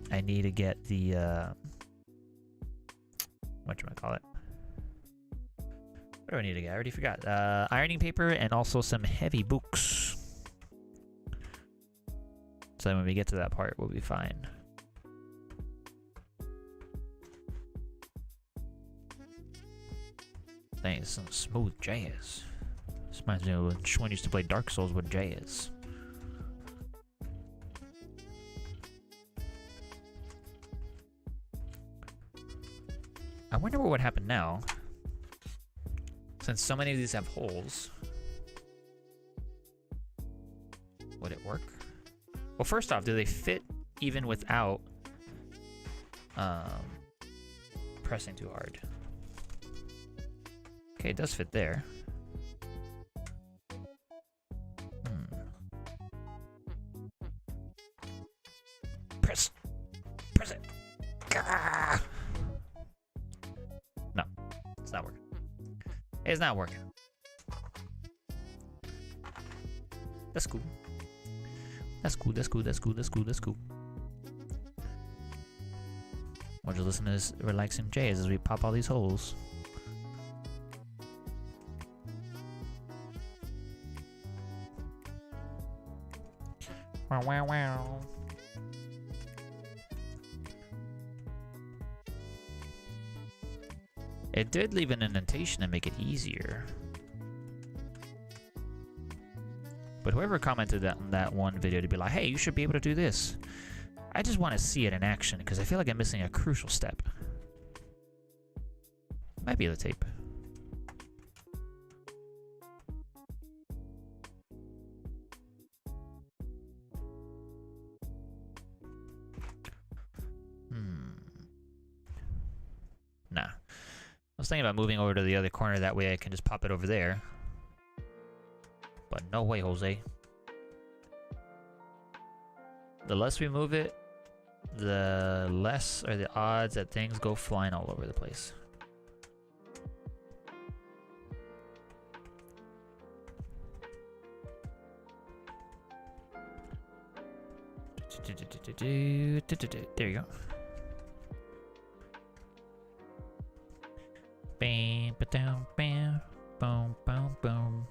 I need to get the, whatchamacallit? What do I need to get? I already forgot. Ironing paper and also some heavy books. So when we get to that part, we'll be fine. Dang, it's some smooth jazz. This reminds me of when Schwinn used to play Dark Souls with jazz. I wonder what would happen now. Since so many of these have holes. Would it work? Well, first off, do they fit even without pressing too hard? Okay, it does fit there. Press it. Gah! No, it's not working. It's not working. That's cool. That's cool, that's cool, that's cool, that's cool, that's cool. We'll just listen to this relaxing jazz as we pop all these holes. Wow, wow, wow. It did leave an indentation to make it easier. But whoever commented on that one video to be like, hey, you should be able to do this. I just want to see it in action because I feel like I'm missing a crucial step. Might be the tape. Nah. I was thinking about moving over to the other corner, that way I can just pop it over there. But no way, Jose. The less we move it, the less are the odds that things go flying all over the place. There you go. Bam, ba-dum, bam, boom, boom, boom.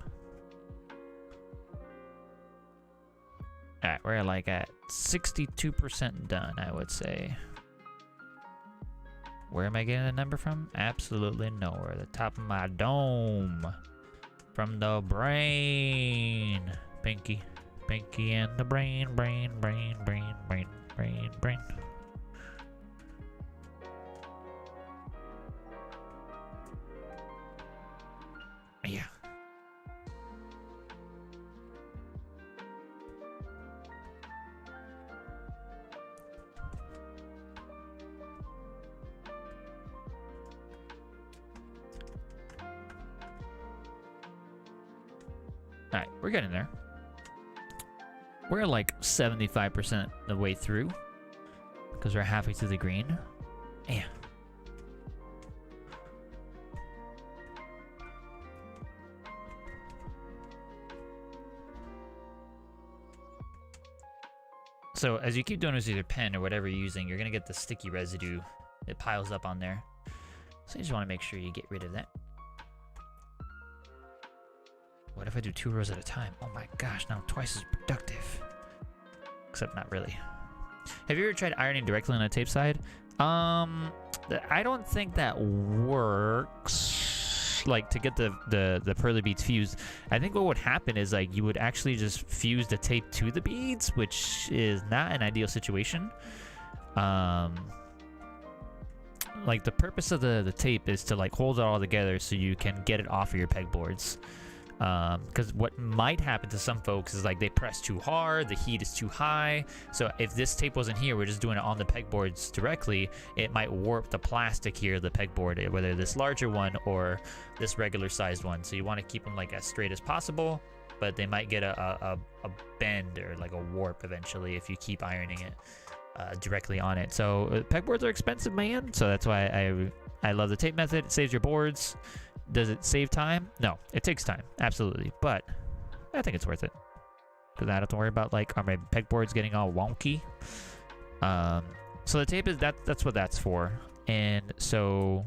Alright, we're like at 62% done, I would say. Where am I getting the number from? Absolutely nowhere. The top of my dome. From the brain. Pinky. Pinky and the brain, brain, brain, brain, brain, brain, brain. Yeah. Alright, we're getting there. We're like 75% the way through because we're halfway through the green. Yeah. So as you keep doing with your pen or whatever you're using, you're gonna get the sticky residue that piles up on there. So you just want to make sure you get rid of that. What if I do 2 rows at a time? Oh my gosh, now I'm twice as productive. Except not really. Have you ever tried ironing directly on a tape side? I don't think that works. Like to get the Perler beads fused. I think what would happen is like you would actually just fuse the tape to the beads, which is not an ideal situation. Like the purpose of the tape is to like hold it all together so you can get it off of your pegboards. Because what might happen to some folks is like they press too hard, the heat is too high. So if this tape wasn't here, we're just doing it on the pegboards directly, it might warp the plastic here, the pegboard, whether this larger one or this regular sized one. So you want to keep them like as straight as possible, but they might get a bend or like a warp eventually if you keep ironing it directly on it. So pegboards are expensive, man. So that's why I love the tape method. It saves your boards. Does it save time? No, it takes time, absolutely. But I think it's worth it because I don't have to worry about like are my pegboards getting all wonky. So the tape is that's what that's for. And so,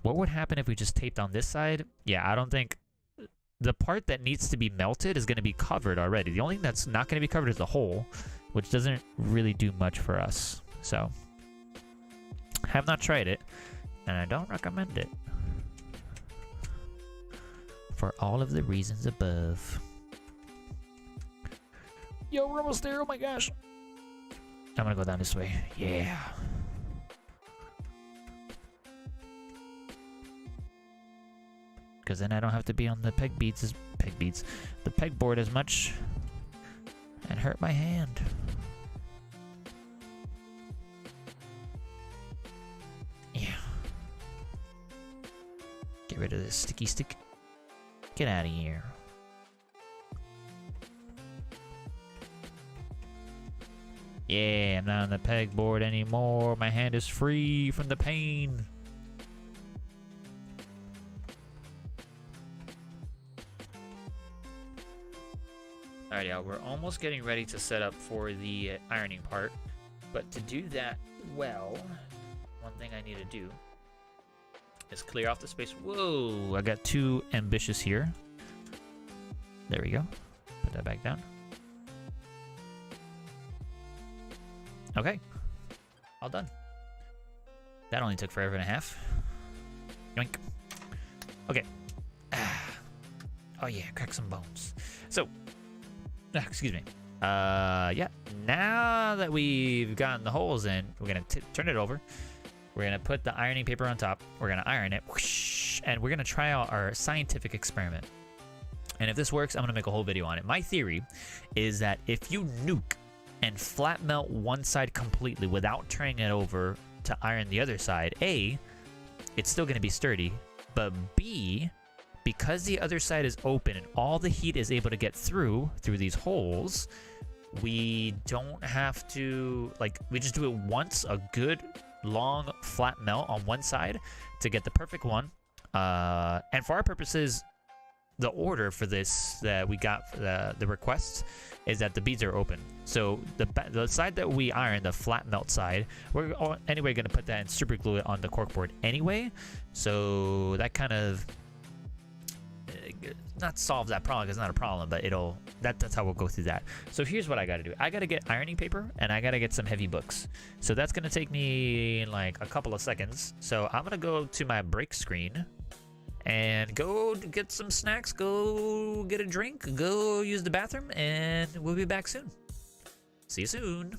what would happen if we just taped on this side? Yeah, I don't think the part that needs to be melted is going to be covered already. The only thing that's not going to be covered is the hole, which doesn't really do much for us. So, have not tried it, and I don't recommend it. For all of the reasons above. Yo, we're almost there. Oh my gosh. I'm gonna go down this way. Yeah. Because then I don't have to be on the the pegboard as much and hurt my hand. Yeah. Get rid of this sticky stick. Get out of here. Yeah, I'm not on the pegboard anymore. My hand is free from the pain. Alright, y'all, we're almost getting ready to set up for the ironing part. But to do that well, one thing I need to do is clear off the space. Whoa, I got too ambitious here. There we go. Put that back down. Okay. All done. That only took forever and a half. Yoink. Okay. Oh yeah, crack some bones. So, excuse me. Yeah, now that we've gotten the holes in, we're gonna turn it over. We're gonna put the ironing paper on top. We're gonna iron it, whoosh, and we're gonna try out our scientific experiment. And if this works, I'm gonna make a whole video on it. My theory is that if you nuke and flat melt one side completely without turning it over to iron the other side, A, it's still gonna be sturdy, but B, because the other side is open and all the heat is able to get through these holes, we don't have to, like, we just do it once, a good long flat melt on one side to get the perfect one. And for our purposes, the order for this that we got the request is that the beads are open. So the side that we iron, the flat melt side, we're anyway going to put that and super glue it on the corkboard anyway. So that kind of not solve that problem, because it's not a problem, but that's how we'll go through that. So here's what I got to do. I got to get ironing paper and I got to get some heavy books. So that's going to take me like a couple of seconds. So I'm going to go to my break screen and go get some snacks, go get a drink, go use the bathroom, and we'll be back soon. See you soon.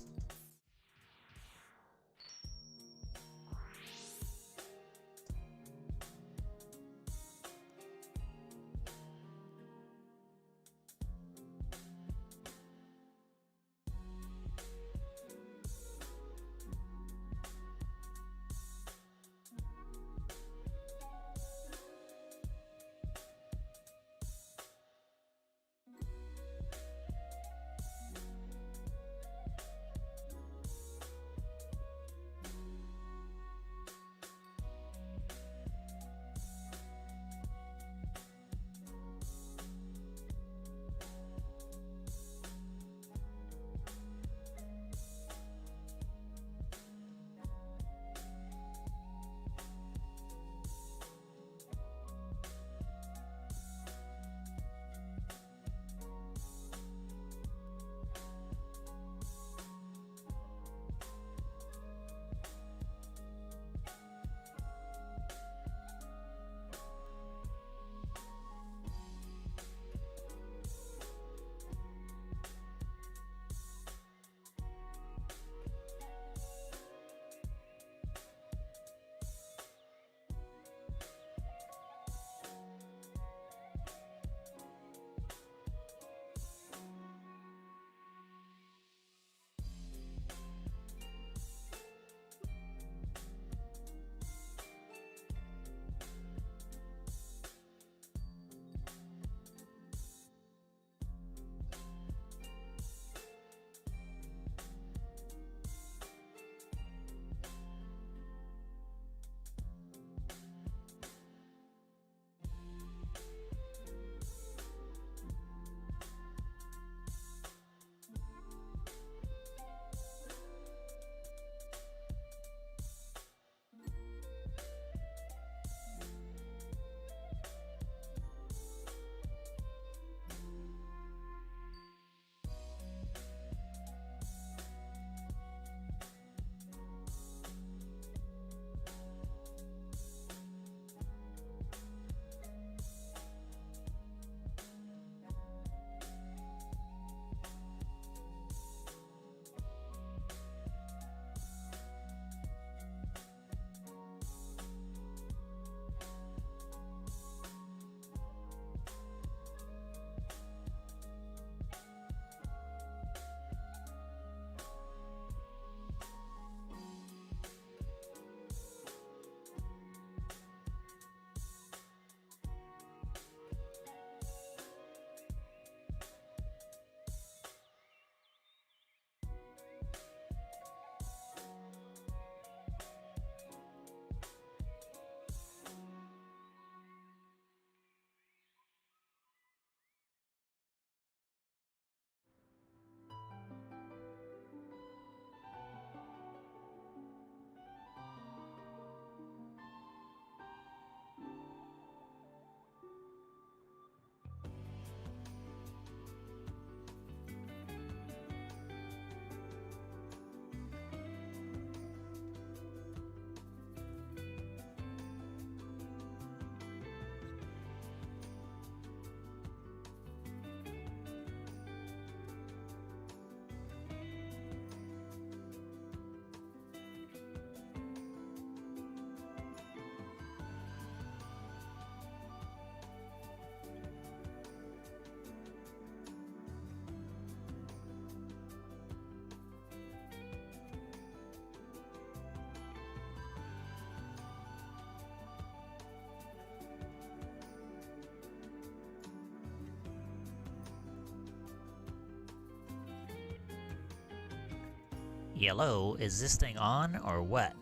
Yellow, is this thing on or what?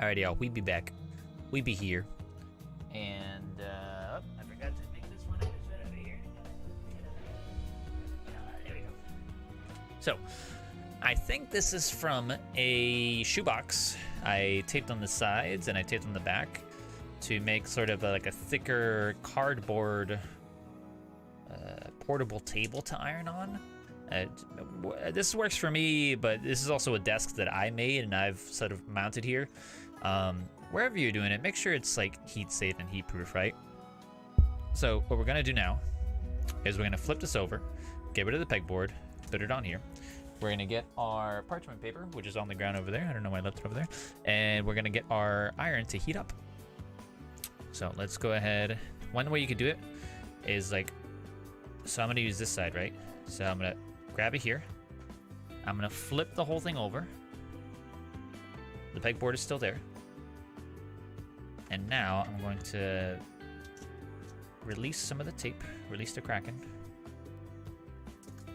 Alrighty, y'all, we be back. we be here. And I forgot to make this one. I just right over here. There we go. So, I think this is from a shoebox. I taped on the sides and I taped on the back to make sort of like a thicker cardboard portable table to iron on. This works for me, but this is also a desk that I made and I've sort of mounted here. Wherever you're doing it, make sure it's like heat safe and heat proof, right? So what we're gonna do now is we're gonna flip this over, get rid of the pegboard, put it on here. We're gonna get our parchment paper, which is on the ground over there. I don't know why I left it over there. And we're gonna get our iron to heat up. So let's go ahead. One way you could do it is like, so I'm gonna use this side, right? So I'm gonna grab it here. I'm gonna flip the whole thing over. The pegboard is still there. And now I'm going to release some of the tape, release the cracking.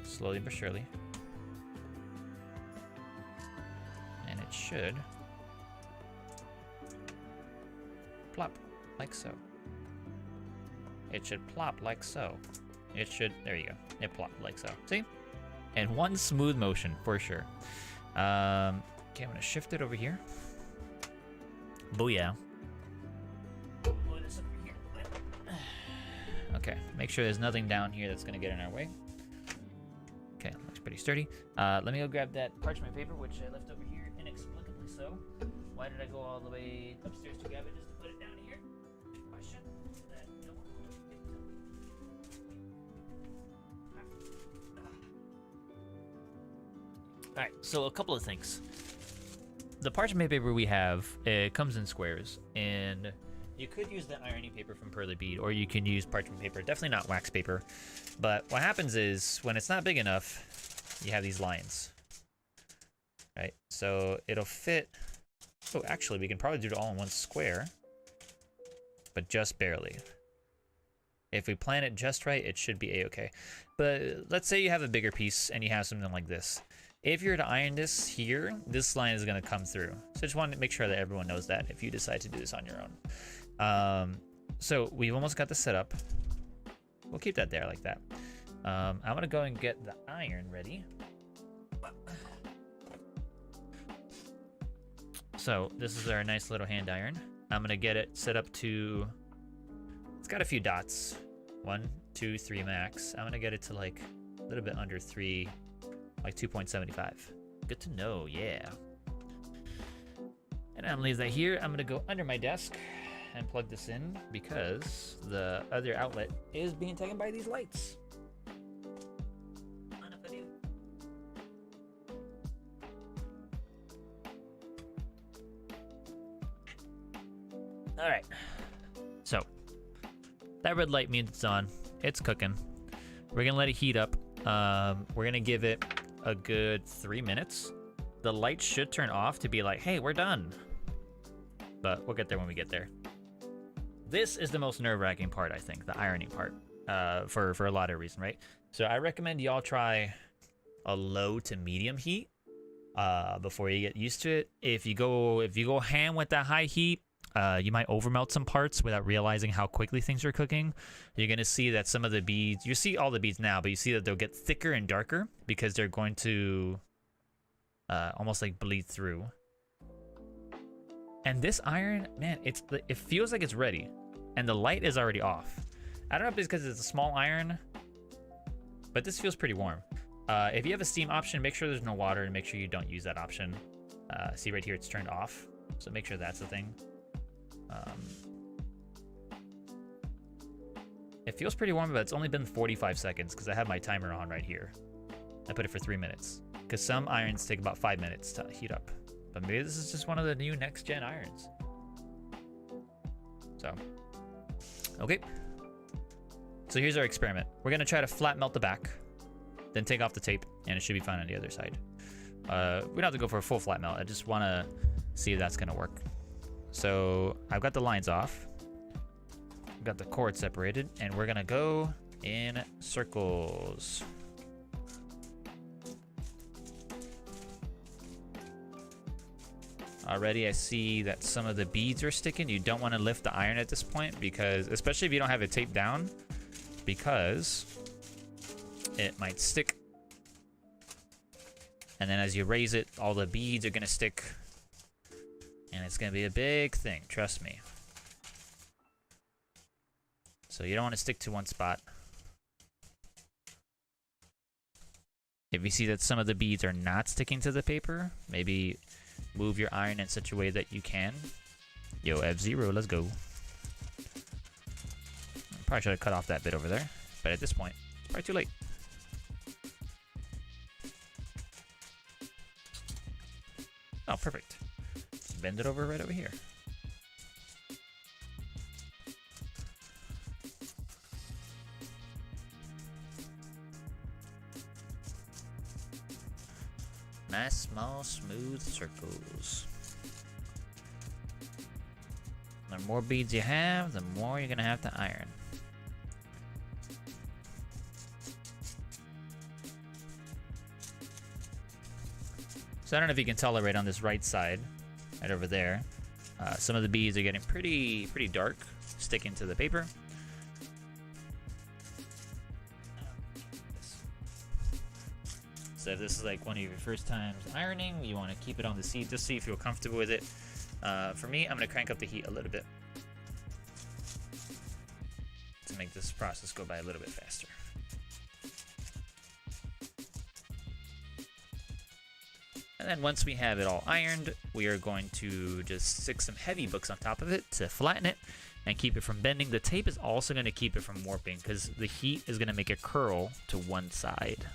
Slowly but surely. And it should plop like so. It should plop like so. It should, there you go. It plopped like so. See? And one smooth motion for sure. Okay, I'm gonna shift it over here. Booyah. Okay, make sure there's nothing down here that's gonna get in our way. Okay, looks pretty sturdy. Let me go grab that parchment paper, which I left over here inexplicably so. Why did I go all the way upstairs to grab it just to put it down here? Question that no one will get to me. Alright, so a couple of things. The parchment paper we have, it comes in squares, and you could use the ironing paper from Perler Bead, or you can use parchment paper, definitely not wax paper. But what happens is, when it's not big enough, you have these lines, right? So it'll fit, oh, actually, we can probably do it all in one square, but just barely. If we plan it just right, it should be a-okay. But let's say you have a bigger piece and you have something like this. If you're to iron this here, this line is gonna come through. So I just wanted to make sure that everyone knows that if you decide to do this on your own. So we've almost got this set up. We'll keep that there like that. I'm gonna go and get the iron ready. So this is our nice little hand iron. I'm gonna get it set up to, it's got a few dots. 1, 2, 3 max. I'm gonna get it to like a little bit under 3, like 2.75. Good to know, yeah. And I'm gonna leave that here. I'm gonna go under my desk and plug this in because the other outlet is being taken by these lights. All right, so that red light means it's on. It's cooking. We're gonna let it heat up. We're gonna give it a good 3 minutes. The light should turn off to be like, hey, we're done. But we'll get there when we get there. This is the most nerve-wracking part, I think, the ironing part, for a lot of reasons, right? So I recommend y'all try a low to medium heat before you get used to it. If you go ham with that high heat, you might overmelt some parts without realizing how quickly things are cooking. You're gonna see that some of the beads, you see all the beads now, but you see that they'll get thicker and darker because they're going to almost like bleed through. And this iron, man, it feels like it's ready, and the light is already off. I don't know if it's because it's a small iron, but this feels pretty warm. If you have a steam option, make sure there's no water and make sure you don't use that option. See right here, it's turned off, so make sure that's the thing. It feels pretty warm, but it's only been 45 seconds because I have my timer on right here. I put it for 3 minutes because some irons take about 5 minutes to heat up. But maybe this is just one of the new next-gen irons. So, okay. So here's our experiment. We're gonna try to flat melt the back, then take off the tape, and it should be fine on the other side. We don't have to go for a full flat melt. I just wanna see if that's gonna work. So I've got the lines off. I've got the cord separated, and we're gonna go in circles. Already I see that some of the beads are sticking. You don't want to lift the iron at this point because, especially if you don't have it taped down, because it might stick. And then as you raise it, all the beads are going to stick. And it's going to be a big thing, trust me. So you don't want to stick to one spot. If you see that some of the beads are not sticking to the paper, maybe move your iron in such a way that you can. Yo, F-Zero, let's go. Probably should have cut off that bit over there, but at this point, it's probably too late. Oh, perfect. Let's bend it over right over here. Nice, small, smooth circles. The more beads you have, the more you're gonna have to iron. So I don't know if you can tolerate on this right side, right over there. Some of the beads are getting pretty dark, sticking to the paper. So if this is like one of your first times ironing, you want to keep it on the seat just so you feel comfortable with it. For me, I'm going to crank up the heat a little bit to make this process go by a little bit faster. And then once we have it all ironed, we are going to just stick some heavy books on top of it to flatten it and keep it from bending. The tape is also going to keep it from warping because the heat is going to make it curl to one side.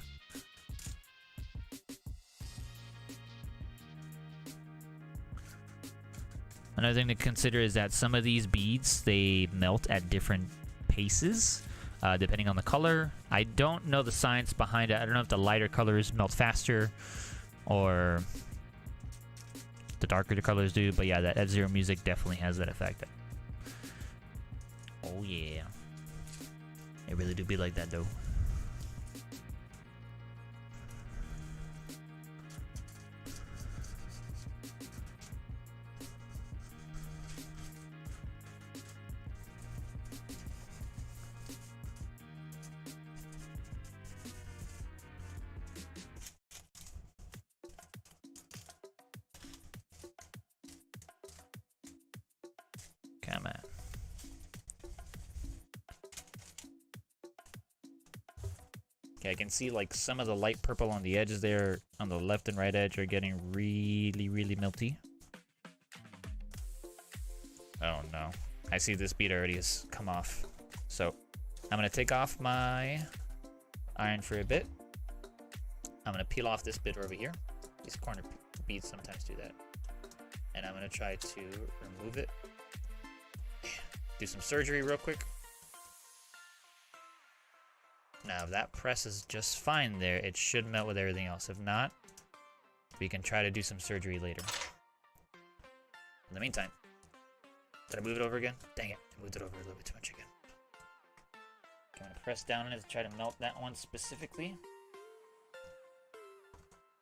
Another thing to consider is that some of these beads, they melt at different paces, depending on the color. I don't know the science behind it. I don't know if the lighter colors melt faster or the darker the colors do, but yeah, that F-Zero music definitely has that effect. Oh yeah. It really do be like that though. Come on. Okay, I can see like some of the light purple on the edges there on the left and right edge are getting really melty. Oh no. I see this bead already has come off. So I'm gonna take off my iron for a bit. I'm gonna peel off this bit over here. These corner beads sometimes do that. And I'm gonna try to remove it. Do some surgery real quick. Now, if that presses just fine there, it should melt with everything else. If not, we can try to do some surgery later. In the meantime, did I move it over again? Dang it, I moved it over a little bit too much again. I'm gonna press down on it to try to melt that one specifically.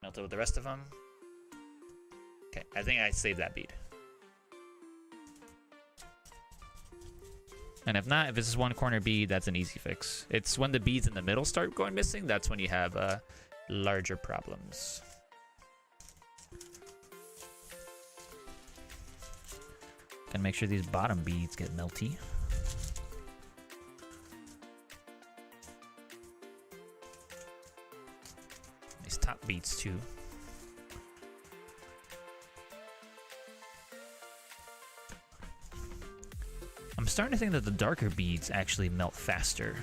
Melt it with the rest of them. Okay, I think I saved that bead. And if not, if it's just one corner bead, that's an easy fix. It's when the beads in the middle start going missing, that's when you have larger problems. Gotta make sure these bottom beads get melty. These top beads too. I'm starting to think that the darker beads actually melt faster.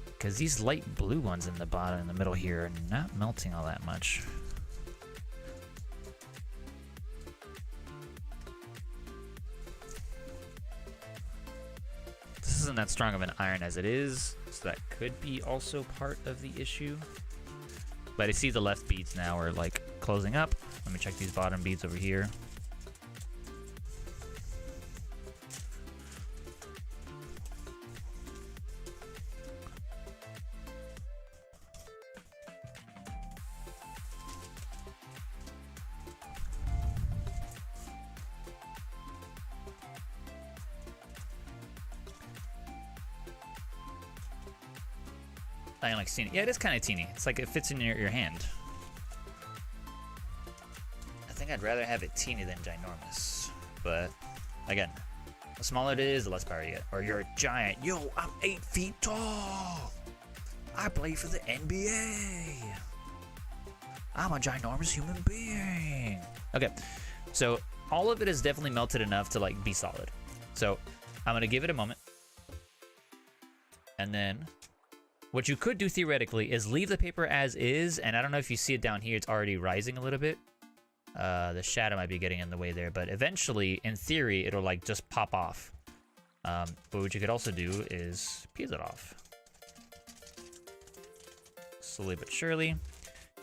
Because these light blue ones in the bottom, in the middle here, are not melting all that much. This isn't that strong of an iron as it is, so that could be also part of the issue. But I see the left beads now are like closing up. Let me check these bottom beads over here. I like teeny. Yeah, it is kind of teeny. It's like it fits in your hand. I think I'd rather have it teeny than ginormous. But again, the smaller it is, the less power you get. Or you're a giant. Yo, I'm 8 feet tall. I play for the NBA. I'm a ginormous human being. Okay, so all of it is definitely melted enough to like be solid. So I'm gonna give it a moment. And then what you could do theoretically is leave the paper as is, and I don't know if you see it down here, it's already rising a little bit. The shadow might be getting in the way there, but eventually, in theory, it'll like just pop off. But what you could also do is peel it off. Slowly but surely.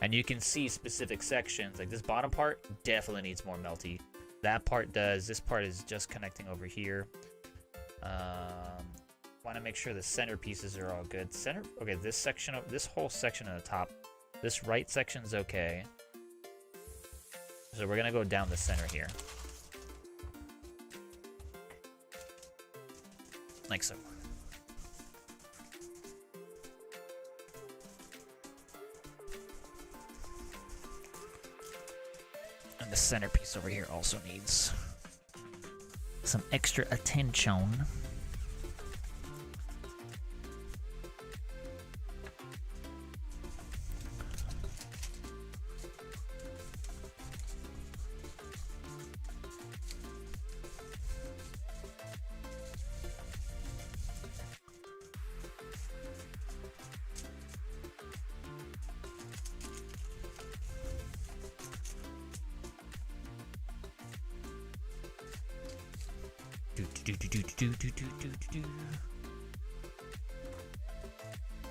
And you can see specific sections, like this bottom part definitely needs more melty. That part does, this part is just connecting over here. Want to make sure the center pieces are all good. Okay, this section, this whole section at the top, this right section's okay. So we're gonna go down the center here. Like so. And the centerpiece over here also needs some extra attention.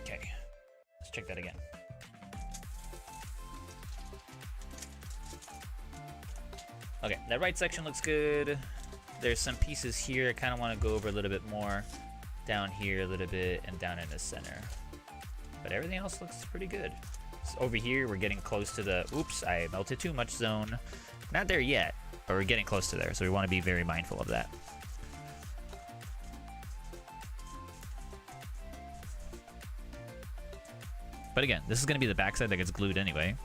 Okay, let's check that again. Okay, that right section looks good. There's some pieces here I kind of want to go over a little bit more. Down here a little bit, and down in the center. But everything else looks pretty good. So over here, we're getting close to the, oops, I melted too much zone. Not there yet, but we're getting close to there, so we want to be very mindful of that. But again, this is going to be the backside that gets glued anyway.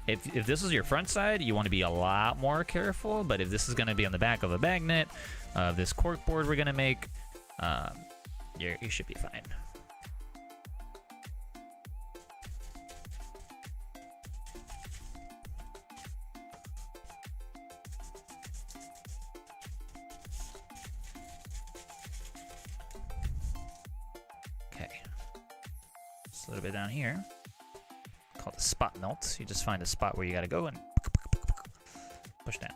If this is your front side, you want to be a lot more careful. But if this is going to be on the back of a magnet, this cork board we're going to make, you should be fine. Okay. Just a little bit down here. Called the spot melt. You just find a spot where you gotta go and push down.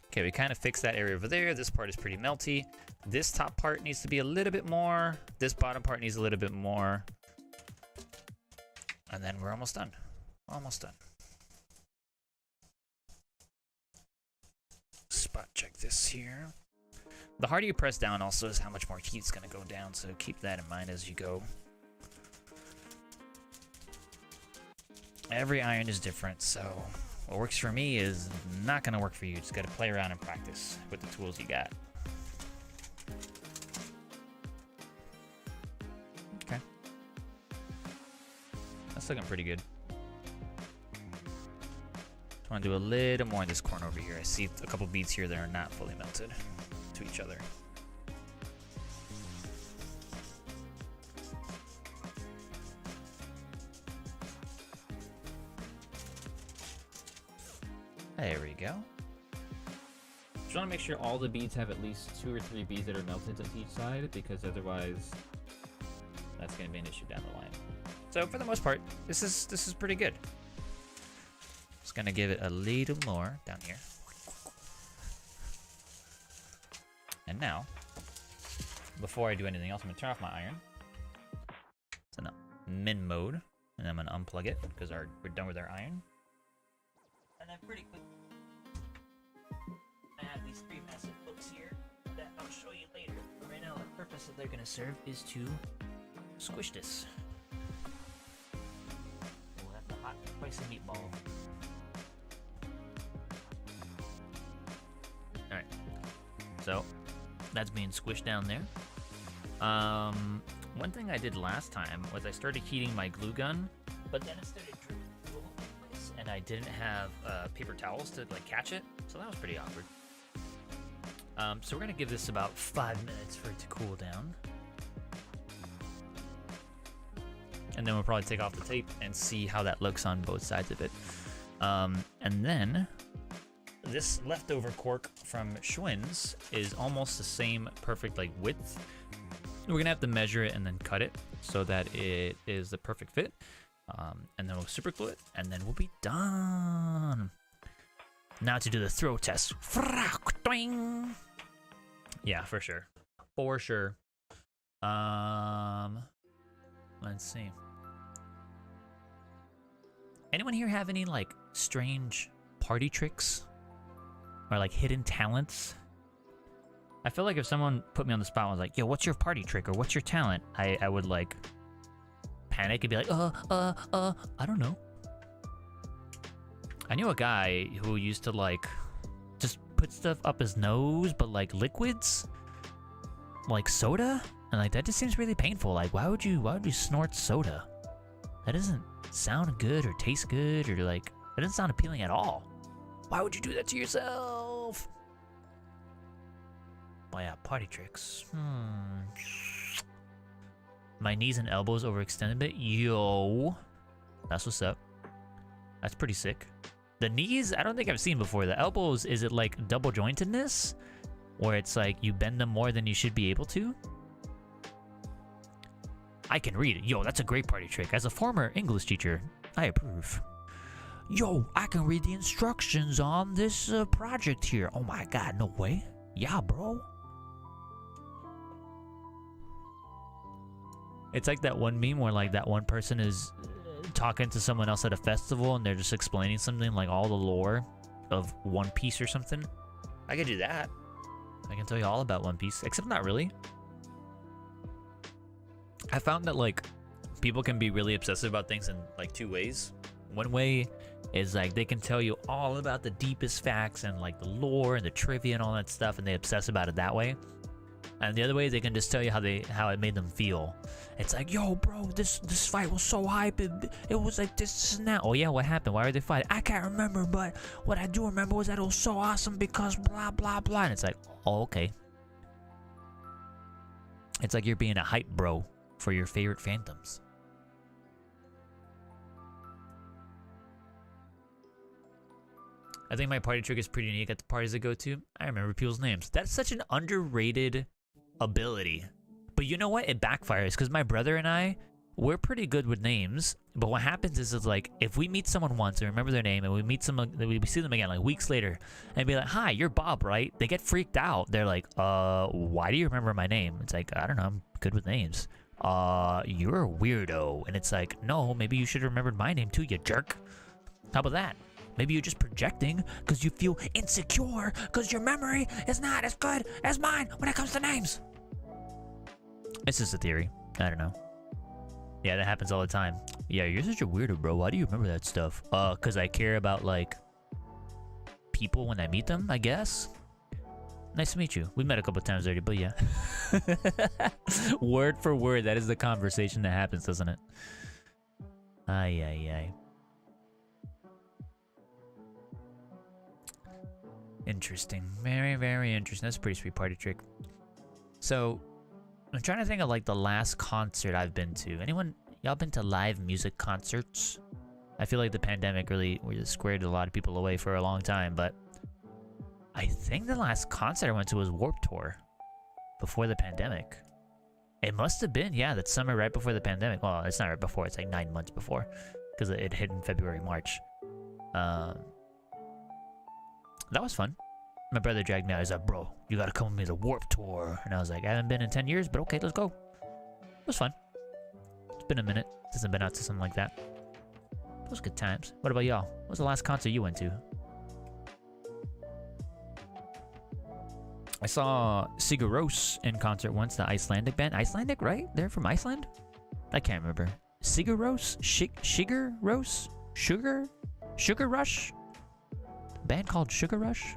Okay, we kind of fixed that area over there. This part is pretty melty. This top part needs to be a little bit more. This bottom part needs a little bit more. And then we're almost done. Almost done. Spot check this here. The harder you press down also is how much more heat's gonna go down, so keep that in mind as you go. Every iron is different, so what works for me is not gonna work for you. Just gotta play around and practice with the tools you got. Okay. That's looking pretty good. Just wanna do a little more in this corner over here. I see a couple beads here that are not fully melted to each other. There we go. Just want to make sure all the beads have at least 2 or 3 beads that are melted to each side, because otherwise that's going to be an issue down the line. So for the most part, this is pretty good. Just going to give it a little more down here. And now, before I do anything else, I'm going to turn off my iron. So now, min mode, and I'm going to unplug it because we're done with our iron. And then pretty quick, I have these 3 massive hooks here that I'll show you later. But right now, the purpose that they're going to serve is to squish this. Oh, that's a hot, spicy meatball. Alright, so that's being squished down there. One thing I did last time was I started heating my glue gun, but then it started dripping glue, and I didn't have paper towels to like catch it, so that was pretty awkward. So we're gonna give this about 5 minutes for it to cool down. And then we'll probably take off the tape and see how that looks on both sides of it. And then this leftover cork from Schwinn's is almost the same perfect like width. We're gonna have to measure it and then cut it so that it is the perfect fit. And then we'll super glue it, and then we'll be done. Now to do the throw test. Yeah, for sure. For sure. Let's see. Anyone here have any like strange party tricks or like hidden talents? I feel like if someone put me on the spot and was like, yo, what's your party trick or what's your talent? I would like panic and be like, I don't know. I knew a guy who used to like just put stuff up his nose, but like liquids, like soda, and like that just seems really painful. Like, why would you snort soda? That doesn't sound good or taste good, or like that doesn't sound appealing at all. Why would you do that to yourself? Oh yeah, party tricks. My knees and elbows overextended a bit. Yo, that's what's up. That's pretty sick. The knees, I don't think I've seen before. The elbows, is it like double jointedness? Where it's like you bend them more than you should be able to? I can read it. Yo, that's a great party trick. As a former English teacher, I approve. Yo, I can read the instructions on this project here. Oh my god, no way. Yeah, bro. It's like that one meme where like that one person is talking to someone else at a festival and they're just explaining something like all the lore of One Piece or something. I could do that. I can tell you all about One Piece, except not really. I found that like people can be really obsessive about things in like two ways. One way is like they can tell you all about the deepest facts and like the lore and the trivia and all that stuff, and they obsess about it that way. And the other way, they can just tell you how it made them feel. It's like, yo, bro, this fight was so hype. It was like this and that. Oh yeah, what happened? Why were they fighting? I can't remember, but what I do remember was that it was so awesome because blah blah blah. And it's like, oh okay. It's like you're being a hype bro for your favorite phantoms. I think my party trick is pretty unique at the parties I go to. I remember people's names. That's such an underrated ability. But you know what? It backfires because my brother and I, we're pretty good with names. But what happens is it's like if we meet someone once and remember their name, and we see them again like weeks later and be like, hi, you're Bob, right? They get freaked out. They're like, why do you remember my name? It's like, I don't know, I'm good with names. You're a weirdo. And it's like, no, maybe you should have remembered my name too, you jerk. How about that? Maybe you're just projecting because you feel insecure because your memory is not as good as mine when it comes to names. It's just a theory. I don't know. Yeah, that happens all the time. Yeah, you're such a weirdo, bro. Why do you remember that stuff? Because I care about, like, people when I meet them, I guess. Nice to meet you. We met a couple times already, but yeah. Word for word, that is the conversation that happens, doesn't it? Ay, ay, ay. Interesting. Very, very interesting. That's a pretty sweet party trick. So, I'm trying to think of like the last concert I've been to. Anyone, y'all been to live music concerts? I feel like the pandemic really squared a lot of people away for a long time, but I think the last concert I went to was Warped Tour before the pandemic. It must have been, yeah, that summer right before the pandemic. Well, it's not right before, it's like 9 months before because it hit in February, March. That was fun. My brother dragged me out. He's like, bro, you gotta come with me to Warped Tour. And I was like, I haven't been in 10 years, but okay, let's go. It was fun. It's been a minute since I've been out to something like that. It was good times. What about y'all? What was the last concert you went to? I saw Sigur Rós in concert once, the Icelandic band. Icelandic, right? They're from Iceland? I can't remember. Sigur Rós? Sigur Rós? Sugar Rush? Band called Sugar Rush?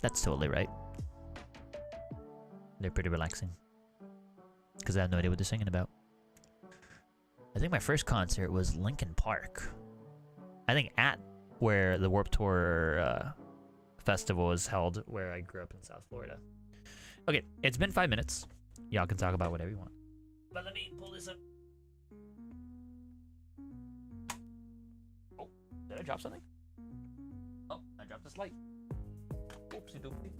That's totally right. They're pretty relaxing. Because I have no idea what they're singing about. I think my first concert was Linkin Park. I think at where the Warped Tour festival was held, where I grew up in South Florida. Okay, it's been 5 minutes. Y'all can talk about whatever you want. But let me pull this up. Oh, did I drop something? Oh, I dropped this light. Oopsie doopsie.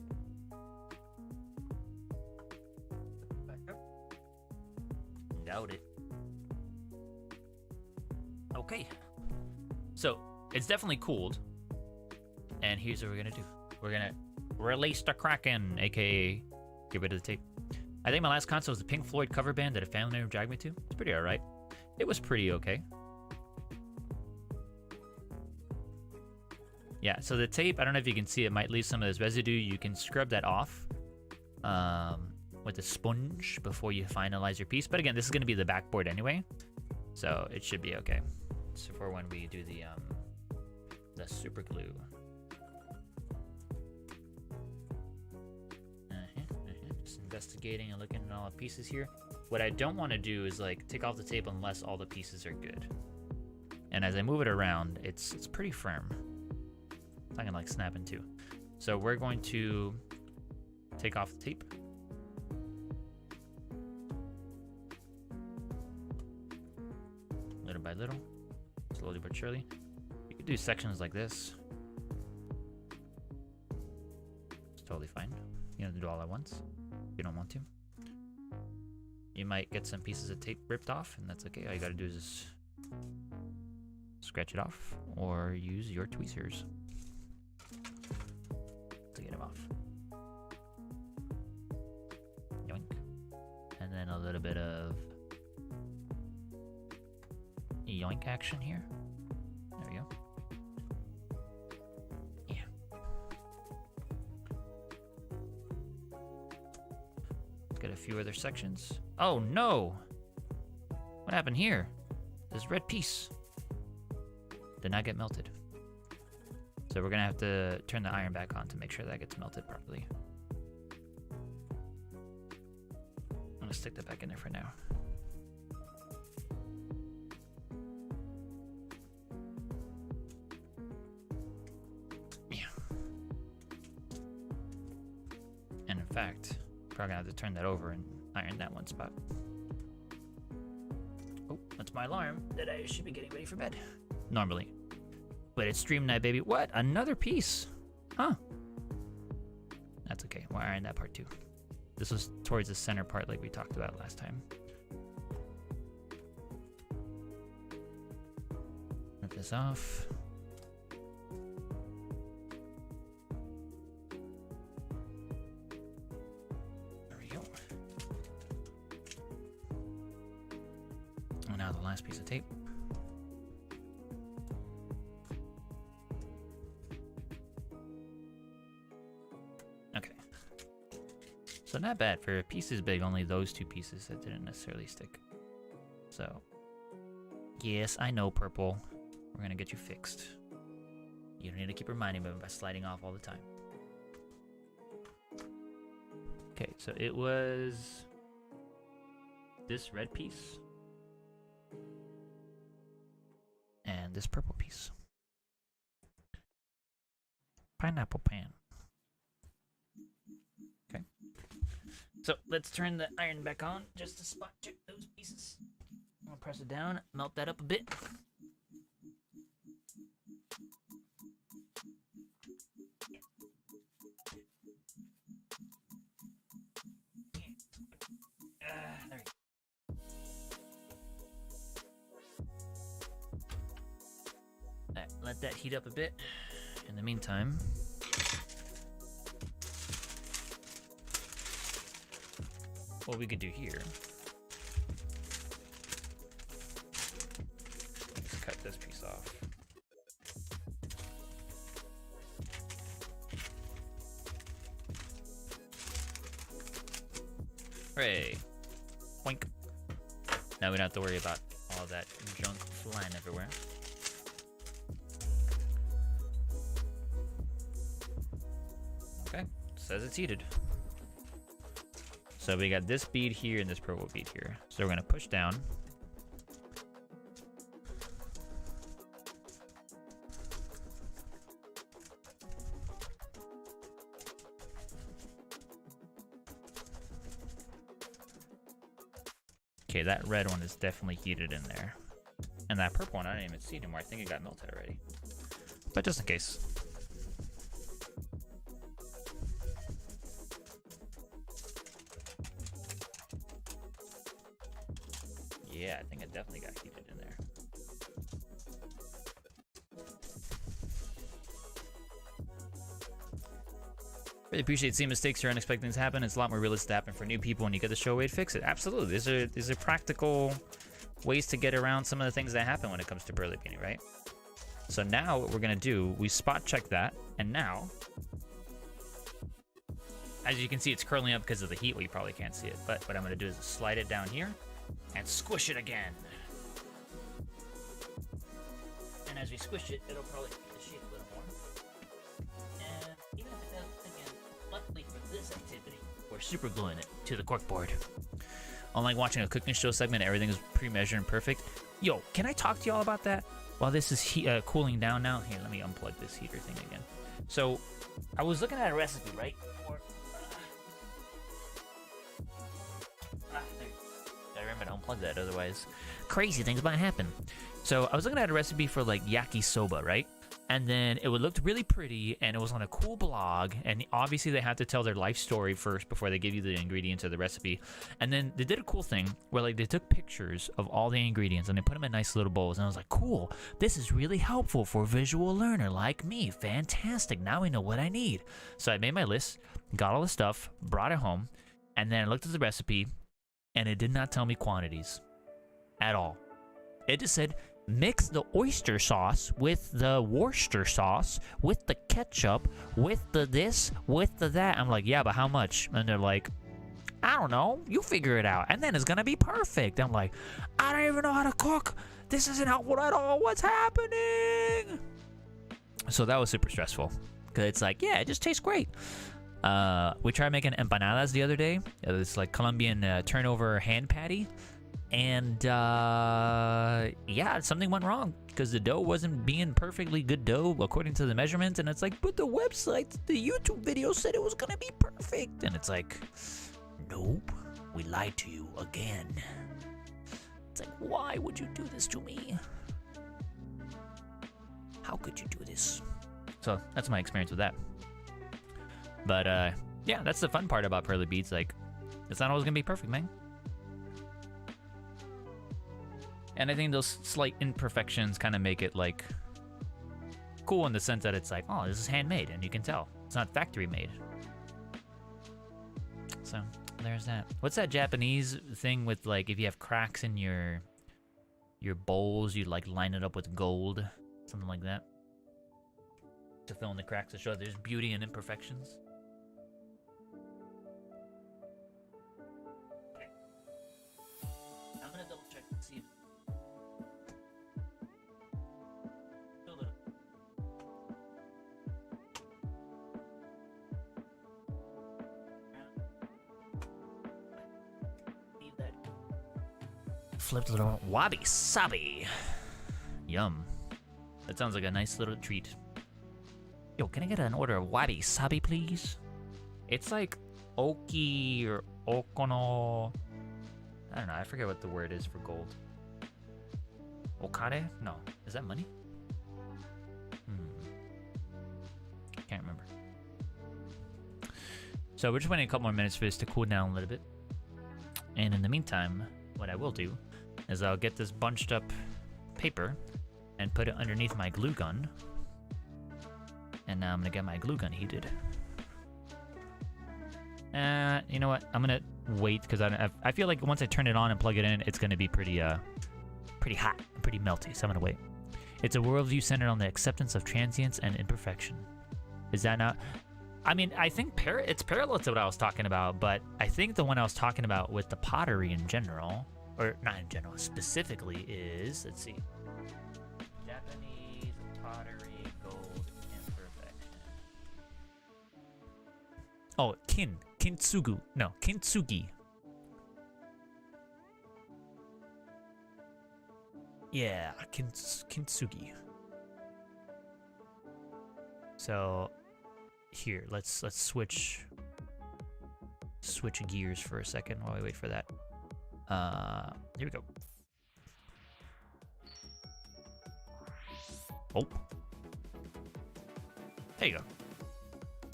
Back up. Doubt it. Okay. So, it's definitely cooled. And here's what we're gonna do. We're gonna release the Kraken, aka get rid of the tape. I think my last concert was the Pink Floyd cover band that a family member dragged me to. It's pretty alright. It was pretty okay. Yeah, so the tape, I don't know if you can see it, might leave some of this residue. You can scrub that off with a sponge before you finalize your piece. But again, this is going to be the backboard anyway, so it should be okay. So for when we do the super glue. Just investigating and looking at all the pieces here. What I don't want to do is like take off the tape unless all the pieces are good. And as I move it around, it's pretty firm. It's not gonna like snap in two. So we're going to take off the tape. Little by little, slowly but surely. You could do sections like this. It's totally fine. You don't have to do all at once if you don't want to. You might get some pieces of tape ripped off, and that's okay. All you gotta do is just scratch it off or use your tweezers to get them off. Yoink. And then a little bit of yoink action here. There we go. Yeah. Let's get a few other sections. Oh no! What happened here? This red piece did not get melted. So we're gonna have to turn the iron back on to make sure that gets melted properly. I'm gonna stick that back in there for now. Yeah. And in fact, probably gonna have to turn that over and iron that one spot. Oh, that's my alarm that I should be getting ready for bed. Normally. But it's stream night, baby. What? Another piece? Huh. That's okay. We'll iron that part too. This was towards the center part like we talked about last time. Rip this off. There we go. And now the last piece of tape. So not bad. For a piece as big, only those two pieces that didn't necessarily stick. So, yes, I know, Purple. We're gonna get you fixed. You don't need to keep reminding me by sliding off all the time. Okay, so it was this red piece and this purple piece. Pineapple pan. Okay. So let's turn the iron back on just to spot check those pieces. I'm gonna press it down, melt that up a bit. There we go. Alright, let that heat up a bit. In the meantime, what we could do here is cut this piece off. Hooray. Boink. Now we don't have to worry about all that junk flying everywhere. Okay, says it's heated. So we got this bead here and this purple bead here. So we're gonna push down. Okay, that red one is definitely heated in there. And that purple one, I don't even see anymore. I think it got melted already. But just in case. Yeah, I think it definitely got heated in there. Really appreciate seeing mistakes or unexpected things happen. It's a lot more realistic to happen for new people when you get to show a way to fix it. Absolutely. These are practical ways to get around some of the things that happen when it comes to Perler Beading, right? So now what we're gonna do, we spot check that, and now, as you can see, it's curling up because of the heat. Well, you probably can't see it, but what I'm gonna do is slide it down here and squish it again. And as we squish it, it'll probably keep the shape a little more. And even if it does, again, luckily for this activity, we're super gluing it to the corkboard. Unlike watching a cooking show segment, everything is pre-measured and perfect. Yo, can I talk to y'all about that? While this is cooling down now, here, let me unplug this heater thing again. So, I was looking at a recipe, right? I remember to unplug that, otherwise crazy things might happen. So, I was looking at a recipe for like yakisoba, right? And then it would look really pretty, and it was on a cool blog, and obviously they had to tell their life story first before they give you the ingredients of the recipe. And then they did a cool thing where like they took pictures of all the ingredients and they put them in nice little bowls, and I was like, cool, this is really helpful for a visual learner like me. Fantastic, now we know what I need. So I made my list, got all the stuff, brought it home, and then I looked at the recipe, and it did not tell me quantities at all. It just said, mix the oyster sauce with the Worcester sauce, with the ketchup, with the this, with the that. I'm like, yeah, but how much? And they're like, I don't know. You figure it out. And then it's going to be perfect. I'm like, I don't even know how to cook. This isn't helpful at all. What's happening? So that was super stressful. Because it's like, yeah, it just tastes great. We tried making empanadas the other day. It's like Colombian turnover hand patty. And yeah, something went wrong because the dough wasn't being perfectly good dough according to the measurements. And it's like, but the website, the YouTube video said it was gonna be perfect. And it's like, nope, we lied to you again. It's like, why would you do this to me? How could you do this? So that's my experience with that. But yeah, that's the fun part about Perler Beads. Like, it's not always gonna be perfect, man. And I think those slight imperfections kind of make it, like, cool in the sense that it's like, oh, this is handmade, and you can tell. It's not factory made. So, there's that. What's that Japanese thing with, like, if you have cracks in your bowls, you, like, line it up with gold? Something like that. To fill in the cracks to show there's beauty in imperfections. Okay. I'm gonna double check and see if flipped little wabi sabi. Yum. That sounds like a nice little treat. Yo, can I get an order of wabi sabi, please? It's like oki or okono. I don't know. I forget what the word is for gold. Okare? No. Is that money? Can't remember. So we're just waiting a couple more minutes for this to cool down a little bit. And in the meantime, what I will do is I'll get this bunched up paper and put it underneath my glue gun. And now I'm gonna get my glue gun heated. You know what? I'm gonna wait because I feel like once I turn it on and plug it in, it's gonna be pretty hot and pretty melty. So I'm gonna wait. It's a worldview centered on the acceptance of transience and imperfection. Is that not? I mean, I think it's parallel to what I was talking about, but I think the one I was talking about with the pottery in general, or not in general, specifically is, let's see, Japanese pottery gold imperfection. Oh, kintsugi. Yeah, kintsugi. So here, let's switch gears for a second while we wait for that. Here we go. Oh. There you go.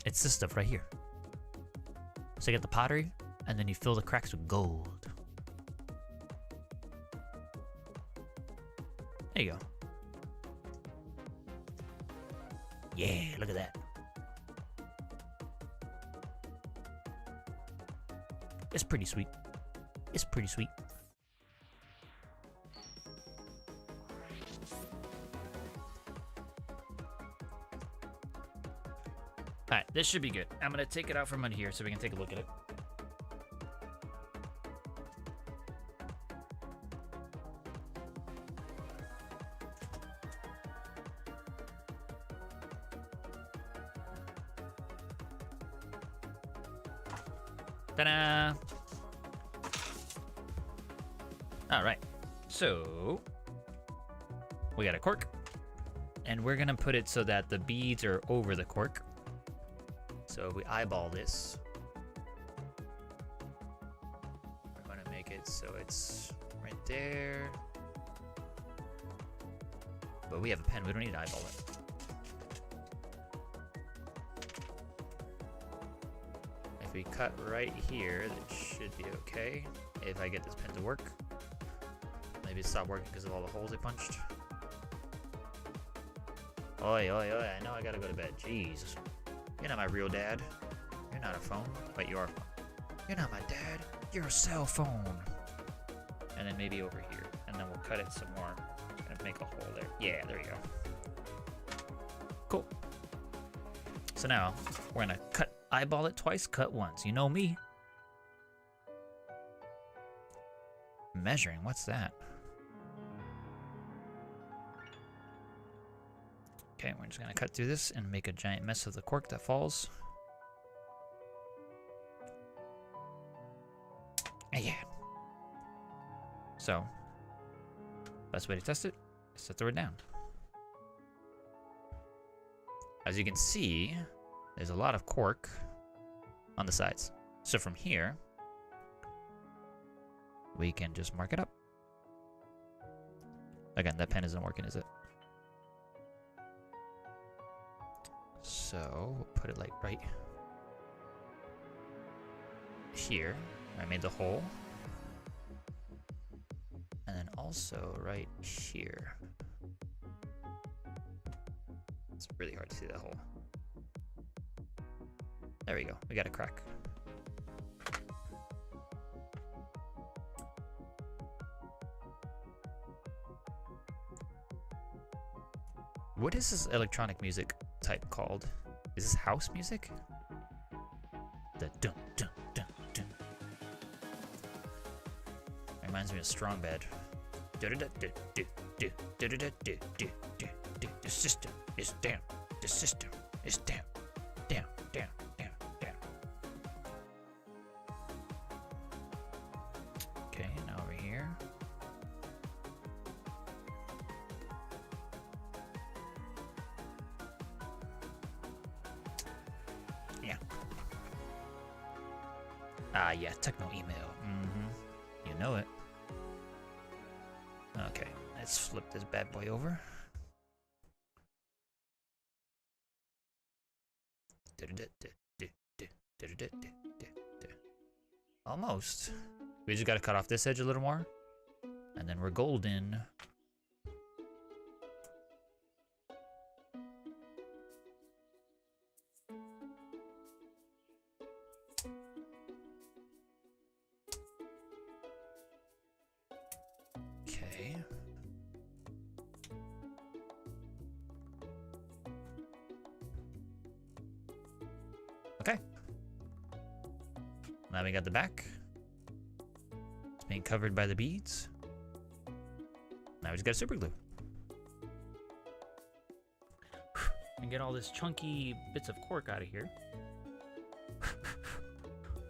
It's this stuff right here. So you get the pottery, and then you fill the cracks with gold. There you go. Yeah, look at that. It's pretty sweet. It's pretty sweet. Alright, this should be good. I'm gonna take it out from under here so we can take a look at it. Ta-da! Alright, so we got a cork, and we're gonna put it so that the beads are over the cork. So we eyeball this. We're gonna make it so it's right there. But we have a pen, we don't need to eyeball it. If we cut right here, that should be okay. If I get this pen to work. Maybe it stopped working because of all the holes I punched. Oi, oi, oi, I know I gotta go to bed. Jeez. You're not my real dad. You're not a phone. Wait, you are a phone. You're not my dad. You're a cell phone. And then maybe over here. And then we'll cut it some more. And make a hole there. Yeah, there you go. Cool. So now, we're gonna eyeball it twice, cut once. You know me. Measuring, what's that? Okay, we're just gonna cut through this and make a giant mess of the cork that falls. Yeah. So, best way to test it is to throw it down. As you can see, there's a lot of cork on the sides. So from here, we can just mark it up. Again, that pen isn't working, is it? So, we'll put it like right here. I made the hole. And then also right here. It's really hard to see that hole. There we go. We got a crack. What is this electronic music type called? Is this house music? The dun dun dun dun. Reminds me of Strong Bed. The system is down. The system is down. Down, down, down, down. Okay, now over here. Yeah. Ah, yeah, techno email. You know it. Okay, let's flip this bad boy over. Almost. We just gotta cut off this edge a little more. And then we're golden. Okay. Okay. Now we got the back. It's being covered by the beads. Now we just got super glue. And get all this chunky bits of cork out of here.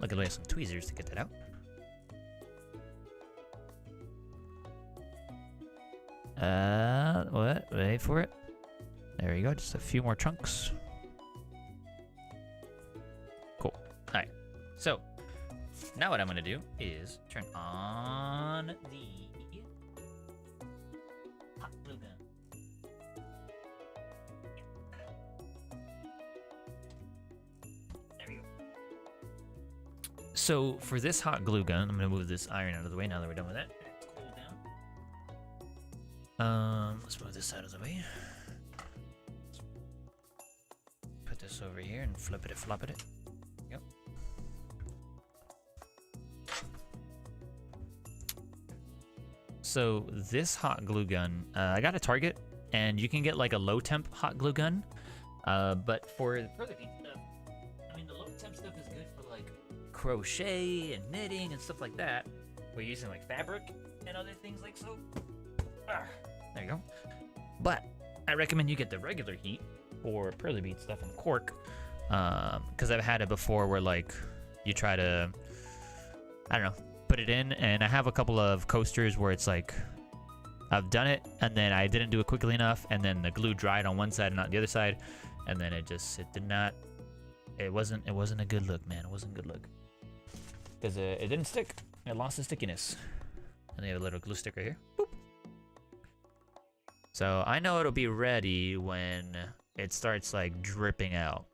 Luckily, we have some tweezers to get that out. What? Wait for it. There you go. Just a few more chunks. Cool. All right. So now what I'm gonna do is turn on the hot glue gun. There we go. So for this hot glue gun, I'm gonna move this iron out of the way now that we're done with that. It's cooled down. Let's move this out of the way. Put this over here and flip it, flop it. Yep. So this hot glue gun, I got a Target, and you can get like a low temp hot glue gun. But for the Perler Bead stuff, I mean the low temp stuff is good for like crochet and knitting and stuff like that. We're using like fabric and other things like so. There you go. But I recommend you get the regular heat for Perler Bead stuff and cork, because I've had it before where like you try to, I don't know, put it in, and I have a couple of coasters where it's like I've done it and then I didn't do it quickly enough, and then the glue dried on one side and not the other side, and then it wasn't a good look, man. It wasn't a good look because it didn't stick. It lost the stickiness. And they have a little glue stick right here. Boop. So I know it'll be ready when it starts like dripping out.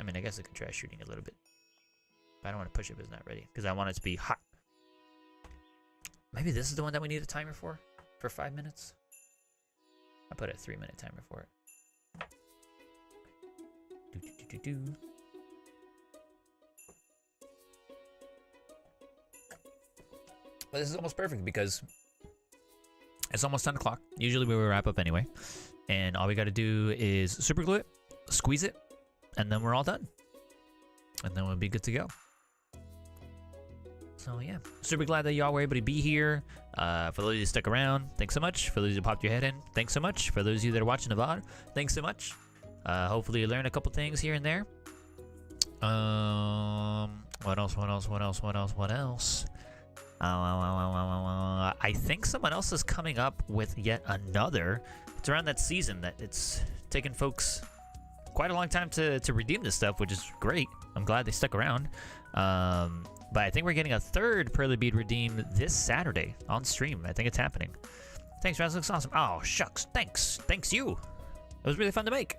I mean, I guess I could try shooting a little bit, but I don't want to push it if it's not ready because I want it to be hot. Maybe this is the one that we need a timer for 5 minutes. I put a 3-minute timer for it. But this is almost perfect because it's almost 10 o'clock. Usually we wrap up anyway. And all we got to do is super glue it, squeeze it, and then we're all done. And then we'll be good to go. So yeah, super glad that y'all were able to be here. For those of you that stuck around, thanks so much. For those of you that popped your head in, thanks so much. For those of you that are watching the VOD, thanks so much. Hopefully you learned a couple things here and there. What else? I think someone else is coming up with yet another. It's around that season that it's taken folks quite a long time to redeem this stuff, which is great. I'm glad they stuck around. But I think we're getting a third Perler Bead redeem this Saturday on stream. I think it's happening. Thanks, Raz. Looks awesome. Oh, shucks. Thanks. Thanks, you. It was really fun to make.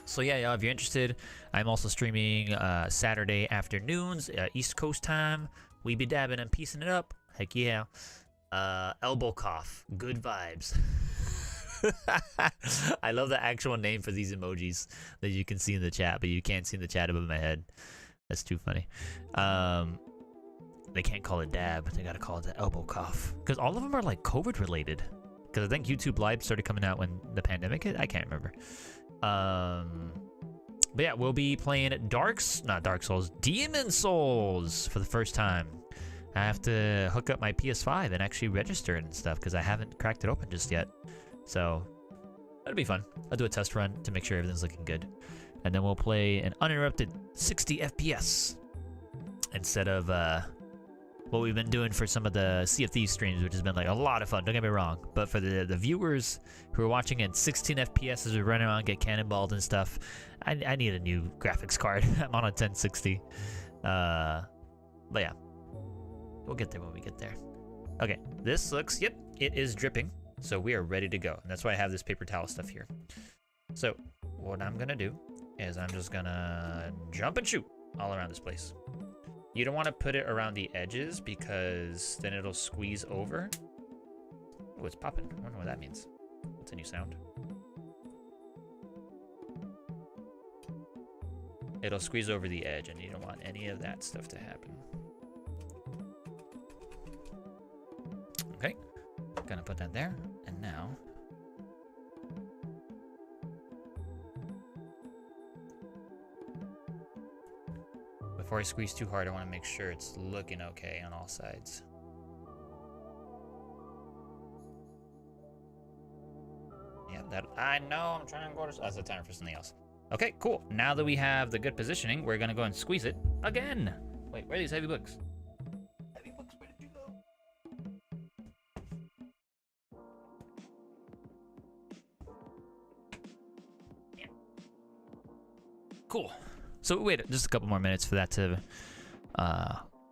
So yeah, y'all, if you're interested, I'm also streaming Saturday afternoons, East Coast time. We be dabbing and piecing it up. Heck yeah. Elbow cough. Good vibes. I love the actual name for these emojis that you can see in the chat, but you can't see in the chat above my head. That's too funny. They can't call it dab. They gotta call it the elbow cough. Because all of them are like COVID related. Because I think YouTube Live started coming out when the pandemic hit. I can't remember. But yeah, we'll be playing Demon Souls for the first time. I have to hook up my PS5 and actually register and stuff because I haven't cracked it open just yet. So that'll be fun. I'll do a test run to make sure everything's looking good. And then we'll play an uninterrupted 60 FPS instead of what we've been doing for some of the Sea of Thieves streams, which has been like a lot of fun, don't get me wrong. But for the viewers who are watching in 16 FPS as we run around, get cannonballed and stuff, I need a new graphics card. I'm on a 1060. But yeah, we'll get there when we get there. Okay, this looks, yep, it is dripping. So we are ready to go. And that's why I have this paper towel stuff here. So what I'm gonna do is I'm just gonna jump and shoot all around this place. You don't want to put it around the edges because then it'll squeeze over. Oh, it's popping. I wonder what that means. What's a new sound? It'll squeeze over the edge, and you don't want any of that stuff to happen. Okay, gonna put that there, and now before I squeeze too hard, I want to make sure it's looking okay on all sides. Yeah, that I know. I'm trying to go to. That's the timer for something else. Okay, cool. Now that we have the good positioning, we're gonna go and squeeze it again. Wait, where are these heavy books? Cool. So we wait just a couple more minutes for that to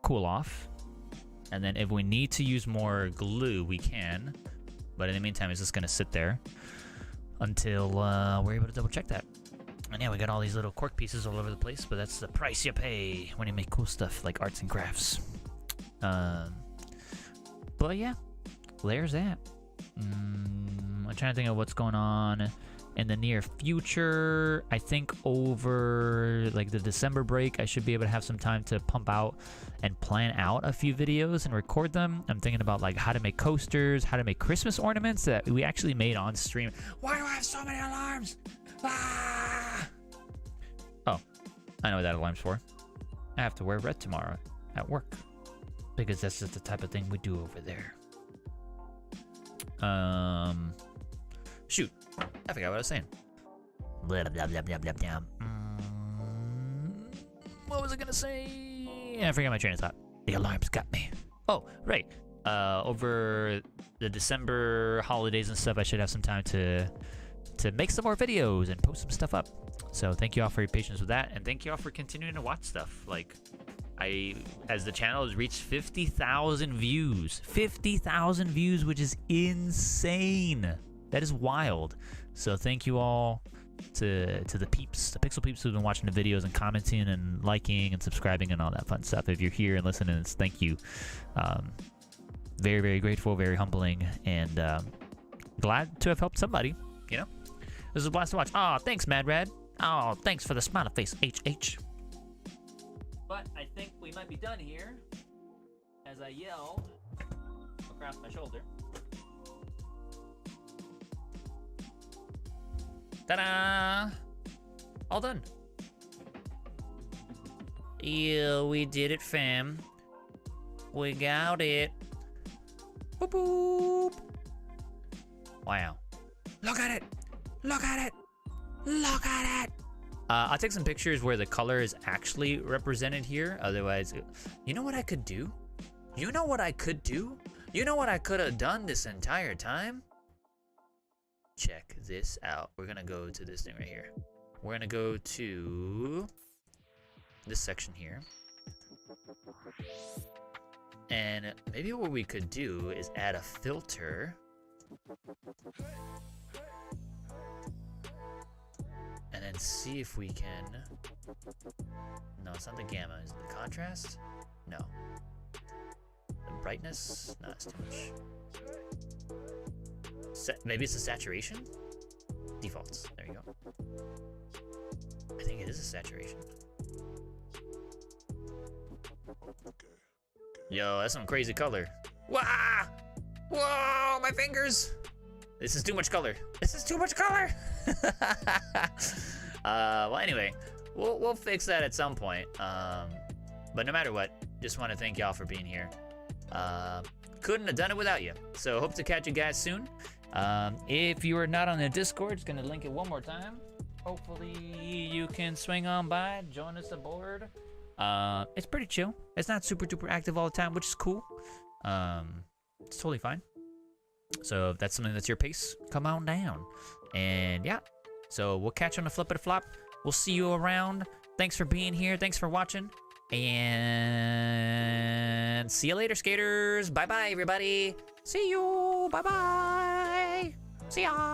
cool off. And then if we need to use more glue, we can. But in the meantime, it's just gonna sit there until we're able to double check that. And yeah, we got all these little cork pieces all over the place, but that's the price you pay when you make cool stuff like arts and crafts. But yeah, there's that. I'm trying to think of what's going on in the near future. I think over like the December break, I should be able to have some time to pump out and plan out a few videos and record them. I'm thinking about like how to make coasters, how to make Christmas ornaments that we actually made on stream. Why do I have so many alarms? Ah! Oh, I know what that alarm's for. I have to wear red tomorrow at work because that's just the type of thing we do over there. Shoot, I forgot what I was saying. Blah, blah, blah, blah, blah, blah. What was I gonna say? I forgot my train of thought. The alarms got me. Oh, right. Over the December holidays and stuff, I should have some time to make some more videos and post some stuff up. So thank you all for your patience with that, and thank you all for continuing to watch stuff. Like, as the channel has reached 50,000 views. 50,000 views, which is insane. That is wild. So thank you all to the peeps, the pixel peeps who've been watching the videos and commenting and liking and subscribing and all that fun stuff. If you're here and listening, thank you. Very, very grateful, very humbling, and glad to have helped somebody, you know? This is a blast to watch. Oh, thanks, Mad Rad. Oh, thanks for the smiley face, HH. But I think we might be done here as I yell across my shoulder. Ta-da! All done. Yeah, we did it, fam. We got it. Boop, boop. Wow. Look at it! Look at it! Look at it! I'll take some pictures where the color is actually represented here. Otherwise, you know what I could do? You know what I could do? You know what I could have done this entire time? Check this out. We're gonna go to this thing right here. We're gonna go to this section here. And maybe what we could do is add a filter. And then see if we can... No, it's not the gamma. Is it the contrast? No. The brightness? No, it's too much. Maybe it's a saturation? Defaults. There you go. I think it is a saturation. Yo, that's some crazy color. Wah! Whoa, my fingers! This is too much color. This is too much color! Well, anyway, we'll fix that at some point. But no matter what, just want to thank y'all for being here. Couldn't have done it without you. So hope to catch you guys soon. If you are not on the Discord, just gonna link it one more time. Hopefully you can swing on by, join us aboard. It's pretty chill. It's not super duper active all the time, which is cool. It's totally fine. So if that's something that's your pace, come on down. And yeah, so we'll catch you on the flip of the flop. We'll see you around. Thanks for being here. Thanks for watching. And see you later, skaters. Bye-bye, everybody. See you. Bye-bye. See ya.